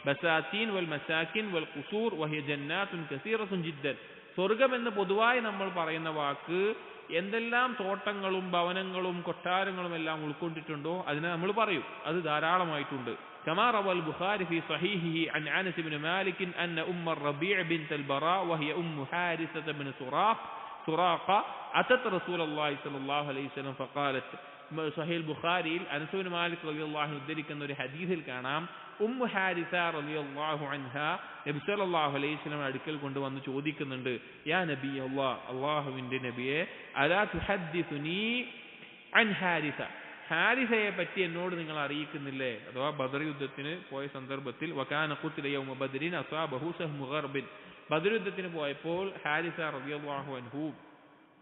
ബസാതീൻ വൽ മസാകിൻ വൽ ഖുസൂർ വഹിയ ജന്നാത്തുൻ കസീറത്തുൻ ജിദ്ദൻ. സ്വർഗം എന്ന് പൊതുവായി നമ്മൾ പറയുന്ന വാക്ക് എന്തെല്ലാം തോട്ടങ്ങളും ഭവനങ്ങളും കൊട്ടാരങ്ങളും എല്ലാം ഉൾക്കൊണ്ടിട്ടുണ്ടോ അതിനെ നമ്മൾ പറയും, അത് ധാരാളമായിട്ടുണ്ട്. كما روى البخاري في صحيحه عن أنس بن مالك أن أم الربيع بنت البراء وهي أم حارثة بن سراقة أتت رسول الله صلى الله عليه وسلم فقالت. സഹീഹ് ബുഖാരിയിൽ അനസ് ബിൻ മാലിക് റളിയല്ലാഹു അൻഹു ഉദ്ധരിക്കുന്ന ഒരു ഹദീസിൽ കാണാം, ഉമ്മു ഹാരിസ റളിയല്ലാഹു അൻഹ നബി സല്ലല്ലാഹു അലൈഹി വസല്ലം അടുക്കൽ കൊണ്ടുവന്ന് ചോദിക്കുന്നുണ്ട്, യാ നബി അല്ലാഹ്, അല്ലാഹുവിന്റെ നബിയെ, അലാ തുഹദ്ദിസുനി അൻ ഹാരിസ, ഹാരിസയെ പറ്റി എന്നോട് നിങ്ങൾ അറിയിക്കുന്നില്ലേ? അഥവാ ബദർ യുദ്ധത്തിന് പോയ സന്ദർഭത്തിൽ വകാന ഖുത്ല യൗമ ബദ്രിൻ അസാബഹു സഹ്മു ഗർബിൻ, ബദർ യുദ്ധത്തിന് പോയപ്പോൾ ഹാരിസ റളിയല്ലാഹു അൻഹു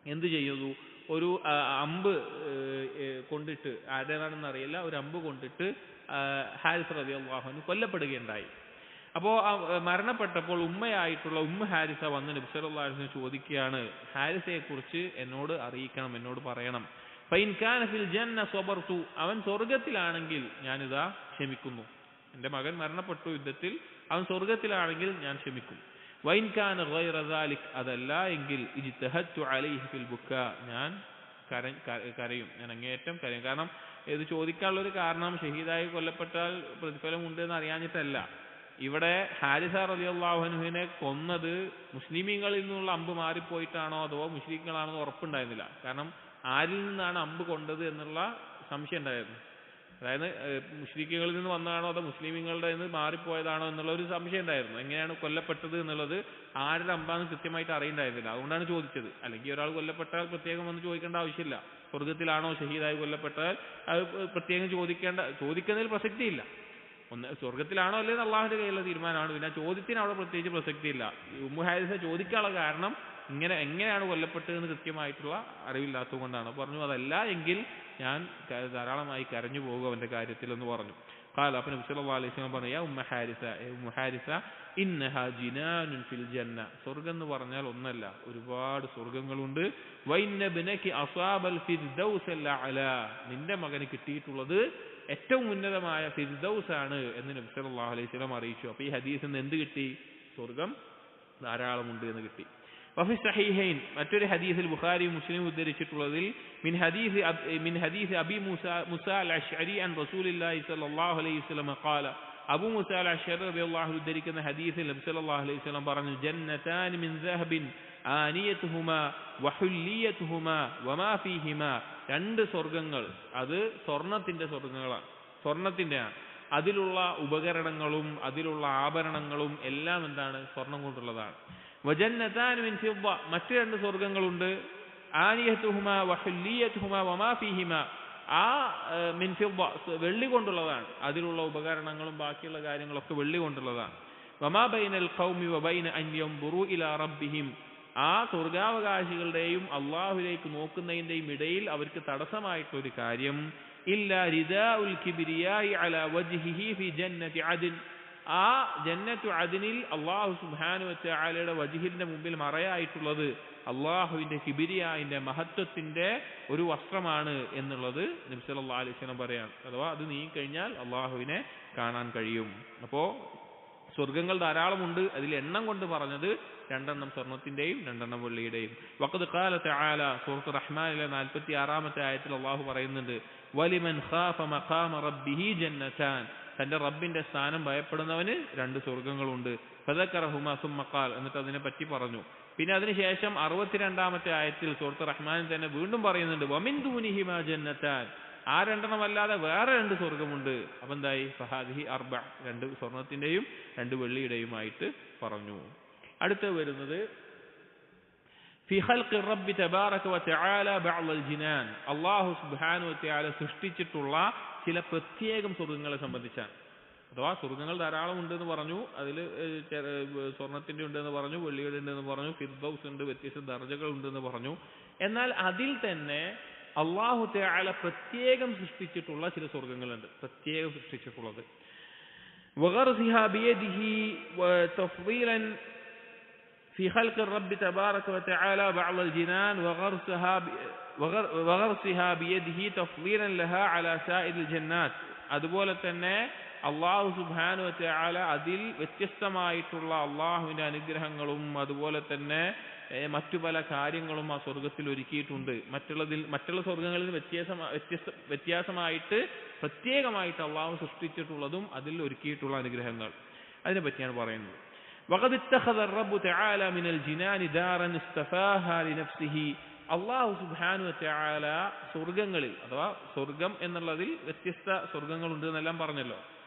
എന്ത് ചെയ്യുന്നു, ഒരു അമ്പ് കൊണ്ടിട്ട്, ആരുടേതാണെന്ന് അറിയില്ല, ഒരു അമ്പ് കൊണ്ടിട്ട് ഹാരിസ് റളിയല്ലാഹു അൻഹു കൊല്ലപ്പെടുകയുണ്ടായി. അപ്പോൾ മരണപ്പെട്ടപ്പോൾ ഉമ്മയായിട്ടുള്ള ഉമ്മ ഹാരിസ വന്ന് നബി സല്ലല്ലാഹു അലൈഹി വസല്ലം ചോദിക്കുകയാണ്, ഹാരിസയെ കുറിച്ച് എന്നോട് അറിയിക്കണം, എന്നോട് പറയണം. ഫൈൻ കാന ഫിൽ ജന്ന സബർതു, അവൻ സ്വർഗ്ഗത്തിലാണെങ്കിൽ ഞാനിതാ ക്ഷമിക്കുന്നു. എൻ്റെ മകൻ മരണപ്പെട്ടു യുദ്ധത്തിൽ, അവൻ സ്വർഗത്തിലാണെങ്കിൽ ഞാൻ ക്ഷമിക്കും. വൈൻ കാന ഗൈറ ദാലിക്, അതല്ല എങ്കിൽ ഇജ്തഹദ്തു അലൈഹി ഫിൽ ബുക്കാ, ഞാൻ കരയും, ഞാൻ അങ്ങേയറ്റം കരയും. കാരണം ഇത് ചോദിക്കാനുള്ളൊരു കാരണം ഷഹീദായി കൊല്ലപ്പെട്ടാൽ പ്രതിഫലം ഉണ്ട് എന്ന് അറിയാഞ്ഞിട്ടല്ല. ഇവിടെ ഹാരിസ റളിയല്ലാഹു അൻഹുവിനെ കൊന്നത് മുസ്ലിമീങ്ങളിൽ നിന്നുള്ള അമ്പ് മാറിപ്പോയിട്ടാണോ അതോ മുശ്രിക്കുകളാണെന്ന് ഉറപ്പുണ്ടായിരുന്നില്ല. കാരണം ആരിൽ നിന്നാണ് അമ്പ് കൊണ്ടത് എന്നുള്ള സംശയം ഉണ്ടായിരുന്നു. അതായത് മുശ്രിക്കുകളിൽ നിന്ന് വന്നതാണോ അതോ മുസ്ലിമീങ്ങളുടെ നിന്ന് മാറിപ്പോയതാണോ എന്നുള്ള ഒരു സംശയം ഉണ്ടായിരുന്നു. എങ്ങനെയാണ് കൊല്ലപ്പെട്ടത് എന്നുള്ളത് ആരുടെ അമ്പാന്ന് കൃത്യമായിട്ട് അറിയണ്ടായിരുന്നില്ല. അതുകൊണ്ടാണ് ചോദിച്ചത്. അല്ലെങ്കിൽ ഒരാൾ കൊല്ലപ്പെട്ടാൽ പ്രത്യേകം വന്ന് ചോദിക്കേണ്ട ആവശ്യമില്ല. സ്വർഗത്തിലാണോ ഷഹീദായി കൊല്ലപ്പെട്ടാൽ അത് പ്രത്യേകം ചോദിക്കുന്നതിൽ പ്രസക്തിയില്ല. സ്വർഗത്തിലാണോ അല്ലേന്ന് അള്ളാഹുവിന്റെ കയ്യിലുള്ള തീരുമാനമാണ്. പിന്നെ ചോദ്യത്തിന് അവിടെ പ്രത്യേകിച്ച് പ്രസക്തിയില്ല. ഉമ്മു ഹാരിസ ചോദിക്കാനുള്ള കാരണം എങ്ങനെയാണ് കൊല്ലപ്പെട്ടതെന്ന് കൃത്യമായിട്ടുള്ള അറിവില്ലാത്തത് കൊണ്ടാണ്. പറഞ്ഞു അതല്ല എങ്കിൽ ഞാൻ ധാരാളമായി കരഞ്ഞു പോകും അവന്റെ കാര്യത്തിൽ എന്ന് പറഞ്ഞു. ഖാല, അപ്പോൾ നബി സല്ലല്ലാഹു അലൈഹി വസല്ലം പറഞ്ഞു, യാ ഉമ്മ ഹാരിസ ഇന്നഹാ ജിനാനുൻ ഫിൽ ജന്ന, സ്വർഗ്ഗം എന്ന് പറഞ്ഞാൽ ഒന്നല്ല, ഒരുപാട് സ്വർഗ്ഗങ്ങളുണ്ട്. വഇന്ന ബിനകി അസാബൽ ഫിർദൗസൽ അഅലാ, നിന്റെ മകന് കിട്ടിയിട്ടുള്ളത് ഏറ്റവും ഉന്നതമായ ഫിർദൗസ് ആണ് എന്ന് നബി സല്ലല്ലാഹു അലൈഹി വസല്ലം അറിയിച്ചു. അപ്പോൾ ഈ ഹദീസിൽ നിന്ന് എന്ത് കിട്ടി? സ്വർഗ്ഗം ധാരാളമുണ്ട് എന്ന് കിട്ടി. വഫി സഹീഹൈൻ, മറ്റൊരു ഹദീസിൽ ബുഖാരിയും മുസ്ലിം ഉദ്ധരിച്ചിട്ടുള്ളതിൽ മിൻ ഹദീസ് അബി മുസ അൽ അശ്അരി അൻ റസൂലില്ലാഹി സ്വല്ലല്ലാഹു അലൈഹി വസല്ലം ഖാല, അബൂ മുസ അൽ അശ്അരി റളിയല്ലാഹു അൻഹു ഉദ്ധരിക്കുന്ന ഹദീസിൽ നബി സല്ലല്ലാഹു അലൈഹി വസല്ലം പറഞ്ഞു, ജന്നതാൻ മിൻ ദഹബിൻ ആനിയതുഹുമാ വഹുല്ലിയതുഹുമാ വമാ ഫീഹിമാ, രണ്ട് സ്വർഗ്ഗങ്ങൾ, അത് സ്വർണത്തിന്റെ സ്വർഗ്ഗങ്ങളാണ്, സ്വർണത്തിന്റെയാണ്. അതിലുള്ള ഉപകരണങ്ങളും അതിലുള്ള ആഭരണങ്ങളും എല്ലാം എന്താണ്? സ്വർണം കൊണ്ടുള്ളതാണ്. വജന്നതാൻ മിൻ ഫിദ്ദ, മറ്റു രണ്ട് സ്വർഗ്ഗങ്ങളുണ്ട്, ആനിയതുഹുമാ വഹുല്ലിയതുഹുമാ വമാ ഫീഹിമാ, ആ മിൻ ഫിദ്ദ വെള്ളി കൊണ്ടുള്ളതാണ്. അതിലുള്ള ഉപകരണങ്ങളും ബാക്കിയുള്ള കാര്യങ്ങളൊക്കെ വെള്ളി കൊണ്ടുള്ളതാണ്. വമാ ബൈനൽ ഖൗമി വബൈന അൻ യൻദുറു ഇലാ റബ്ബിഹിം, ആ സ്വർഗാവകാശികളുടെയും അള്ളാഹുവിലേക്ക് നോക്കുന്നതിന്റെയും ഇടയിൽ അവർക്ക് തടസ്സമായിട്ടൊരു കാര്യം, ഇല്ലാ റിദാഉൽ കിബ്രിയാഇ അലാ വജ്ഹിഹി ഫി ജന്നതി അദ്ൻ, ആ ജന്നത്തു അദ്നിൽ അല്ലാഹു സുബ്ഹാനഹു വ തആലയുടെ വജ്ഹിന്റെ മുമ്പിൽ മറയായിട്ടുള്ളത് അള്ളാഹുവിന്റെ കിബ്രിയാഇന്റെ മഹത്വത്തിന്റെ ഒരു വസ്ത്രമാണ് എന്നുള്ളത് നബി സല്ലല്ലാഹു അലൈഹി വസല്ലം പറയാണ്. അഥവാ അത് നീങ്ങിക്കഴിഞ്ഞാൽ അള്ളാഹുവിനെ കാണാൻ കഴിയും. അപ്പോ സ്വർഗ്ഗങ്ങൾ ധാരാളമുണ്ട്. അതിൽ എണ്ണം കൊണ്ട് പറഞ്ഞത് 2 സ്വർണത്തിന്റെയും 2 വെള്ളിയുടെയും. വഖദ് ഖാല തആല, സൂറത്ത് റഹ്മാനിലെ 46-ാമത്തെ ആയത്തിൽ അള്ളാഹു പറയുന്നുണ്ട്, വലിമൻ ഖാഫ മഖാമ റബ്ബിഹി ജന്നതാൻ, തന്റെ റബ്ബിന്റെ സ്ഥാനം ഭയപ്പെടുന്നവന് 2 സ്വർഗ്ഗങ്ങളുണ്ട്. ഫദക്കറഹുമാ സുമ്മ ഖാൽ, എന്നിട്ട് അതിനെ പറ്റി പറഞ്ഞു. പിന്നെ അതിനുശേഷം 62-ാമത്തെ ആയത്തിൽ സൂറത്ത് റഹ്മാനിൽ തന്നെ വീണ്ടും പറയുന്നുണ്ട്, വമിൻ ദൂനിഹിമാ ജന്നതാൻ, ആ 2 അല്ലാതെ വേറെ 2 സ്വർഗ്ഗമുണ്ട്. അപ്പൊ എന്തായി? ഫഹാദിഹി അർബ, 2 സ്വർണത്തിന്റെയും 2 വെള്ളിയുടെയുമായിട്ട് പറഞ്ഞു. അടുത്ത് വരുന്നത് ഫി ഖൽഖി റബ്ബി തബാറക വ തആല ബഅദൽ ജിനാൻ, അല്ലാഹു സുബ്ഹാനഹു വ തആല സൃഷ്ടിച്ചിട്ടുള്ള ചില പ്രത്യേകം സ്വർഗ്ഗങ്ങളെ സംബന്ധിച്ചാണ്. അഥവാ സ്വർഗ്ഗങ്ങൾ ധാരാളം ഉണ്ടെന്ന് പറഞ്ഞു. അതിൽ സ്വർണത്തിന്റെ ഉണ്ടെന്ന് പറഞ്ഞു, വെള്ളിയുടെ ഉണ്ടെന്ന് പറഞ്ഞു, ഫിർദൗസ് ഉണ്ട്, വ്യത്യസ്ത ദർജകൾ ഉണ്ടെന്ന് പറഞ്ഞു. എന്നാൽ അതിൽ തന്നെ അല്ലാഹു തആല പ്രത്യേകം സൃഷ്ടിച്ചിട്ടുള്ള ചില സ്വർഗ്ഗങ്ങളുണ്ട്, പ്രത്യേകം സൃഷ്ടിച്ചിട്ടുള്ളത്. വഗർസിഹാ ബിയദിഹി വതഫ്ദീലൻ في خلق الرب تبارك وتعالى بعض الجنان وغرسها بيده تفضيلا لها على سائر الجنات, അതുപോലെ തന്നെ അല്ലാഹു സുബ്ഹാനഹു വ തആല അതിൽ വ്യത്യസ്തമായിട്ടുള്ള അല്ലാഹുവിന്റെ അനുഗ്രഹങ്ങളും അതുപോലെ തന്നെ മറ്റു പല കാര്യങ്ങളും ആ സ്വർഗ്ഗത്തിൽ ഒരുക്കിയിട്ടുണ്ട്. മറ്റുള്ള സ്വർഗ്ഗങ്ങളിൽ വ്യത്യാസമായിട്ട് പ്രത്യേകമായിട്ട് അല്ലാഹു സൃഷ്ടിച്ചിട്ടുള്ളതും അതിൽ ഒരുക്കിയിട്ടുള്ള അനുഗ്രഹങ്ങൾ, അതിനെ പറ്റിയാണ് പറയുന്നത്. وقد اتخذ الرب تعالى من الجنان دارا استفاها لنفسه, അല്ലാഹു സുബ്ഹാനഹു വ തആല സ്വർഗ്ഗങ്ങളിൽ, അഥവാ സ്വർഗ്ഗം എന്നുള്ളതിൽ വ്യത്യസ്ത സ്വർഗ്ഗങ്ങൾ ഉണ്ട് എന്നെല്ലാം പറഞ്ഞല്ലോ,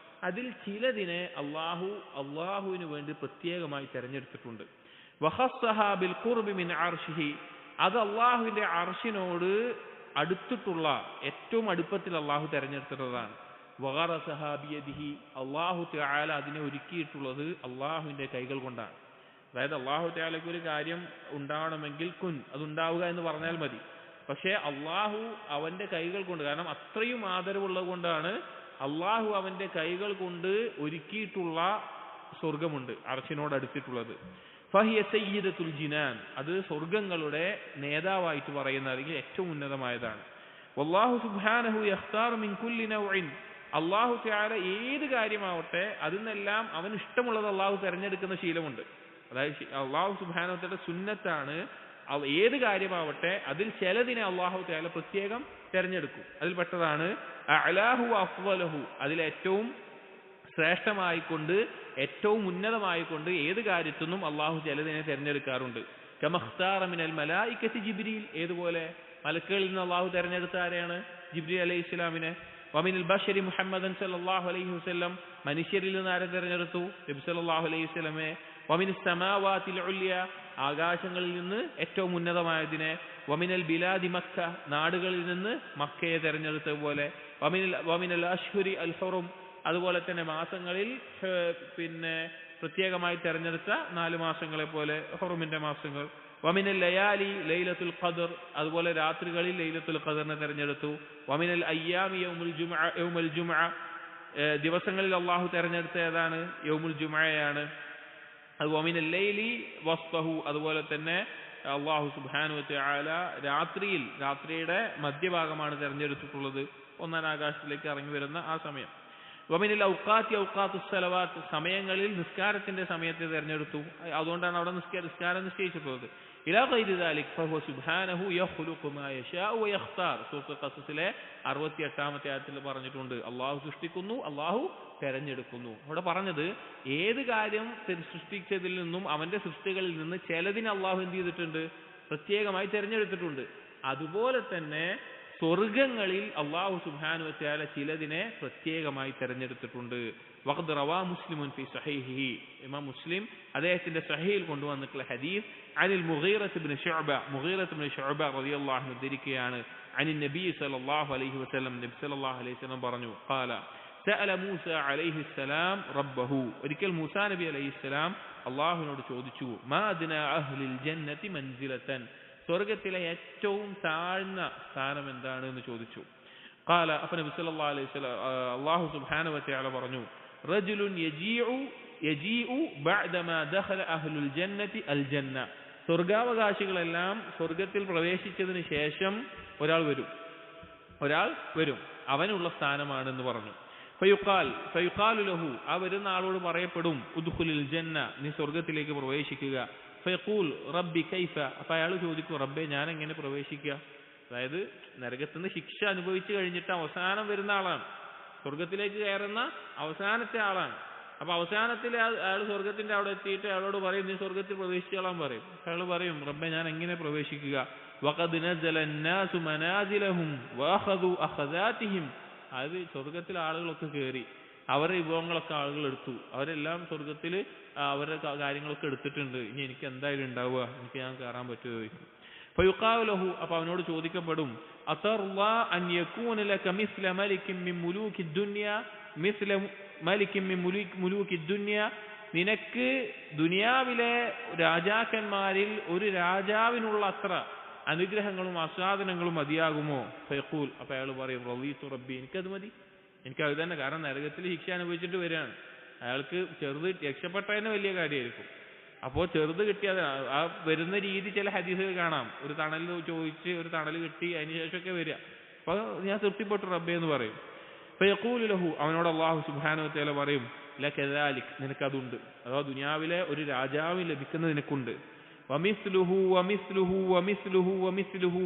അതിൽ ചിലതിനെ അല്ലാഹുവിന് വേണ്ടി പ്രത്യേകമായി തെരഞ്ഞെടുത്തിട്ടുണ്ട്. വഖസ്സഹാ ബിൽ ഖുർബി മിൻ അർശിഹി, അത് അല്ലാഹുവിന്റെ അർശിനോട് അടുത്തിട്ടുള്ള ഏറ്റവും അടുപ്പത്തിൽ അല്ലാഹു തെരഞ്ഞെടുത്തിട്ടുള്ളതാണ്. വഗറസഹാ ബിയദിഹി, അല്ലാഹു തആല അതിനെ ഒരുക്കിയിട്ടുള്ളത് അല്ലാഹുവിന്റെ കൈകൾ കൊണ്ടാണ്. അതായത് അല്ലാഹു തആലയ്ക്ക് ഒരു കാര്യം ഉണ്ടാവണമെങ്കിൽ കുൻ, അതുണ്ടാവുക എന്ന് പറഞ്ഞാൽ മതി. പക്ഷേ അല്ലാഹു അവന്റെ കൈകൾ കൊണ്ട്, കാരണം അത്രയും ആദരവുള്ളത് കൊണ്ടാണ് അല്ലാഹു അവന്റെ കൈകൾ കൊണ്ട് ഒരുക്കിയിട്ടുള്ള സ്വർഗമുണ്ട് അർശിനോട് അടുത്തിട്ടുള്ളത്. ഫഹിയ സയ്യിദത്തുൽ ജിനാൻ, അത് സ്വർഗ്ഗങ്ങളുടെ നേതാവായിട്ട് പറയുന്ന അല്ലെങ്കിൽ ഏറ്റവും ഉന്നതമായതാണ്. വല്ലാഹു സുബ്ഹാനഹു യഖ്താറു മിൻ കുല്ലി നൗഇൻ, അള്ളാഹു തആല ഏത് കാര്യമാവട്ടെ അതിൽ നിന്നെല്ലാം അവന് ഇഷ്ടമുള്ളത് അള്ളാഹു തിരഞ്ഞെടുക്കുന്ന ശീലമുണ്ട്. അതായത് അള്ളാഹു സുബ്ഹാനഹു വ തആല സുന്നത്താണ്. ഏത് കാര്യമാവട്ടെ അതിൽ ചിലതിനെ അള്ളാഹു തആല പ്രത്യേകം തിരഞ്ഞെടുക്കും. അതിൽ പെട്ടതാണ് അഅ്ലാഹു അഫ്ളലഹു, അതിലേറ്റവും ശ്രേഷ്ഠമായിക്കൊണ്ട് ഏറ്റവും ഉന്നതമായിക്കൊണ്ട് ഏത് കാര്യത്തിനും അള്ളാഹു ചിലതിനെ തിരഞ്ഞെടുക്കാറുണ്ട്. കമഖ്താറ മിനൽ മലായികത്തി ജിബ്രീൽ, ഏതുപോലെ മലക്കുകളിൽ നിന്ന് അള്ളാഹു തിരഞ്ഞെടുത്ത ആരെയാണ്? ജിബ്രീൽ അലൈഹിസ്സലാമിനെ. വമിനൽ ബശരി മുഹമ്മദൻ സല്ലല്ലാഹു അലൈഹി വസല്ലം, മനുഷ്യരിൽ നിന്ന് ആരെ തിരഞ്ഞെടുത്തു? നബി സല്ലല്ലാഹു അലൈഹി വസല്ലമയെ. വമിനസ് സമാവാതിൽ ഉല്യ, ആകാശങ്ങളിൽ നിന്ന് ഏറ്റവും ഉന്നതമായതിനെ. വമിനൽ ബിലാദി മക്ക, നാടുകളിൽ നിന്ന് മക്കയെ തിരഞ്ഞെടുത്തതുപോലെ. വമിനൽ അശ്ഹുരി അൽ ഹുറും, അതുപോലെ തന്നെ മാസങ്ങളിൽ പിന്നെ പ്രത്യേകമായി തെരഞ്ഞെടുത്ത 4 മാസങ്ങളെ പോലെ ഹുറുമിന്റെ മാസങ്ങൾ. വമിനൽ ലയാലി ലൈലത്തുൽ ഖദർ, അതുപോലെ രാത്രികളിൽ ലൈലത്തുൽ ഖദറിനെ തെരഞ്ഞെടുത്തു. വമിനൽ അയ്യാമി യൗമുൽ ജുമുഅ, ദിവസങ്ങളിൽ അള്ളാഹു തെരഞ്ഞെടുത്ത ഏതാണ്? യൗമുൽ ജുമുഅയാണ്. അത് വമിനൽ ലൈലി വസ്തഹു, അതുപോലെ തന്നെ അള്ളാഹു സുബ്ഹാനഹു വ തആല രാത്രിയുടെ മധ്യഭാഗമാണ് തെരഞ്ഞെടുത്തിട്ടുള്ളത്, ഒന്നാം ആകാശത്തിലേക്ക് ഇറങ്ങി വരുന്ന ആ സമയം. വമിനൽ ഔഖാത്തി ഔഖാത്തുസ് സലവാത്ത്, സമയങ്ങളിൽ നിസ്കാരത്തിന്റെ സമയത്തെ തിരഞ്ഞെടുത്തു, അതുകൊണ്ടാണ് അവിടെ നിസ്കാരം നിശ്ചയിച്ചിട്ടുള്ളത്. ഇലാ ഗൈരി ദാലിക് ഫഹുവ സുബ്ഹാനഹു യഖ്ലുഖു മാ യശാഉ വയഖ്താർ, സൂറത്തുൽ ഖസസിലെ 68-ാമത്തെ ആയത്തിൽ പറഞ്ഞിട്ടുണ്ട് അള്ളാഹു സൃഷ്ടിക്കുന്നു, അള്ളാഹു തെരഞ്ഞെടുക്കുന്നു. അവിടെ പറഞ്ഞത് ഏത് കാര്യം സൃഷ്ടിച്ചതിൽ നിന്നും അവന്റെ സൃഷ്ടികളിൽ നിന്ന് ചിലതിനെ അള്ളാഹു എന്ത് ചെയ്തിട്ടുണ്ട്? പ്രത്യേകമായി തെരഞ്ഞെടുത്തിട്ടുണ്ട്. അതുപോലെ തന്നെ സ്വർഗങ്ങളിൽ അള്ളാഹു സുബ്ഹാനഹു വ തആല ചിലതിനെ പ്രത്യേകമായി തെരഞ്ഞെടുത്തിട്ടുണ്ട്. വഖദ് റവാ മുസ്ലിമുൻ ഫി സഹീഹിഹി, ഇമാം മുസ്ലിം അദ്ദേഹത്തിന്റെ സഹീഹിൽ കൊണ്ടുവന്നിട്ടുള്ള ഹദീസ് അനിൽ മുഗീറത്ത് ഇബ്നു ശുഅബ റളിയല്ലാഹു അൻഹു ഉദ്ധരിക്കുകയാണ്. അനിൻ നബി സല്ലല്ലാഹു അലൈഹി വസല്ലം, നബി സല്ലല്ലാഹു അലൈഹി വസല്ലം പറഞ്ഞു, ഖാല സഅല മൂസ അലൈഹിസ്സലാം റബ്ബഹു, ഒരിക്കൽ മൂസ നബി അലൈഹിസ്സലാം അള്ളാഹുവിനോട് ചോദിച്ചു, മാ അദ്നാ അഹ്ലിൽ ജന്നതി മൻസിലതൻ, സ്വർഗത്തിലെ ഏറ്റവും താഴ്ന്ന സ്ഥാനം എന്താണ് എന്ന് ചോദിച്ചു. ഖാല, അപ്പോൾ നബി സല്ലല്ലാഹു അലൈഹി വസല്ലം അല്ലാഹു സുബ്ഹാനഹു വ തആല പറഞ്ഞു, റജുലുൻ യജീഉ ബഅദമാ ദഖല അഹ്ലുൽ ജന്നതി അൽ ജന്ന, സ്വർഗാവകാശികളെല്ലാം സ്വർഗത്തിൽ പ്രവേശിച്ചതിന് ശേഷം ഒരാൾ വരും, അവനുള്ള സ്ഥാനമാണെന്ന് പറഞ്ഞു. ഫയുഖാലു ലഹു, ആ വരുന്ന ആളോട് പറയപ്പെടും, ഉദ്ഖുലിൽ ജന്ന, നീ സ്വർഗത്തിലേക്ക് പ്രവേശിക്കുക. ഫയഖൂൽ റബ്ബി കൈഫ, അപ്പോൾ അയാൾ ചോദിക്കും, റബ്ബേ ഞാൻ എങ്ങനെ പ്രവേശിക്കുക? അതായത് നരകത്തുനിന്ന് ശിക്ഷ അനുഭവിച്ചു കഴിഞ്ഞിട്ട് അവസാനം വരുന്ന ആളാണ്, സ്വർഗത്തിലേക്ക് കയറുന്ന അവസാനത്തെ ആളാണ്. അപ്പൊ അവസാനത്തിൽ അയാൾ സ്വർഗത്തിന്റെ അവിടെ എത്തിയിട്ട് അയാളോട് പറയും, നീ സ്വർഗത്തിൽ പ്രവേശിച്ചോളാൻ പറയും. അയാൾ പറയും, റബ്ബേ ഞാൻ എങ്ങനെ പ്രവേശിക്കുക? വഖദ് നസല അന്നാസു മനാസിലഹും വഅഖദു അഖദാതിഹിം, അത് സ്വർഗത്തിലെ ആളുകളൊക്കെ കയറി അവരുടെ വിഭവങ്ങളൊക്കെ ആളുകൾ എടുത്തു, അവരെല്ലാം സ്വർഗത്തിൽ അവരുടെ കാര്യങ്ങളൊക്കെ എടുത്തിട്ടുണ്ട്, ഇനി എനിക്ക് എന്തായാലും ഉണ്ടാവുക, എനിക്ക് ഞാൻ കയറാൻ പറ്റുമോ ചോദിക്കും. ഫയുഖാലു ലഹു, അപ്പോൾ അവനോട് ചോദിക്കപ്പെടും, അതർളാ അൻ യകൂന ലക മിസ്ല മലികിൻ മിൻ മുലൂകി ദുനിയ, മിസ്ല മലികിൻ മിൻ മുലൂകി ദുനിയ, നിനക്ക് ദുനിയാവിലെ രാജാക്കന്മാരിൽ ഒരു രാജാവിനുള്ള അത്ര അനുഗ്രഹങ്ങളും ആസ്വാദനങ്ങളും മതിയാകുമോ? ഫയഖൂൽ, അപ്പോൾ അയാൾ പറയും, റളീതു റബ്ബി, എനിക്കത് മതി, എനിക്കത് തന്നെ. കാരണം നരകത്തിൽ ശിക്ഷ അനുഭവിച്ചിട്ട് വരികയാണ്, അയാൾക്ക് ചെറുത് രക്ഷപ്പെട്ടതിന് വലിയ കാര്യമായിരിക്കും. അപ്പോൾ ചെറുത് കിട്ടിയത് ആ വരുന്ന രീതി ചില ഹദീസുകൾ കാണാം, ഒരു തണൽ ചോദിച്ച് ഒരു തണൽ കിട്ടി അതിന് ശേഷമൊക്കെ വരിക, അപ്പോൾ ഞാൻ തൃപ്തിപ്പെട്ടു റബ്ബേ എന്ന് പറയും. ഫയഖൂലു ലഹു, അവനോട് അല്ലാഹു സുബ്ഹാനഹു വ തആല പറയും, ലകദാലിക്, നിനക്കതുണ്ട്, അഥവാ ദുനിയാവിലെ ഒരു രാജാവ് ലഭിക്കുന്നത് നിനക്കുണ്ട്. വമിസ്ലുഹു വമിസ്ലുഹു വമിസ്ലുഹു വമിസ്ലുഹു,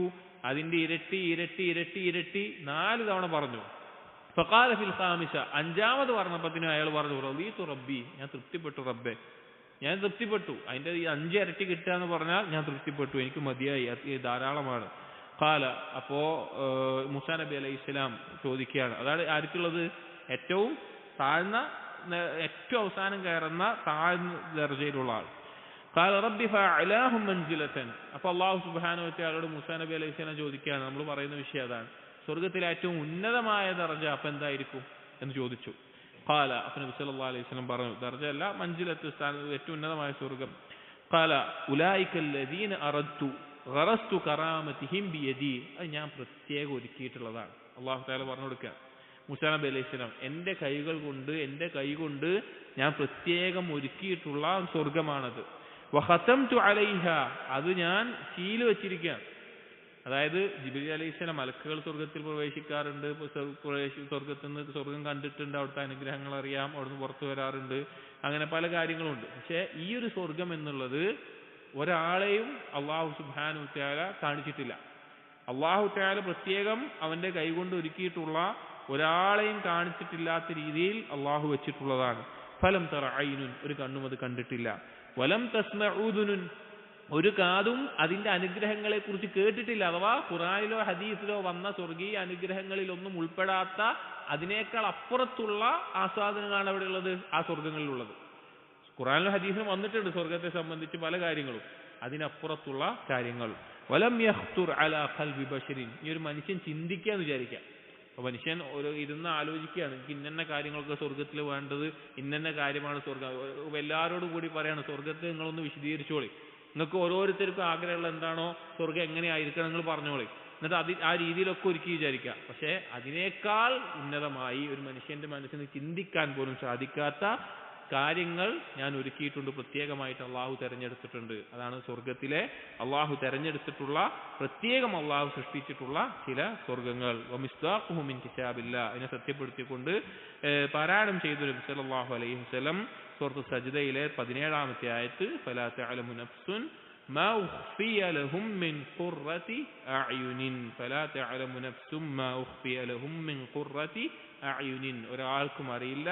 അതിന്റെ ഇരട്ടി ഇരട്ടി ഇരട്ടി ഇരട്ടി 4 തവണ പറഞ്ഞു. ഫഖാല ഫിൽ ഖാമിസ, 5ാമത് പറഞ്ഞപ്പത്തിനും അയാൾ പറഞ്ഞു, റളീതു റബ്ബി, ഞാൻ തൃപ്തിപ്പെട്ടു റബ്ബേ, ഞാൻ തൃപ്തിപ്പെട്ടു, അതിന്റെ ഈ 5 ഇരട്ടി കിട്ടുക എന്ന് പറഞ്ഞാൽ ഞാൻ തൃപ്തിപ്പെട്ടു, എനിക്ക് മതിയായി, അത് ധാരാളമാണ്. ഖാല, അപ്പോ മൂസാ നബി അലൈഹിസ്സലാം ചോദിക്കുകയാണ്, അതാണ് ആർക്കുള്ളത്? ഏറ്റവും താഴ്ന്ന, ഏറ്റവും അവസാനം കയറുന്ന താഴ്ന്ന ദർജയിലുള്ള ആൾ. ഖാല റബ്ബി ഫഅലാഹും മൻസിലതൻ, അപ്പോൾ അല്ലാഹു സുബ്ഹാനഹു വ തആലയോട് മൂസാ നബി അലൈഹിസ്സലാം ചോദിക്കുകയാണ്, നമ്മൾ പറയുന്ന വിഷയം അതാണ്, സ്വർഗത്തിലെ ഏറ്റവും ഉന്നതമായ ദർജ അപ്പം എന്തായിരിക്കും എന്ന് ചോദിച്ചു. ഖാല, അപ്പോൾ നബി സല്ലല്ലാഹു അലൈഹി വസല്ലം പറഞ്ഞു, ദർജ അല്ല, മൻസിലത്ത്, ഏറ്റവും ഉന്നതമായ സ്വർഗം. ഖാല ഉലൈകല്ലദീന അറദ്തു ഗറസ്തു കറാമതിഹിം ബിയദി, അത് ഞാൻ പ്രത്യേകം ഒരുക്കിയിട്ടുള്ളതാണ്. അല്ലാഹു തആല പറഞ്ഞു കൊടുക്കുക മൂസാ നബി അലൈഹിസ്സലാം, എൻ്റെ കൈ കൊണ്ട് ഞാൻ പ്രത്യേകം ഒരുക്കിയിട്ടുള്ള സ്വർഗമാണത്. വഖതംതു അലൈഹ, അത് ഞാൻ സീൽ വെച്ചിരിക്കുകയാണ്, അതായത് ജിബ്രീൽ അലൈഹിസ്സലാം മലക്കുകൾ സ്വർഗത്തിൽ പ്രവേശിക്കാറുണ്ട്, സ്വർഗത്തിൽ നിന്ന് സ്വർഗം കണ്ടിട്ടുണ്ട്, അവിടുത്തെ അനുഗ്രഹങ്ങൾ അറിയാം, അവിടുന്ന് പുറത്തു വരാറുണ്ട്, അങ്ങനെ പല കാര്യങ്ങളുണ്ട്. പക്ഷെ ഈ ഒരു സ്വർഗം എന്നുള്ളത് ഒരാളെയും അള്ളാഹു സുബ്ഹാനഹു വ തആല കാണിച്ചിട്ടില്ല. അള്ളാഹു തആല പ്രത്യേകം അവന്റെ കൈകൊണ്ട് ഒരുക്കിയിട്ടുള്ള ഒരാളെയും കാണിച്ചിട്ടില്ലാത്ത രീതിയിൽ അള്ളാഹു വെച്ചിട്ടുള്ളതാണ്. ഫലം തറ ഐനുൻ, ഒരു കണ്ണും അത് കണ്ടിട്ടില്ല. വലം തസ്മഉ ഉദുനുൻ, ഒരു കാതും അതിന്റെ അനുഗ്രഹങ്ങളെ കുറിച്ച് കേട്ടിട്ടില്ല. അഥവാ ഖുർആനിലോ ഹദീസിലോ വന്ന സ്വർഗീയ അനുഗ്രഹങ്ങളിലൊന്നും ഉൾപ്പെടാത്ത അതിനേക്കാൾ അപ്പുറത്തുള്ള ആസ്വാദനങ്ങളാണ് അവിടെ ഉള്ളത്, ആ സ്വർഗങ്ങളിലുള്ളത്. ഖുർആനിലും ഹദീസിലും വന്നിട്ടുണ്ട് സ്വർഗത്തെ സംബന്ധിച്ച് പല കാര്യങ്ങളും, അതിനപ്പുറത്തുള്ള കാര്യങ്ങൾ. വലം യഖ്തുർ അലാ ഖൽബി ബശരിൻ, ഈ ഒരു മനുഷ്യൻ ചിന്തിക്കാന്ന് വിചാരിക്കാം. അപ്പൊ മനുഷ്യൻ ഒരു ഇരുന്ന് ആലോചിക്കുകയാണ്, എനിക്ക് ഇന്ന കാര്യങ്ങളൊക്കെ സ്വർഗത്തിൽ വേണ്ടത്, ഇന്ന കാര്യമാണ് സ്വർഗം. എല്ലാവരോടും കൂടി പറയാണ്, സ്വർഗത്തെ നിങ്ങളൊന്ന് വിശദീകരിച്ചോളി, നിങ്ങൾക്ക് ഓരോരുത്തർക്കും ആഗ്രഹമുള്ള എന്താണോ സ്വർഗം എങ്ങനെയായിരിക്കണം നിങ്ങൾ പറഞ്ഞോളി, എന്നിട്ട് ആ രീതിയിലൊക്കെ ഒരുക്കി വിചാരിക്കുക. പക്ഷെ അതിനേക്കാൾ ഉന്നതമായി ഒരു മനുഷ്യന്റെ മനസ്സിന് ചിന്തിക്കാൻ പോലും സാധിക്കാത്ത കാര്യങ്ങൾ ഞാൻ ഒരുക്കിയിട്ടുണ്ട്, പ്രത്യേകമായിട്ട് അള്ളാഹു തെരഞ്ഞെടുത്തിട്ടുണ്ട്. അതാണ് സ്വർഗത്തിലെ അള്ളാഹു തെരഞ്ഞെടുത്തിട്ടുള്ള, പ്രത്യേകം അള്ളാഹു സൃഷ്ടിച്ചിട്ടുള്ള ചില സ്വർഗങ്ങൾ. വമിസ്താഖുഹു മിൻ കിതാബില്ലാഹ്, അതിനെ സത്യപ്പെടുത്തിക്കൊണ്ട് പാരായണം ചെയ്തു നബി സല്ലല്ലാഹു അലൈഹി വസല്ലം സൂറത്ത് സജ്ദയിലെ 17-ാമത്തെ ആയത്ത്, ഫലാ തഅലമു നഫ്സുൻ മാ ഉഖ്ഫിയ ലഹും മിൻ ഖുർറതി അഅ്യുനിൻ, ഫലാ തഅലമു നഫ്സും മാ ഉഖ്ഫിയ ലഹും മിൻ ഖുർറതി അഅ്യുനിൻ, ഒരാൾക്കും അറിയില്ല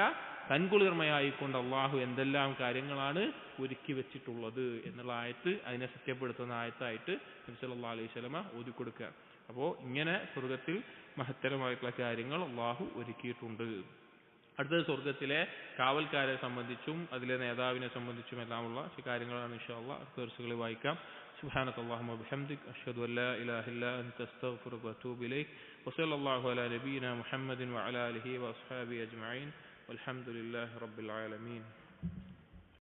കൺകുളിർമയായിക്കൊണ്ട് അള്ളാഹു എന്തെല്ലാം കാര്യങ്ങളാണ് ഒരുക്കി വെച്ചിട്ടുള്ളത് എന്നുള്ള ആയത്ത്, അതിനെ സത്യപ്പെടുത്തുന്ന ആയത്തായിട്ട് നബി സല്ലല്ലാഹു അലൈഹി വസല്ലമ ഓതിക്കൊടുക്കുക. അപ്പോൾ ഇങ്ങനെ സ്വർഗത്തിൽ മഹത്തരമായിട്ടുള്ള കാര്യങ്ങൾ അള്ളാഹു ഒരുക്കിയിട്ടുണ്ട്. അടുത്തത് സ്വർഗത്തിലെ കാവൽക്കാരെ സംബന്ധിച്ചും അതിലെ നേതാവിനെ സംബന്ധിച്ചും എല്ലാമുള്ള കാര്യങ്ങളാണ് ഇൻഷാ അല്ലാഹ് അടുത്ത ദിവസങ്ങളിൽ വായിക്കാം. സുബ്ഹാനകല്ലാഹുമ്മ വബിഹംദിക് അഷ്ഹദു അല്ലാ ഇലാഹ ഇല്ലാ അൻത അസ്തഗ്ഫിറുക വഅതൂബു ഇലൈക് വസല്ലല്ലാഹു അലാ നബിയിനാ മുഹമ്മദിൻ വഅലാ ആലിഹി വഅസ്ഹാബിഹി അജ്മഈൻ വൽഹംദുലില്ലാഹി റബ്ബിൽ ആലമീൻ.